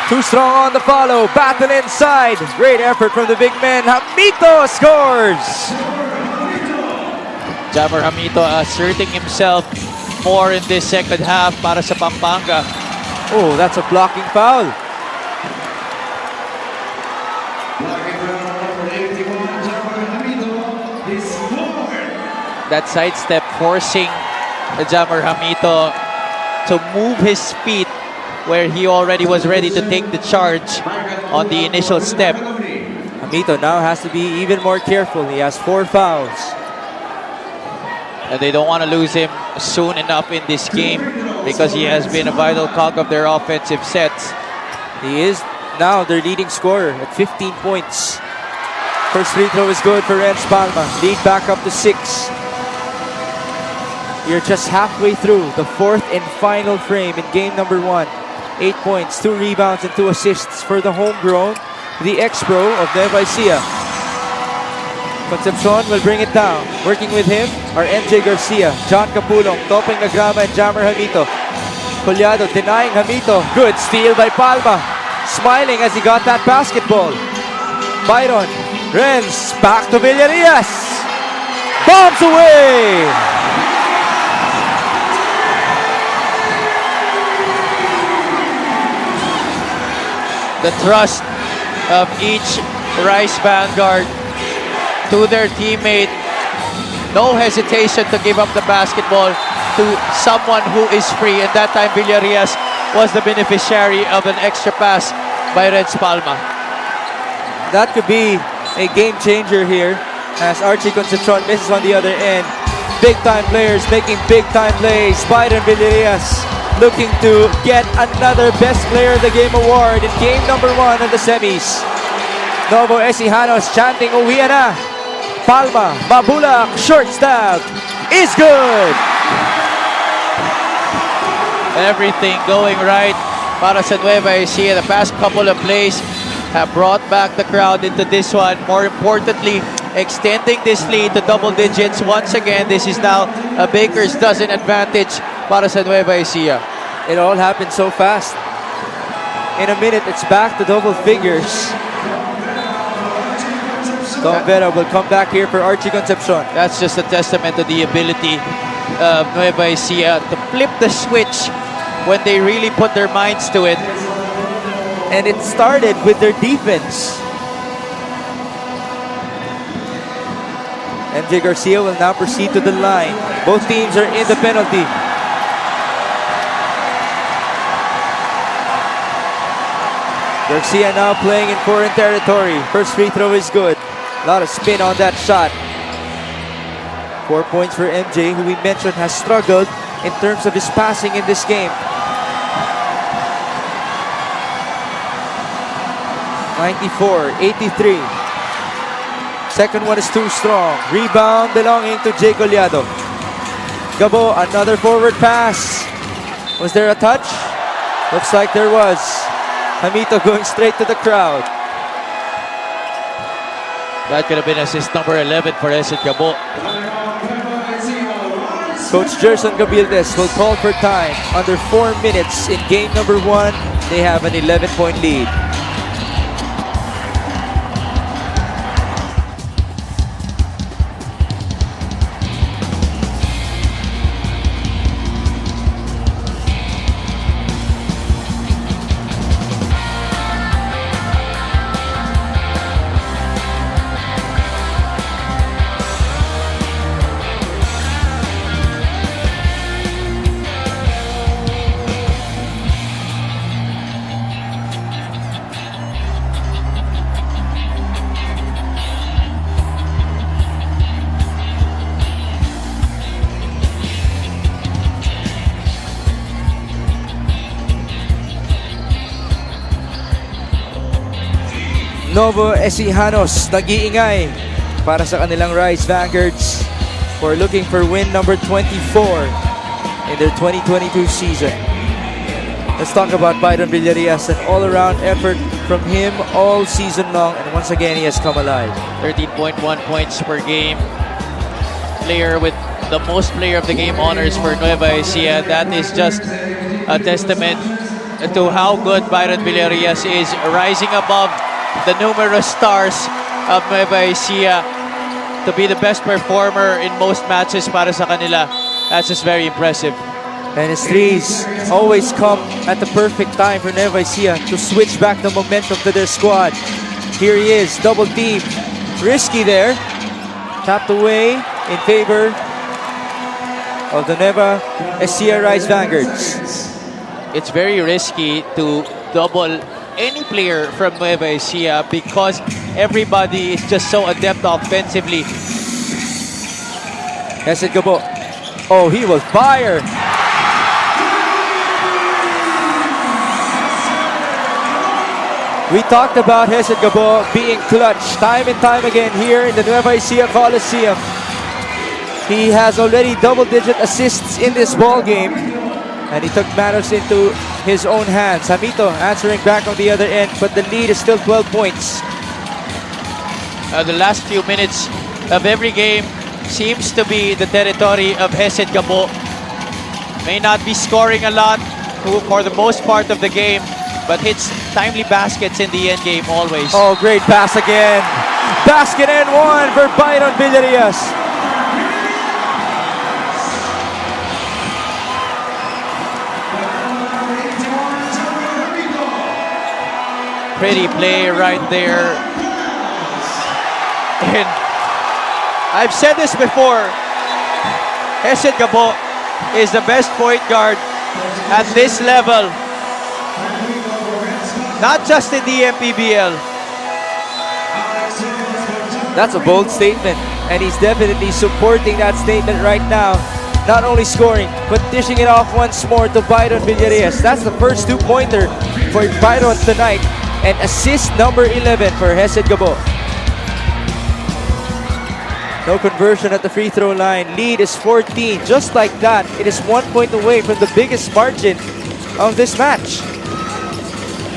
Too strong on the follow. Battle inside. Great effort from the big man. Hamito scores. Jammer Hamito asserting himself more in this second half para sa Pampanga. Oh, that's a blocking foul. That sidestep forcing the Jammer Hamito to move his feet where he already was ready to take the charge on the initial step. Hamito now has to be even more careful. He has 4 fouls. And they don't want to lose him soon enough in this game because he has been a vital cog of their offensive sets. He is now their leading scorer at 15 points. First free throw is good for Renz Palma. Lead back up to 6. You're just halfway through the 4th and final frame in game number 1. 8 points, 2 rebounds, and 2 assists for the homegrown, the ex-pro of Nueva Ecija. Concepcion will bring it down. Working with him are MJ Garcia, John Capulong, topping Nagrama and Jammer Hamito. Collado denying Hamito. Good steal by Palma. Smiling as he got that basketball. Byron, Renz, back to Villarias. Bombs away! The trust of each Rice Vanguard to their teammate. No hesitation to give up the basketball to someone who is free. And that time, Villarias was the beneficiary of an extra pass by Renz Palma. That could be a game changer here as Archie Concepcion misses on the other end. Big time players making big time plays. Byron Villarias looking to get another Best Player of the Game award in game number 1 of the semis. Nueva Ecijanos chanting "Uwian na." Palma, Mabulak, short stab is good. Everything going right para sa Nueva Ecija. The past couple of plays have brought back the crowd into this one. More importantly, extending this lead to double digits once again. This is now a baker's dozen advantage para sa Nueva Ecija. It all happened so fast. In a minute, it's back to double figures. Tom Vera will come back here for Archie Concepcion. That's just a testament to the ability of Nueva Ecija to flip the switch when they really put their minds to it. And it started with their defense. MJ Garcia will now proceed to the line. Both teams are in the penalty. Garcia now playing in foreign territory. First free throw is good. A lot of spin on that shot. 4 points for MJ, who we mentioned has struggled in terms of his passing in this game. 94-83. Second one is too strong. Rebound belonging to Jay Collado. Gabo, another forward pass. Was there a touch? Looks like there was. Hamito going straight to the crowd. That could have been assist number 11 for Hesed Gabo. Coach Gerson Gabildes will call for time. Under 4 minutes in game number 1, they have an 11-point lead. Nueva Ecijanos nag-iingay para sa kanilang Rise Vanguards for looking for win number 24 in their 2022 season. Let's talk about Byron Villarias, an all-around effort from him all season long, and once again he has come alive. 13.1 points per game. Player with the most player of the game honors for Nueva Ecija. That is just a testament to how good Byron Villarias is, rising above the numerous stars of Nueva Ecija to be the best performer in most matches para sa kanila. That's just very impressive. And his threes always come at the perfect time for Nueva Ecija to switch back the momentum to their squad. Here he is, double team. Risky there. Tapped away in favor of the Nueva Ecija Rise Vanguards. It's very risky to double any player from Nueva Ecija because everybody is just so adept offensively. Hesed Gabo. Oh, he will fire. We talked about Hesed Gabo being clutch time and time again here in the Nueva Ecija Coliseum. He has already double-digit assists in this ball game, and he took matters into his own hands. Hamito answering back on the other end, but the lead is still 12 points. The last few minutes of every game seems to be the territory of Hesed Gabo. May not be scoring a lot for the most part of the game, but hits timely baskets in the end game always. Oh, great pass again. Basket and one for Byron Villarias. Pretty play right there. And I've said this before, Hesed Gabo is the best point guard at this level. Not just in the Mpbl. That's a bold statement, and he's definitely supporting that statement right now. Not only scoring, but dishing it off once more to Byron Villarias. That's the first two-pointer for Byron tonight. And assist number 11 for Hesed Gabo. No conversion at the free throw line. Lead is 14. Just like that, it is 1 point away from the biggest margin of this match.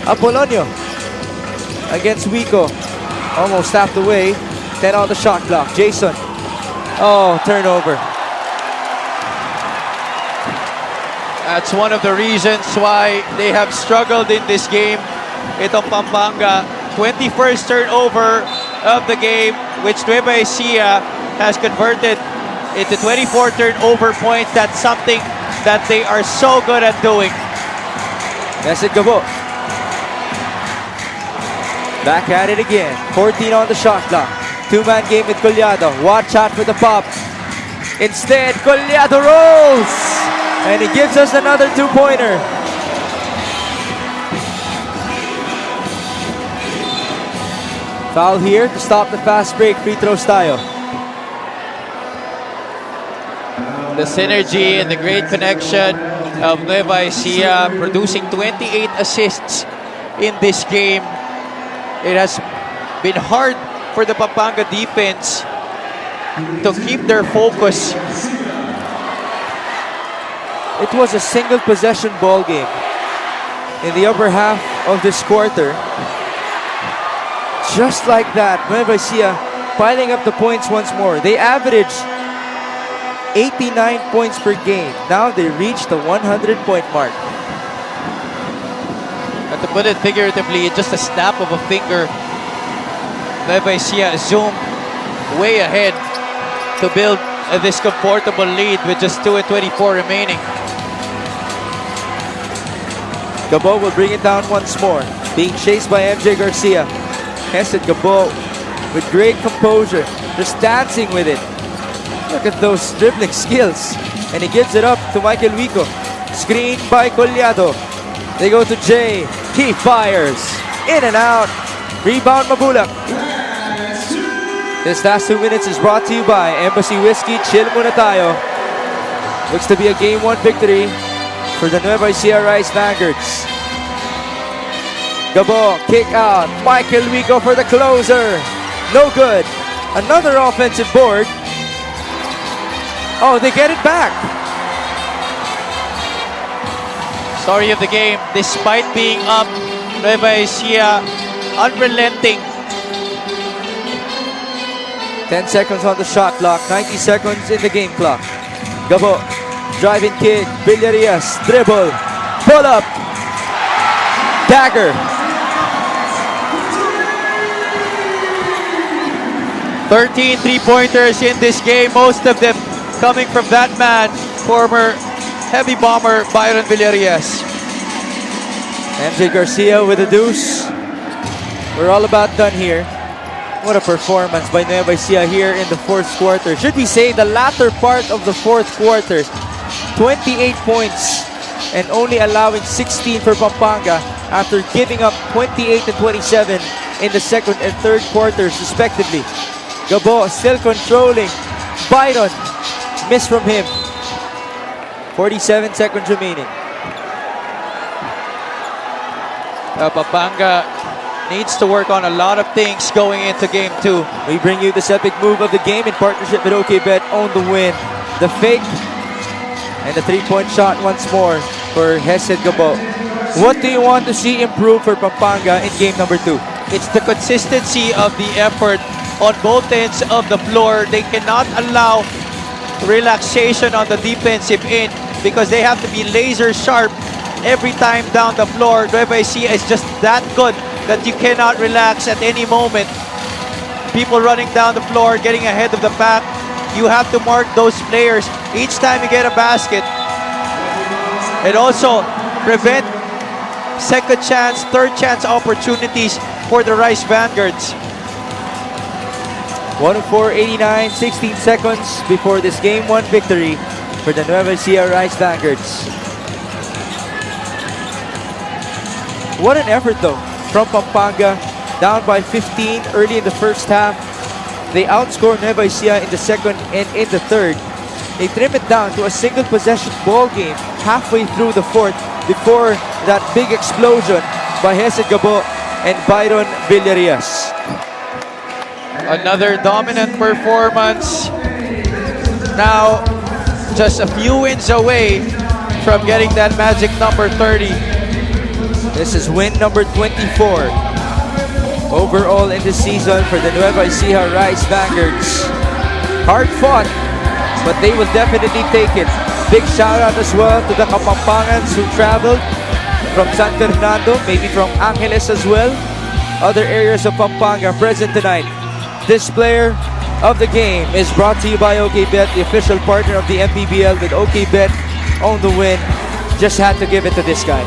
Apolonio against Wico. Almost half the way. 10 on the shot clock. Jason. Oh, turnover. That's one of the reasons why they have struggled in this game. Itong Pampanga, 21st turnover of the game, which Nueva Ecija has converted into 24 turnover points. That's something that they are so good at doing. Hesed Gabo. Back at it again. 14 on the shot clock. Two-man game with Collado. Watch out for the pop. Instead, Collado rolls! And he gives us another two-pointer. Foul here to stop the fast break. Free throws tayo. The synergy and the great connection of Nueva Ecija producing 28 assists in this game It has been hard for the Pampanga defense to keep their focus. It was a single possession ball game in the upper half of this quarter. Just like that, Nueva Ecija piling up the points once more. They averaged 89 points per game. Now they reached the 100-point mark. And to put it figuratively, just a snap of a finger, Nueva Ecija zoomed way ahead to build this comfortable lead with just 2:24 remaining. Gabo will bring it down once more, being chased by MJ Garcia. Hesed Gabo with great composure, just dancing with it. Look at those dribbling skills. And he gives it up to Michael Wico. Screen by Collado. They go to Jay. He fires. In and out. Rebound Mabulak. This last 2 minutes is brought to you by Embassy Whiskey. Chill muna tayo. Looks to be a Game 1 victory for the Nueva Ecija Rice Vanguards. Gabo, kick out. Michael Wico for the closer. No good. Another offensive board. Oh, they get it back. Story of the game, despite being up, Nueva Ecija unrelenting. 10 seconds on the shot clock, 90 seconds in the game clock. Gabo, driving kick, Villarias, dribble, pull up, dagger. 13 three-pointers in this game, most of them coming from that man, former heavy bomber Byron Villarias. MJ Garcia with a deuce. We're all about done here. What a performance by Nueva Ecija here in the fourth quarter. Should we say the latter part of the fourth quarter. 28 points and only allowing 16 for Pampanga after giving up 28 and 27 in the second and third quarters respectively. Gabo still controlling. Byron, miss from him. 47 seconds remaining. Pampanga needs to work on a lot of things going into game 2. We bring you this epic move of the game in partnership with OKBet. Own the win. The fake and the three-point shot once more for Hesed Gabo. What do you want to see improve for Pampanga in game number 2? It's the consistency of the effort on both ends of the floor. They cannot allow relaxation on the defensive end because they have to be laser sharp every time down the floor. Nueva Ecija is just that good that you cannot relax at any moment. People running down the floor, getting ahead of the pack. You have to mark those players each time you get a basket. And also prevent second chance, third chance opportunities for the Rice Vanguards. 104-89, 16 seconds before this Game 1 victory for the Nueva Ecija Rice Vanguards. What an effort though from Pampanga, down by 15 early in the first half. They outscored Nueva Ecija in the second and in the third. They trim it down to a single possession ball game halfway through the fourth before that big explosion by Hesed Gabo and Byron Villarias. Another dominant performance. Now, just a few wins away from getting that magic number 30. This is win number 24 overall in the season for the Nueva Ecija Rice Vanguards. Hard fought, but they will definitely take it. Big shout out as well to the Kapampangans who traveled from San Fernando, maybe from Angeles as well. Other areas of Pampanga present tonight. This player of the game is brought to you by OKBet, the official partner of the Mpbl. With OKBet, own the win. Just had to give it to this guy.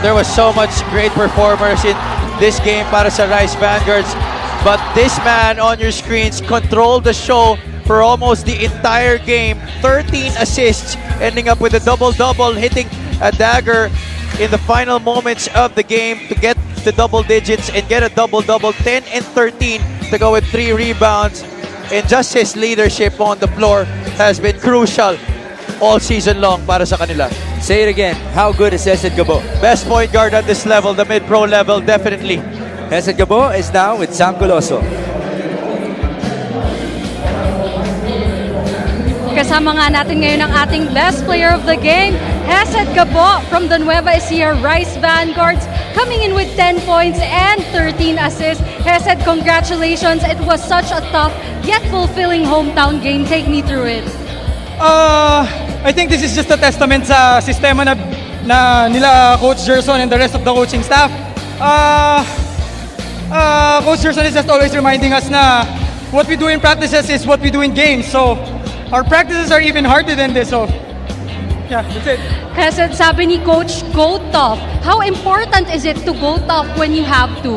There was so much great performers in this game para sa Rice Vanguards, but this man on your screens controlled the show for almost the entire game. 13 assists, ending up with a double-double, hitting a dagger in the final moments of the game to get the double digits and get a double-double. 10 and 13 to go with 3 rebounds, and just his leadership on the floor has been crucial all season long para sa kanila. Say it again. How good is Hesed Gabo? Best point guard at this level, the mid-pro level, definitely. Hesed Gabo is now with Sam Coloso. Kasama nga natin ngayon ang ating best player of the game, Hesed Gabo from the Nueva Ecija Rice Vanguards, coming in with 10 points and 13 assists. Hesed, congratulations. It was such a tough yet fulfilling hometown game. Take me through it. I think this is just a testament sa sistema na nila Coach Gerson and the rest of the coaching staff. Coach Gerson is just always reminding us na what we do in practices is what we do in games. So our practices are even harder than this. So yeah, that's it. Hesed, sabi ni Coach, go tough. How important is it to go tough when you have to?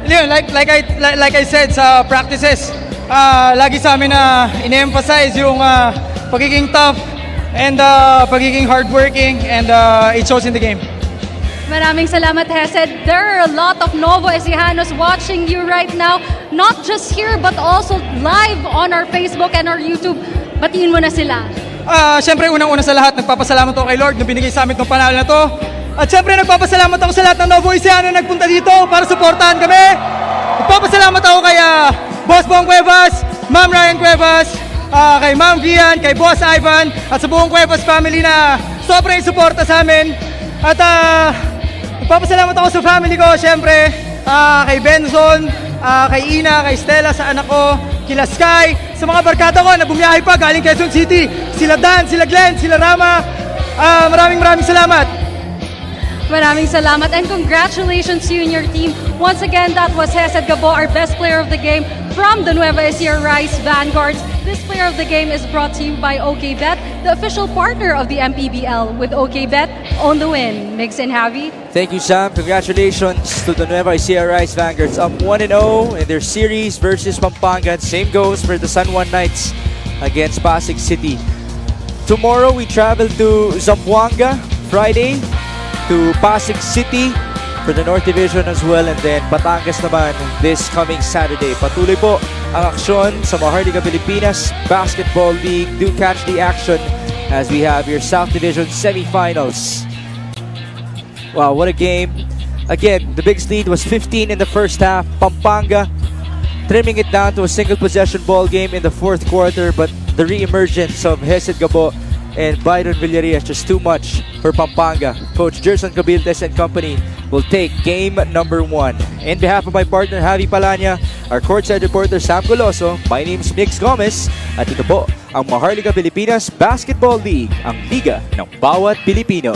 Yeah, like I said sa practices, lagi sa amin na ine-emphasize yung pagiging tough and pagiging hardworking, and it shows in the game. Maraming salamat, Hesed. There are a lot of Novo Ecijanos watching you right now, not just here but also live on our Facebook and our YouTube. Batiin mo na sila. Siyempre, unang-una sa lahat, nagpapasalamat ako kay Lord na binigay sa amin itong panalo na to. At siyempre, nagpapasalamat ako sa lahat ng Novo Ecijanos na nagpunta dito para suportahan kami. Nagpapasalamat ako kay Boss Bong Cuevas, Ma'am Ryan Cuevas, kay Ma'am Vian, kay Boss Ivan, at sa buong Cuevas family na sobrang suporta sa amin. At nagpapasalamat ako sa family ko, siyempre, kay Benson, kay Ina, kay Stella, sa anak ko, kila Sky, sa mga barkada ko na bumiyahe pa galing Quezon City, sila Dan, sila Glenn, sila Rama. Maraming salamat. Maraming salamat and congratulations to you and your team. Once again, that was Hesed Gabo, our best player of the game from the Nueva Ecija Rice Vanguards. This player of the game is brought to you by OKBet, the official partner of the Mpbl. With OKBet, own the win. Mix and Javi. Thank you, Sam. Congratulations to the Nueva Ecija Rice Vanguards, up 1-0 in their series versus Pampanga. Same goes for the San Juan Knights against Pasig City. Tomorrow, we travel to Zamboanga. Friday, to Pasig City for the North Division as well, and then Batangas naman this coming Saturday. Patuloy po ang aksyon sa Maharlika Pilipinas Basketball League. Do catch the action as we have your South Division semifinals. Wow, what a game. Again, the biggest lead was 15 in the first half. Pampanga trimming it down to a single possession ball game in the fourth quarter, but the re-emergence of Hesed Gabo and Byron Villarias just too much for Pampanga. Coach Gerson Cabildes and company will take game number 1. In behalf of my partner Javi Palanya, our courtside reporter Sam Coloso, my name is Mix Gomez, at ito po ang Maharlika Pilipinas Basketball League, ang liga ng bawat Pilipino.